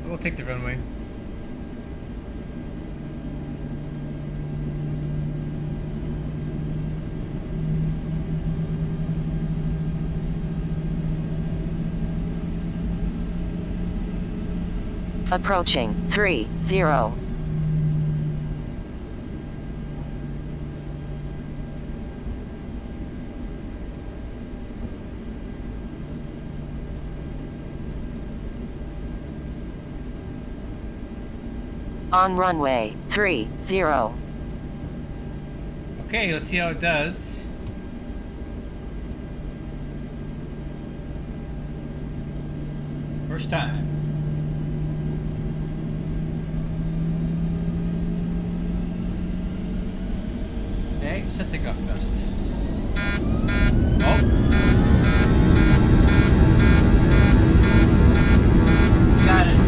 We'll take the runway. Approaching 30. On runway 30. Okay, let's see how it does. First time. Okay, set takeoff thrust. Oh. Got it.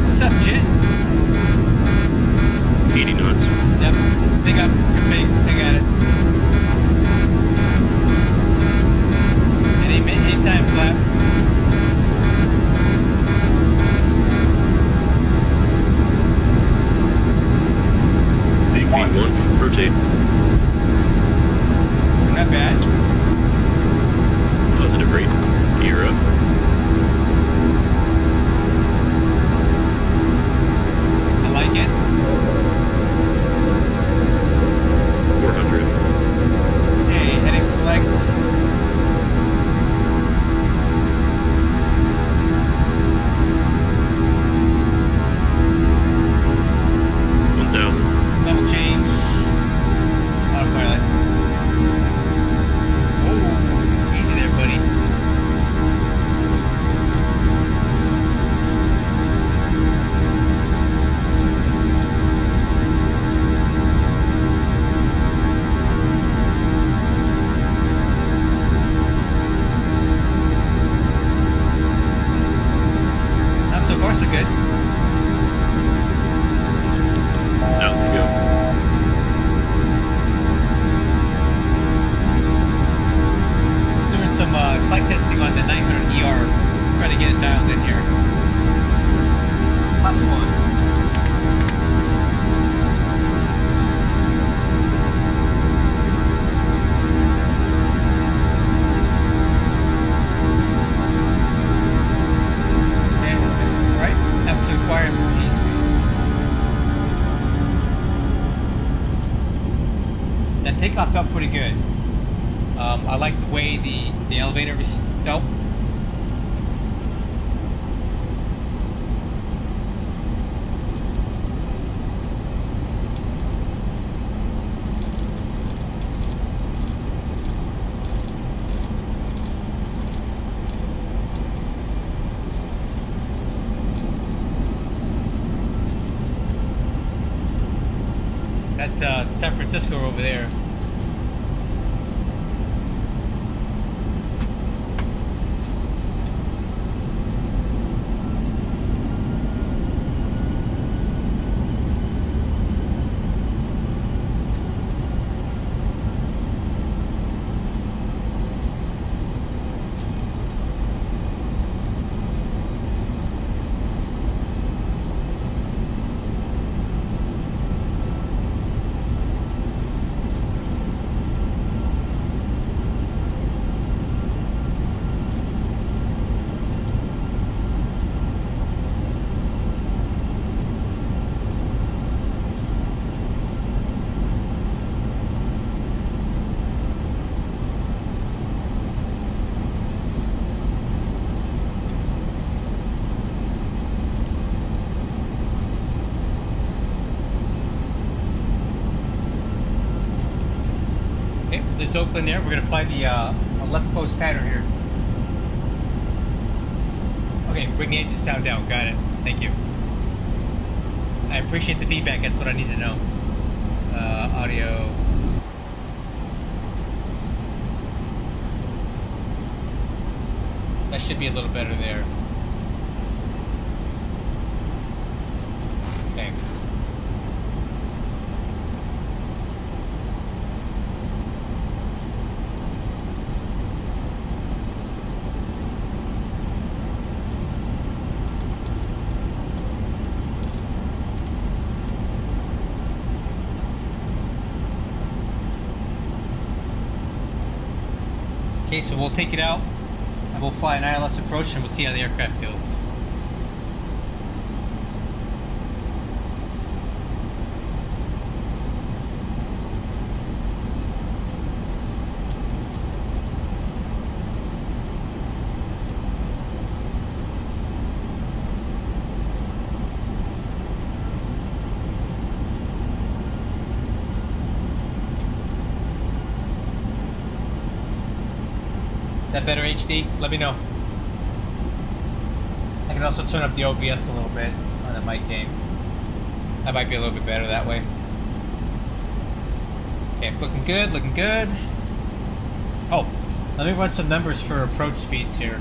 What's up, Jet? 80 knots. Yep. Pick up. You're fake. I got it. Anytime flaps. V1, rotate. Not bad. Positive rate. Gear up. I like it. 400. Hey, heading select. Level change. Autopilot. Oh, easy there, buddy. Now, so far, so good. Now's the go. Some flight testing on the 900 ER, trying to get it dialed in here. Pops one. And, right, have to acquire him some speed. That takeoff felt pretty good. I like the way the elevator felt. That's San Francisco over there. Oakland there. We're gonna fly the left close pattern here. Okay, bring the engine sound down. Got it. Thank you. I appreciate the feedback. That's what I need to know. Audio. That should be a little better there. Okay. Okay, so we'll take it out and we'll fly an ILS approach and we'll see how the aircraft feels. That better HD? Let me know. I can also turn up the OBS a little bit on the mic gain. That might be a little bit better that way. Okay, looking good, looking good. Oh, let me run some numbers for approach speeds here.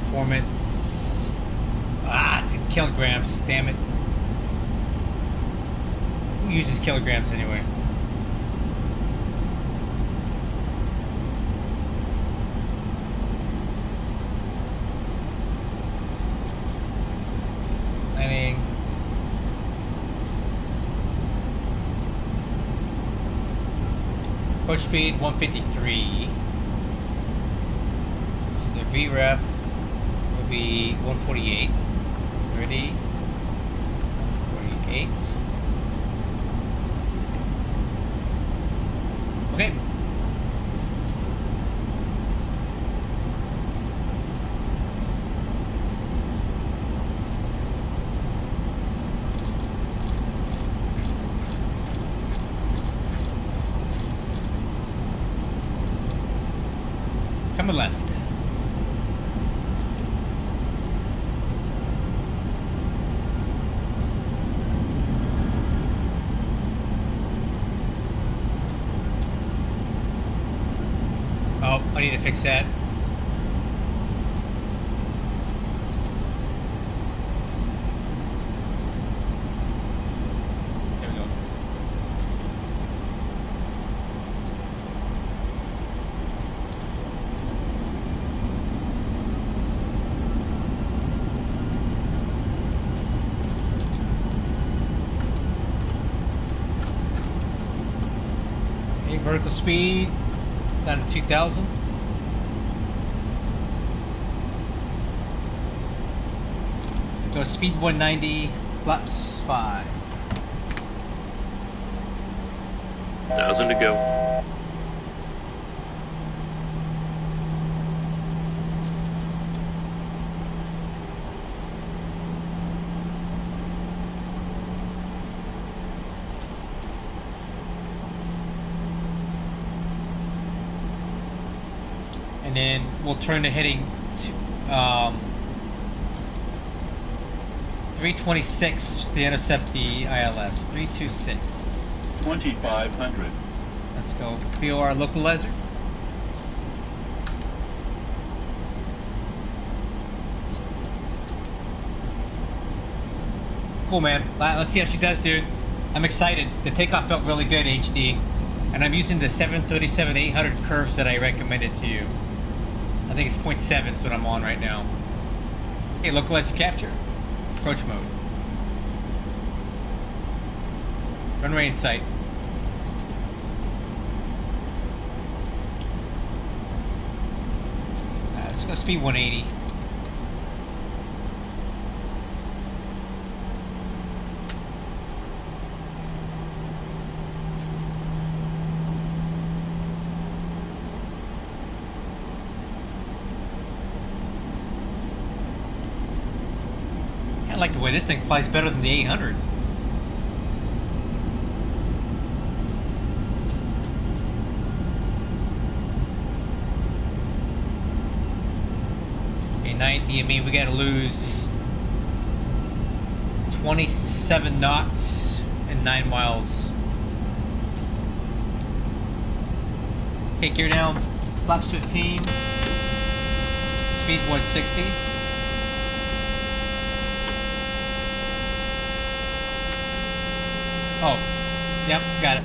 Performance. It's in kilograms. Damn it. Who uses kilograms anyway? Landing. Approach speed 153. So the VREF be 148. Ready? 148. Okay. Coming left. I need to fix that. There we go. Okay, vertical speed down to 2,000. Go speed 190, flaps 5. 1,000 to go. And then we'll turn the heading to 326 to intercept the ILS. 326. 2,500. Let's go. BOR localizer. Cool, man. Let's see how she does, dude. I'm excited. The takeoff felt really good, HD. And I'm using the 737-800 curves that I recommended to you. I think it's 0.7 is what I'm on right now. Okay, localizer capture. Approach mode. Runway in sight. Let's go speed 180. I like the way this thing flies better than the 800. Okay, 9 NVMe, we gotta lose 27 knots and 9 miles. Okay, gear down, flaps 15, speed 160. Oh, yep, got it.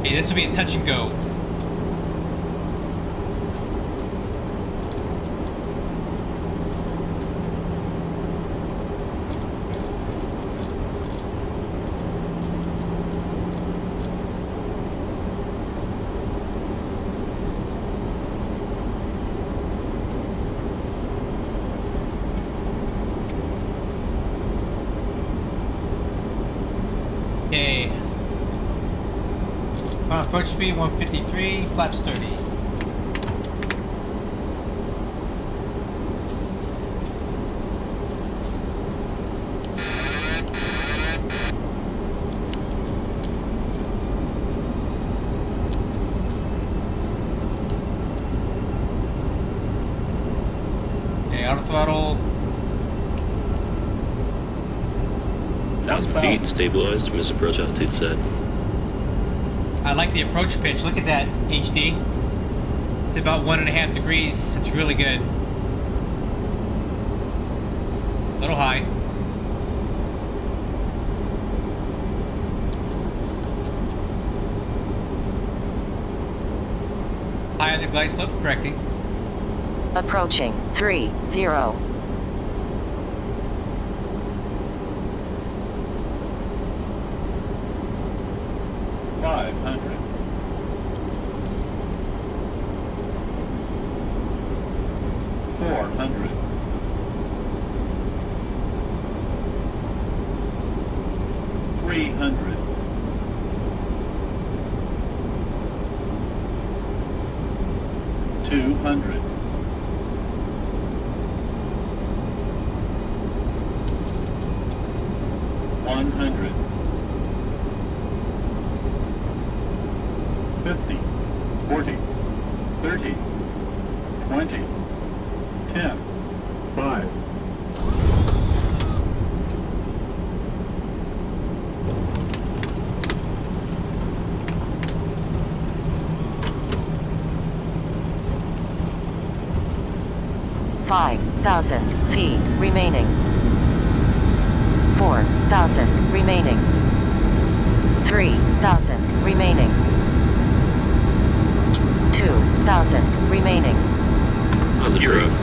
Hey, this will be a touch and go. Okay. Approach speed 153, flaps 30. Okay, auto throttle. 1,000 feet, stabilized, miss approach altitude set. I like the approach pitch. Look at that, HD. It's about 1.5 degrees. It's really good. A little high. High on the glide slope, correcting. Approaching 30. 500. 400. 300. 200. 100. 50, 40, 30, 20, 10, 5. Five 5,000 feet remaining. 4,000 remaining. 3,000 remaining. 2,000 remaining. How's it Europe?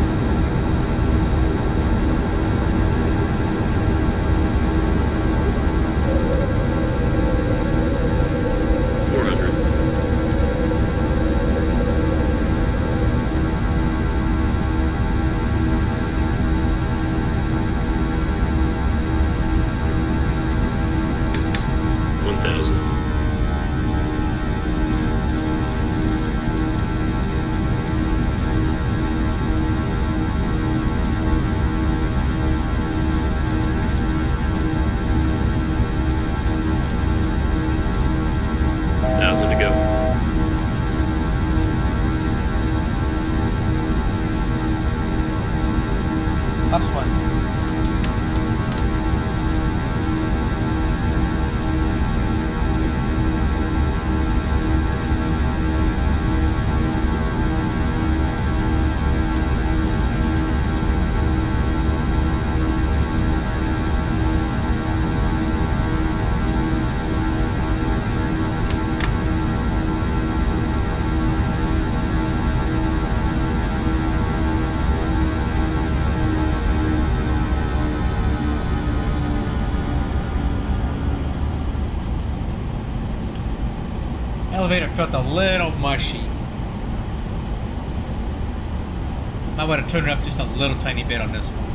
Elevator felt a little mushy. I would have turned it up just a little tiny bit on this one.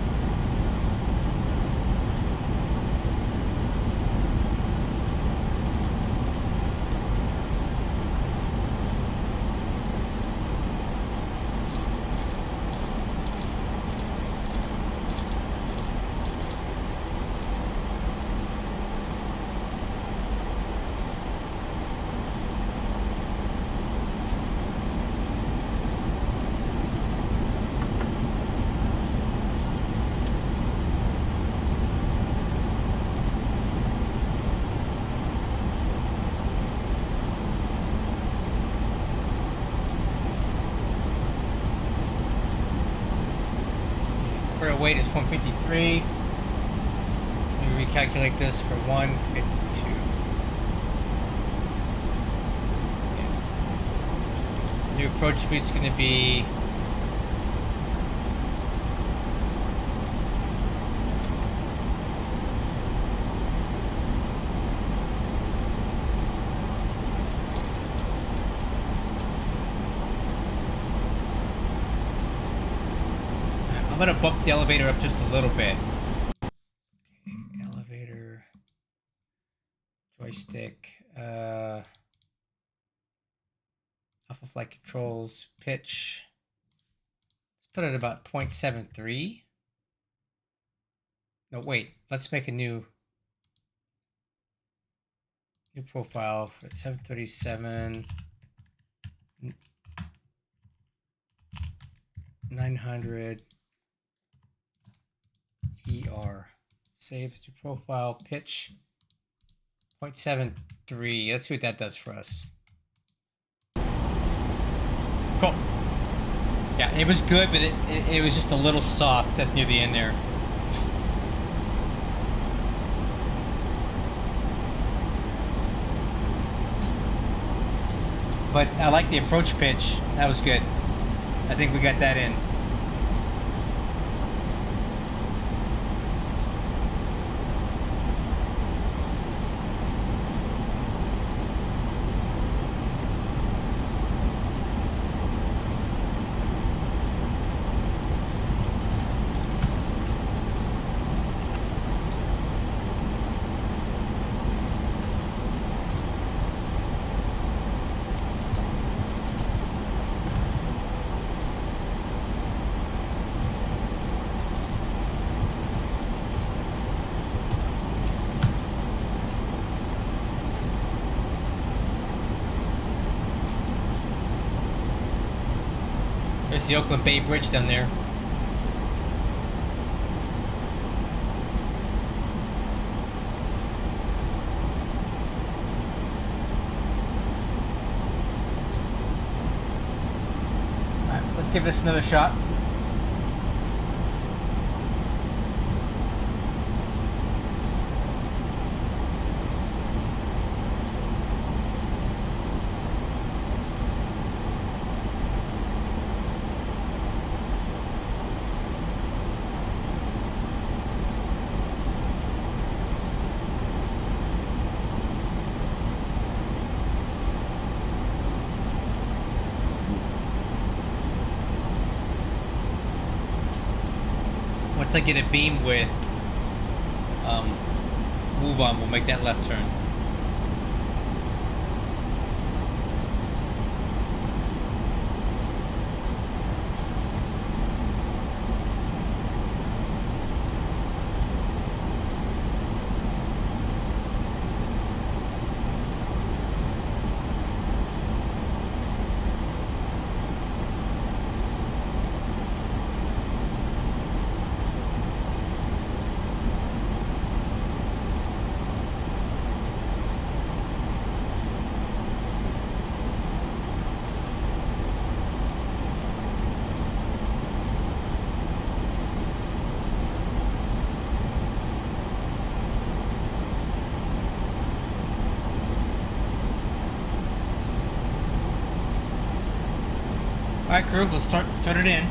weight is 153. Let me recalculate this for 152. Yeah. New approach speed is going to be I'm going to bump the elevator up just a little bit. Okay, elevator, joystick, alpha flight controls, pitch. Let's put it about 0.73. No, wait, let's make a new profile for 737, 900. ER. Save as your profile. Pitch 0.73. Let's see what that does for us. Cool. Yeah, it was good, but it was just a little soft at near the end there. But I like the approach pitch. That was good. I think we got that in. There's the Oakland Bay Bridge down there. Alright, let's give this another shot. Once I get a beam width, move on, we'll make that left turn. Alright crew, let's turn it in.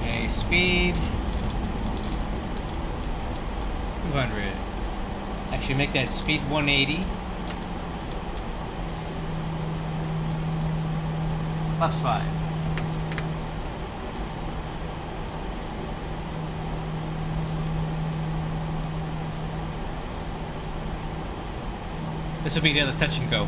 Okay, speed 200. Actually make that speed 180. Flaps 5. This will be the other touch and go.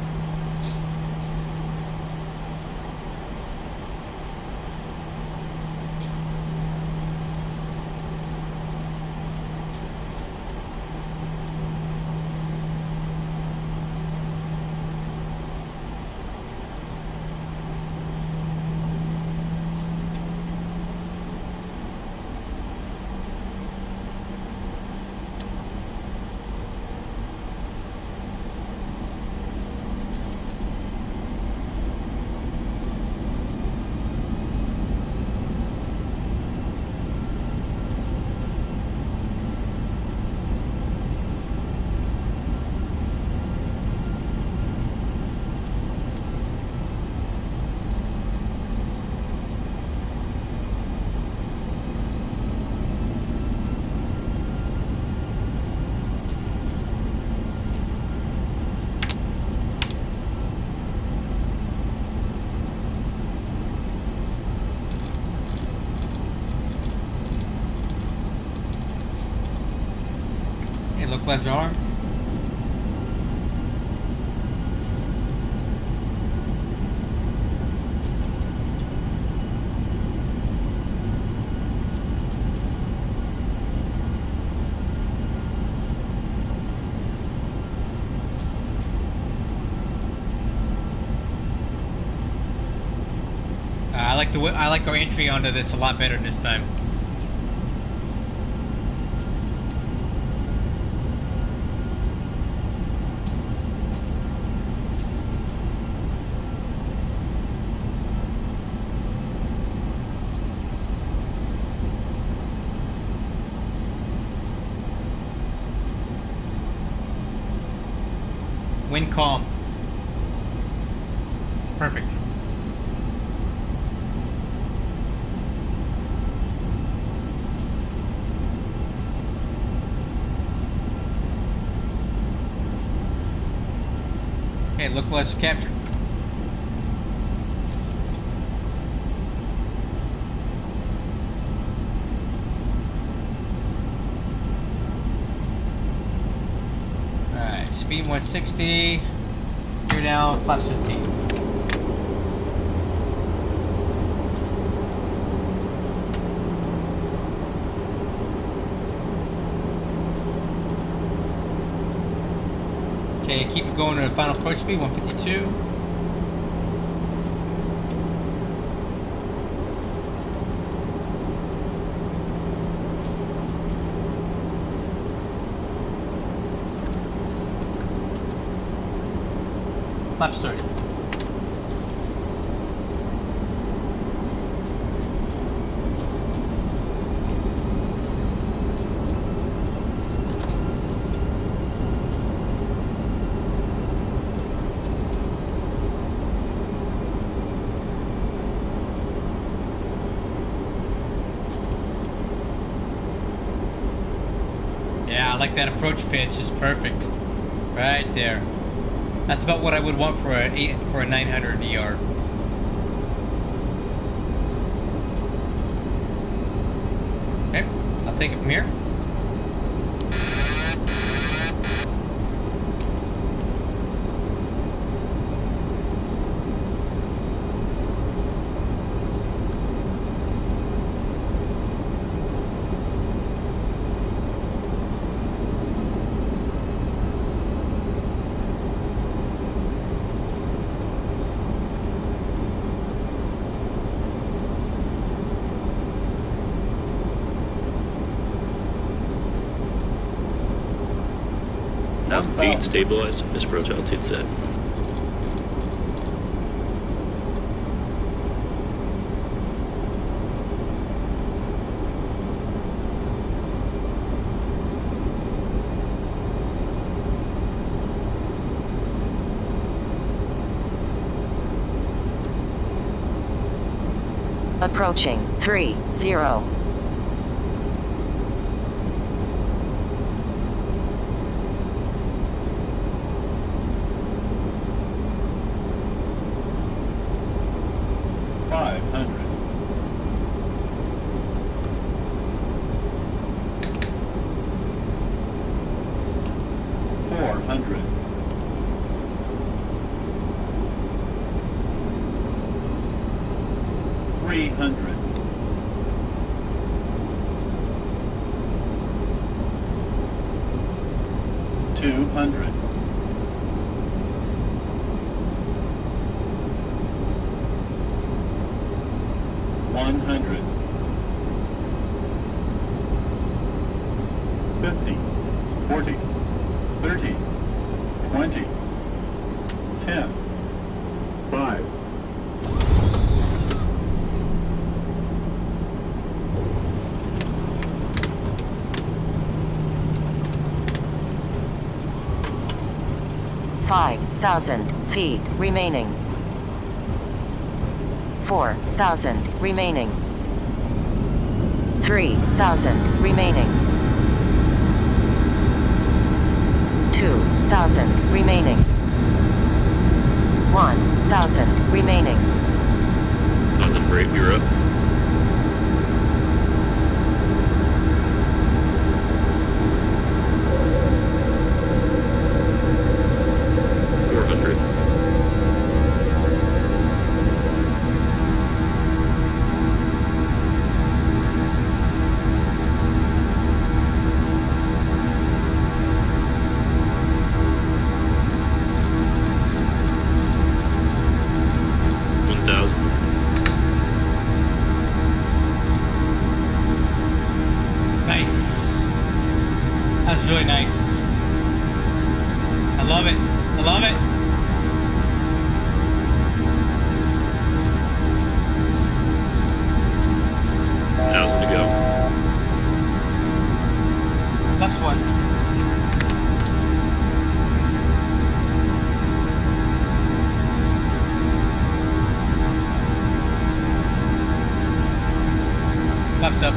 look less armed. I like our entry onto this a lot better this time. Wind calm. Perfect. Okay, localizer captured. Alright, speed 160. Gear down, flaps 15. Okay, keep it going to the final approach speed, 152. Flaps 30. I like that approach pitch, is perfect. Right there. That's about what I would want for a 900 ER. Okay, I'll take it from here. Feet stabilized, Miss approach altitude set. Approaching 30. 500. 400. 300. 200. 100. 50. 40. 30. 20. 10. 5. 5,000 feet remaining. 4,000 remaining. 3,000 remaining. 2,000 remaining. 1,000 remaining. 1,000 for 8, you're up. really nice. I love it. I love it. 1,000 to go. Left one. Left's up.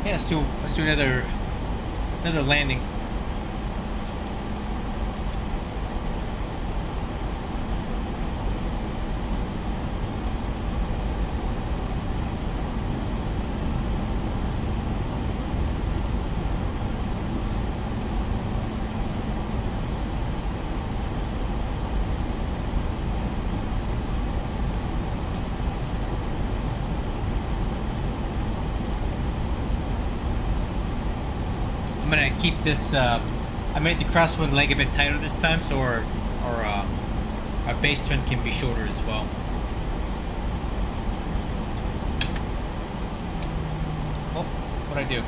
Yeah, let's do another landing. I'm gonna keep this. I made the crosswind leg a bit tighter this time, so our base turn can be shorter as well. Oh, what'd I do?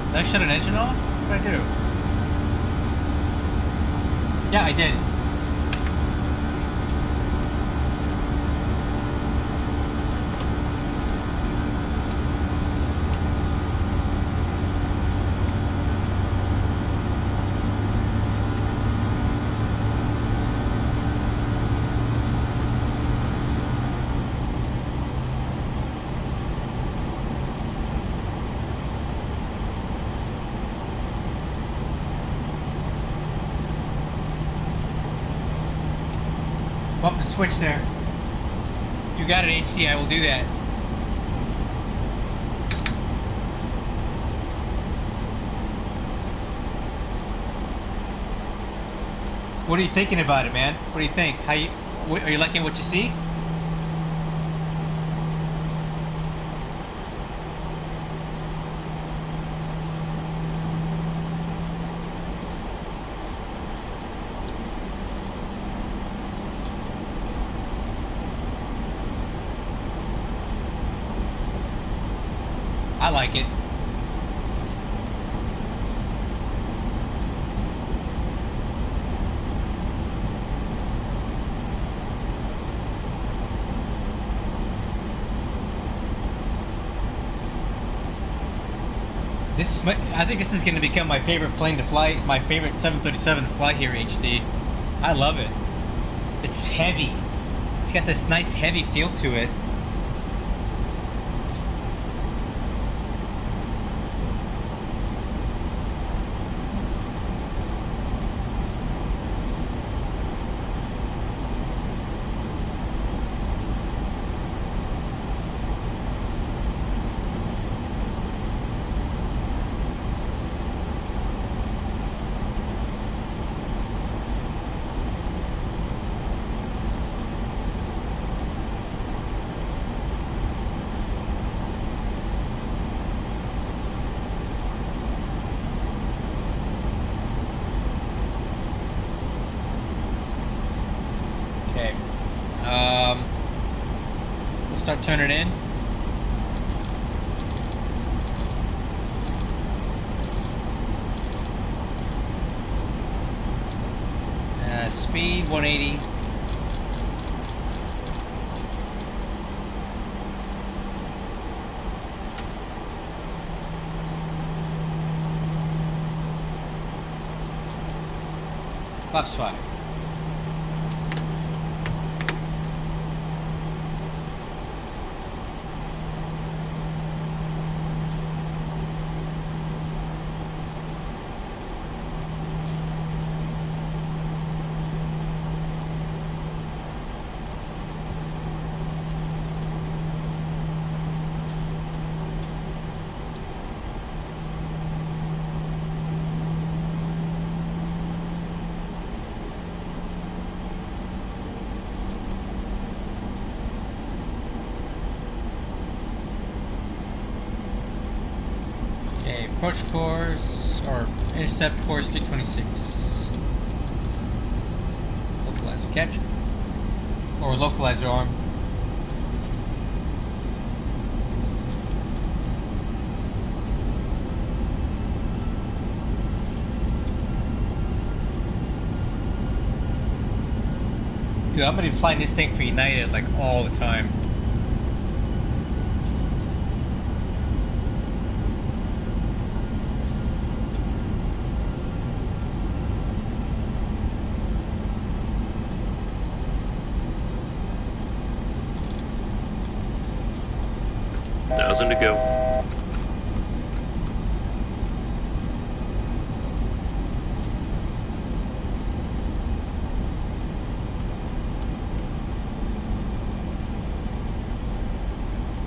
Did I shut an engine off? What did I do? Yeah, I did. Bump the switch there. You got it, HD. I will do that. What are you thinking about it, man? What do you think? Are you liking what you see? I like it. I think this is going to become my favorite plane to fly, my favorite 737 to fly here, HD. I love it. It's heavy. It's got this nice heavy feel to it. We'll start turning in. Speed 180. Flaps 5. Approach course, or intercept course 326. Localizer catch. Or localizer arm. Dude, I'm gonna be flying this thing for United like all the time. Thousand to go.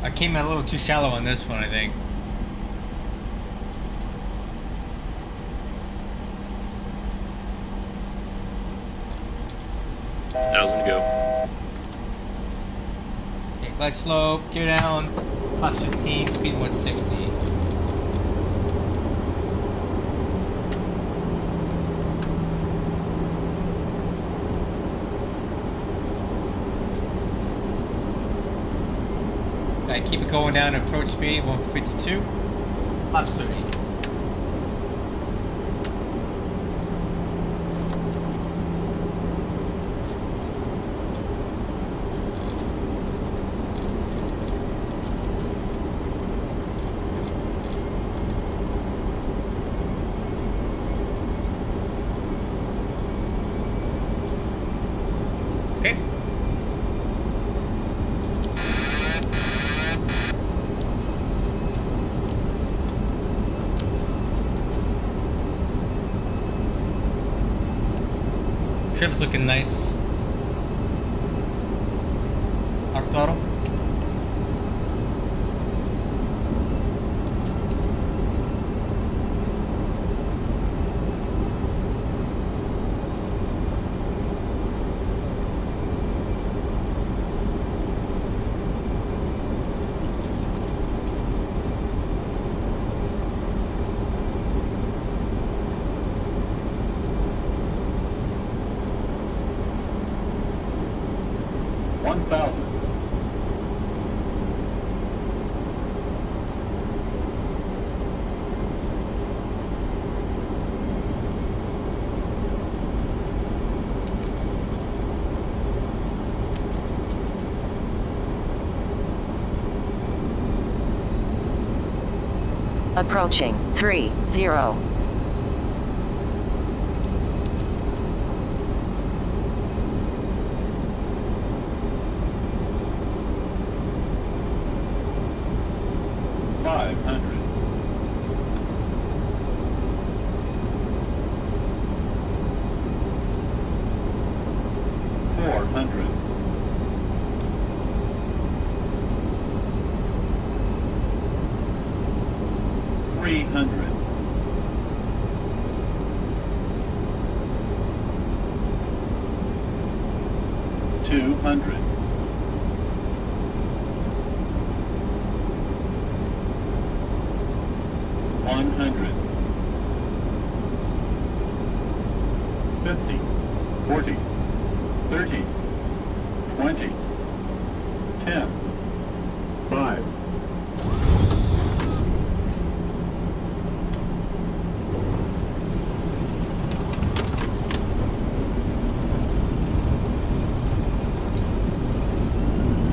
I came in a little too shallow on this one, I think. Thousand to go. Okay, glide slope, gear down, Mach 15, speed 160. Okay, keep it going down, approach speed 152, Mach 30. Okay. Trim's looking nice. Auto throttle. Approaching 30. 500. 400. 300. 200. 100. 50. 40. 30. 20. 10. 5.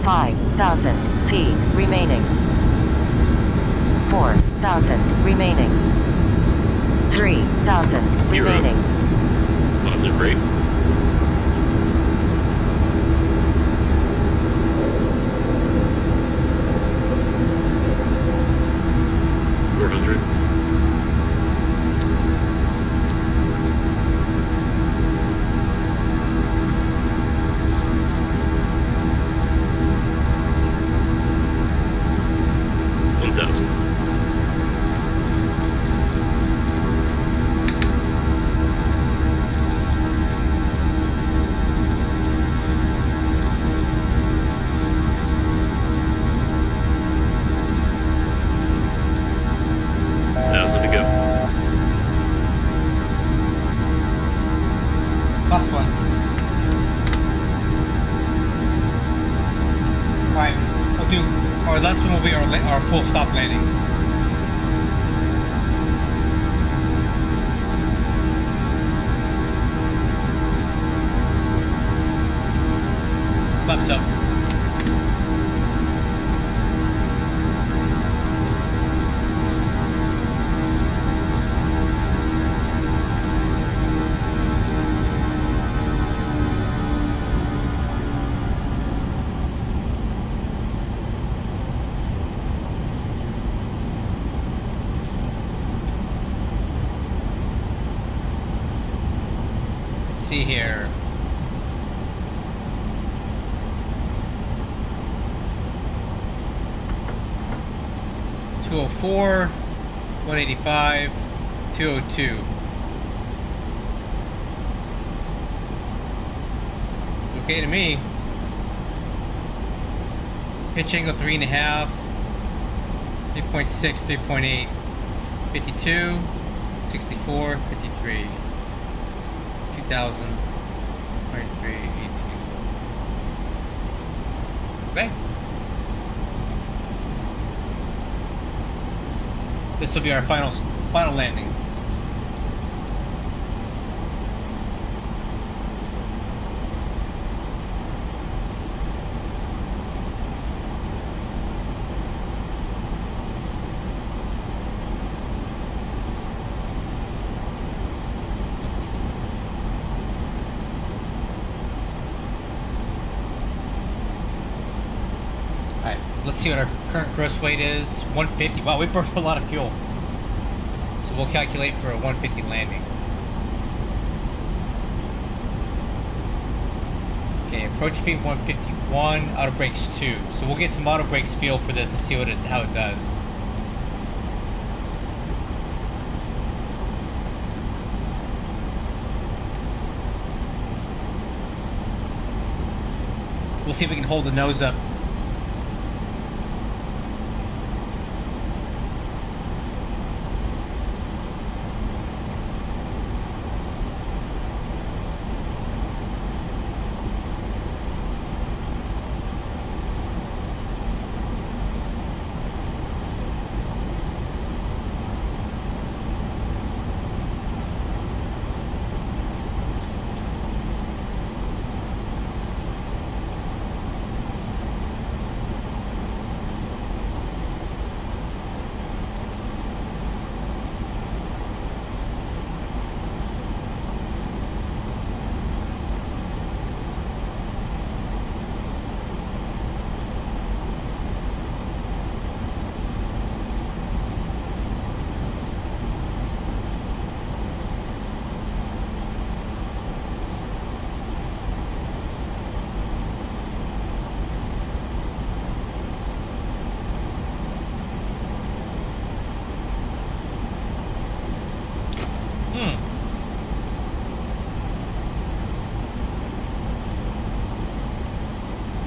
5,000 feet remaining. 4,000 remaining. 3,000 Hero. remaining. Positive rate. do our last one will be our full stop landing. Flaps up. See here. $204, $185, $202. Okay to me. Pitch angle 3.5, 3.6, 3.8, 52, 64, 53. 2000, 23, 18. Okay. This will be our final landing. Let's see what our current gross weight is. 150. Wow, we burned a lot of fuel. So we'll calculate for a 150 landing. Okay, approach speed 151, auto brakes 2. So we'll get some auto brakes feel for this and see how it does. We'll see if we can hold the nose up.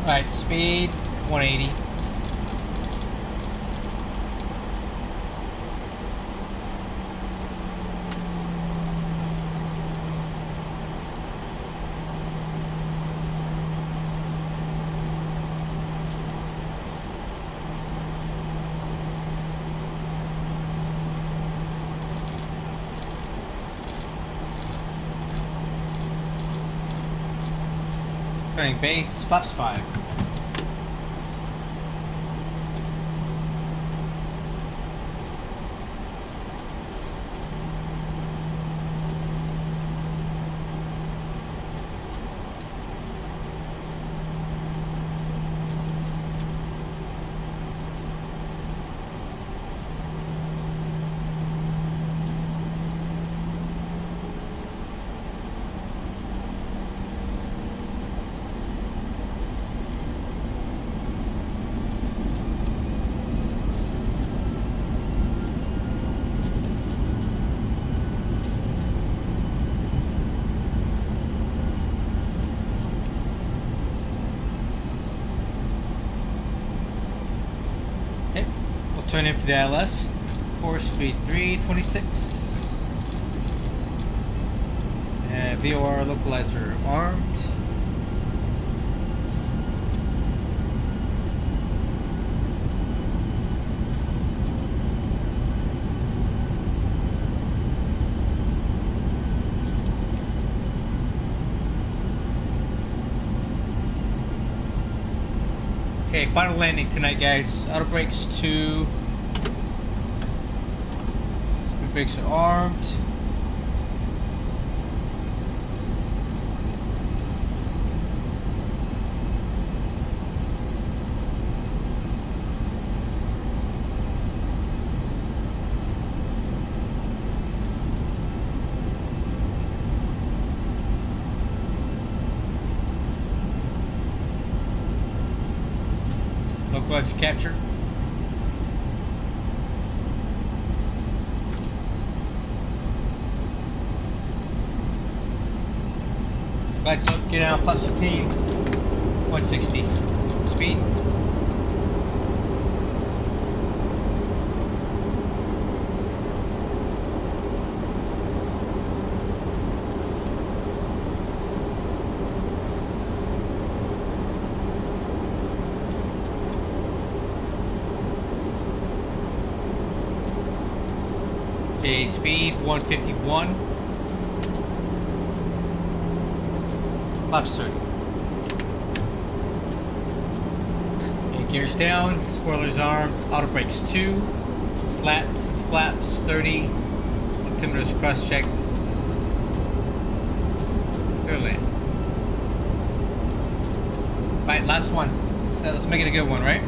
Alright, speed 180. Turning base, flaps 5. Turn in for the ILS. Course speed 326. VOR localizer armed. Okay, final landing tonight, guys. Auto brakes 2. Speed brakes are armed. Localize the capture. Lights up, get out, flaps 15. 160. Speed. Okay, speed 151. Flaps 30. Okay, gears down, spoilers armed, auto brakes 2, slats, flaps 30, altimeters cross check. Clear land. Right, last one. So let's make it a good one, right?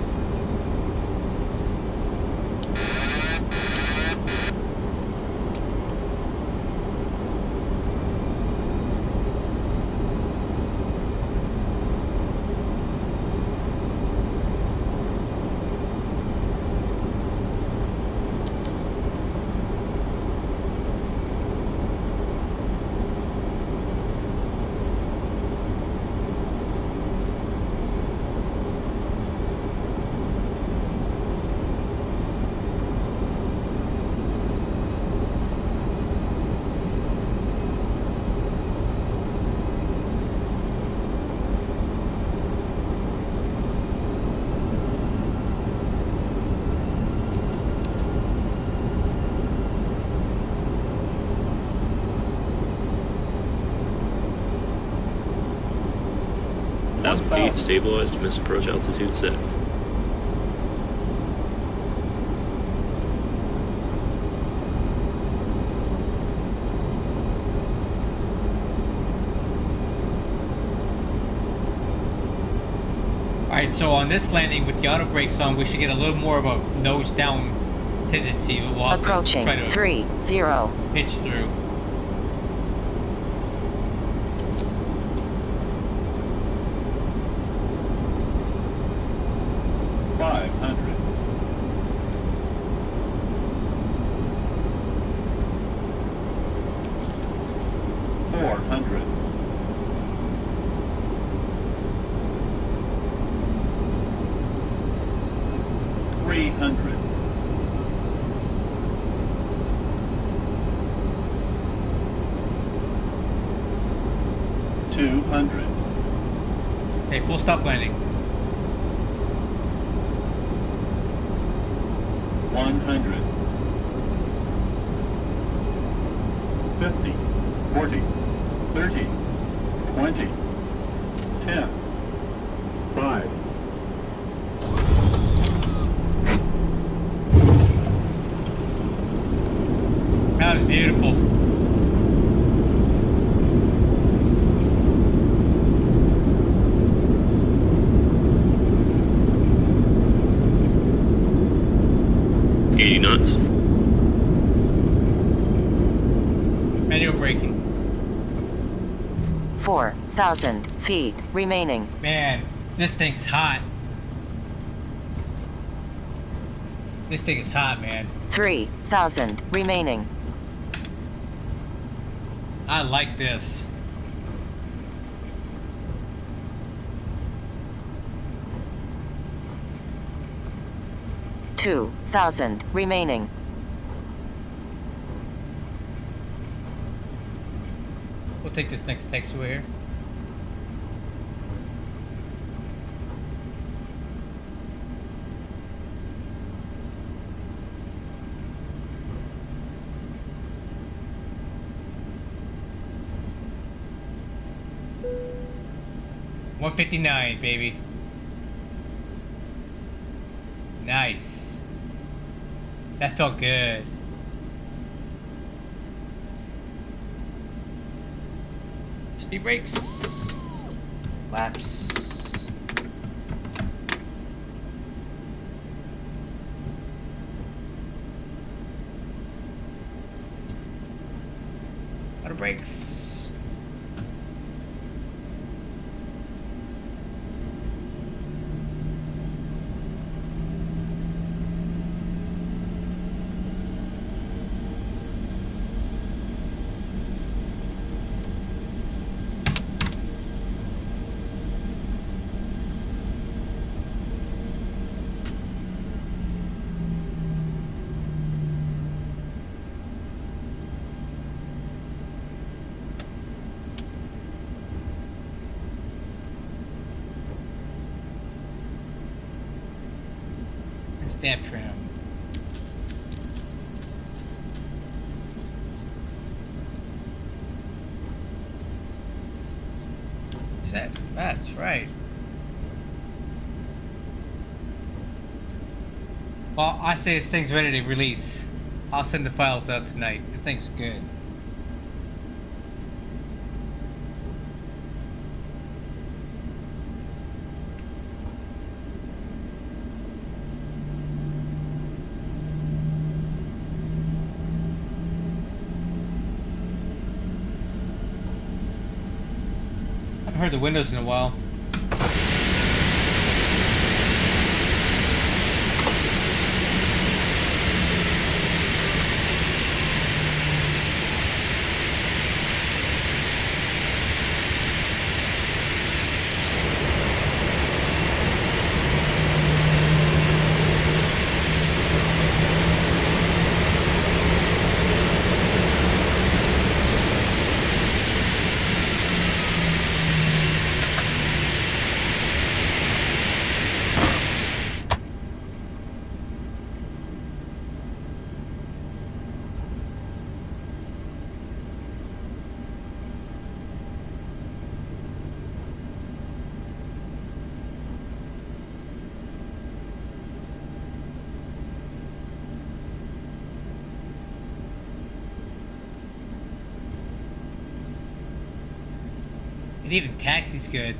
Speed stabilized, miss approach altitude set. Alright, so on this landing with the auto brakes on, we should get a little more of a nose down tendency. We'll have approaching to try to 30. pitch through. Okay, full stop landing. 100. 50. 40. 30. 20. 10. 5. That was beautiful. Knots. Manual braking. 4,000 feet remaining. Man, this thing's hot. This thing is hot, man. 3,000 remaining. I like this. Two 2,000 remaining. We'll take this next taxiway here. $159, baby. Nice. That felt good. Speed brakes. Flaps. Auto brakes. Stamp trim. Set. That's right. Well, I say this thing's ready to release. I'll send the files out tonight. This thing's good. I haven't heard the windows in a while. And even taxi's good.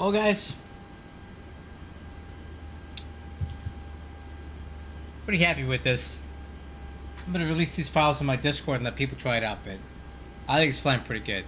Well, guys, pretty happy with this. I'm gonna release these files on my Discord and let people try it out, but I think it's flying pretty good.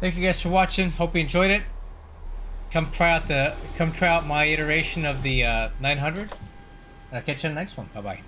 Thank you guys for watching. Hope you enjoyed it. Come try out my iteration of the 900. And I'll catch you on the next one. Bye bye.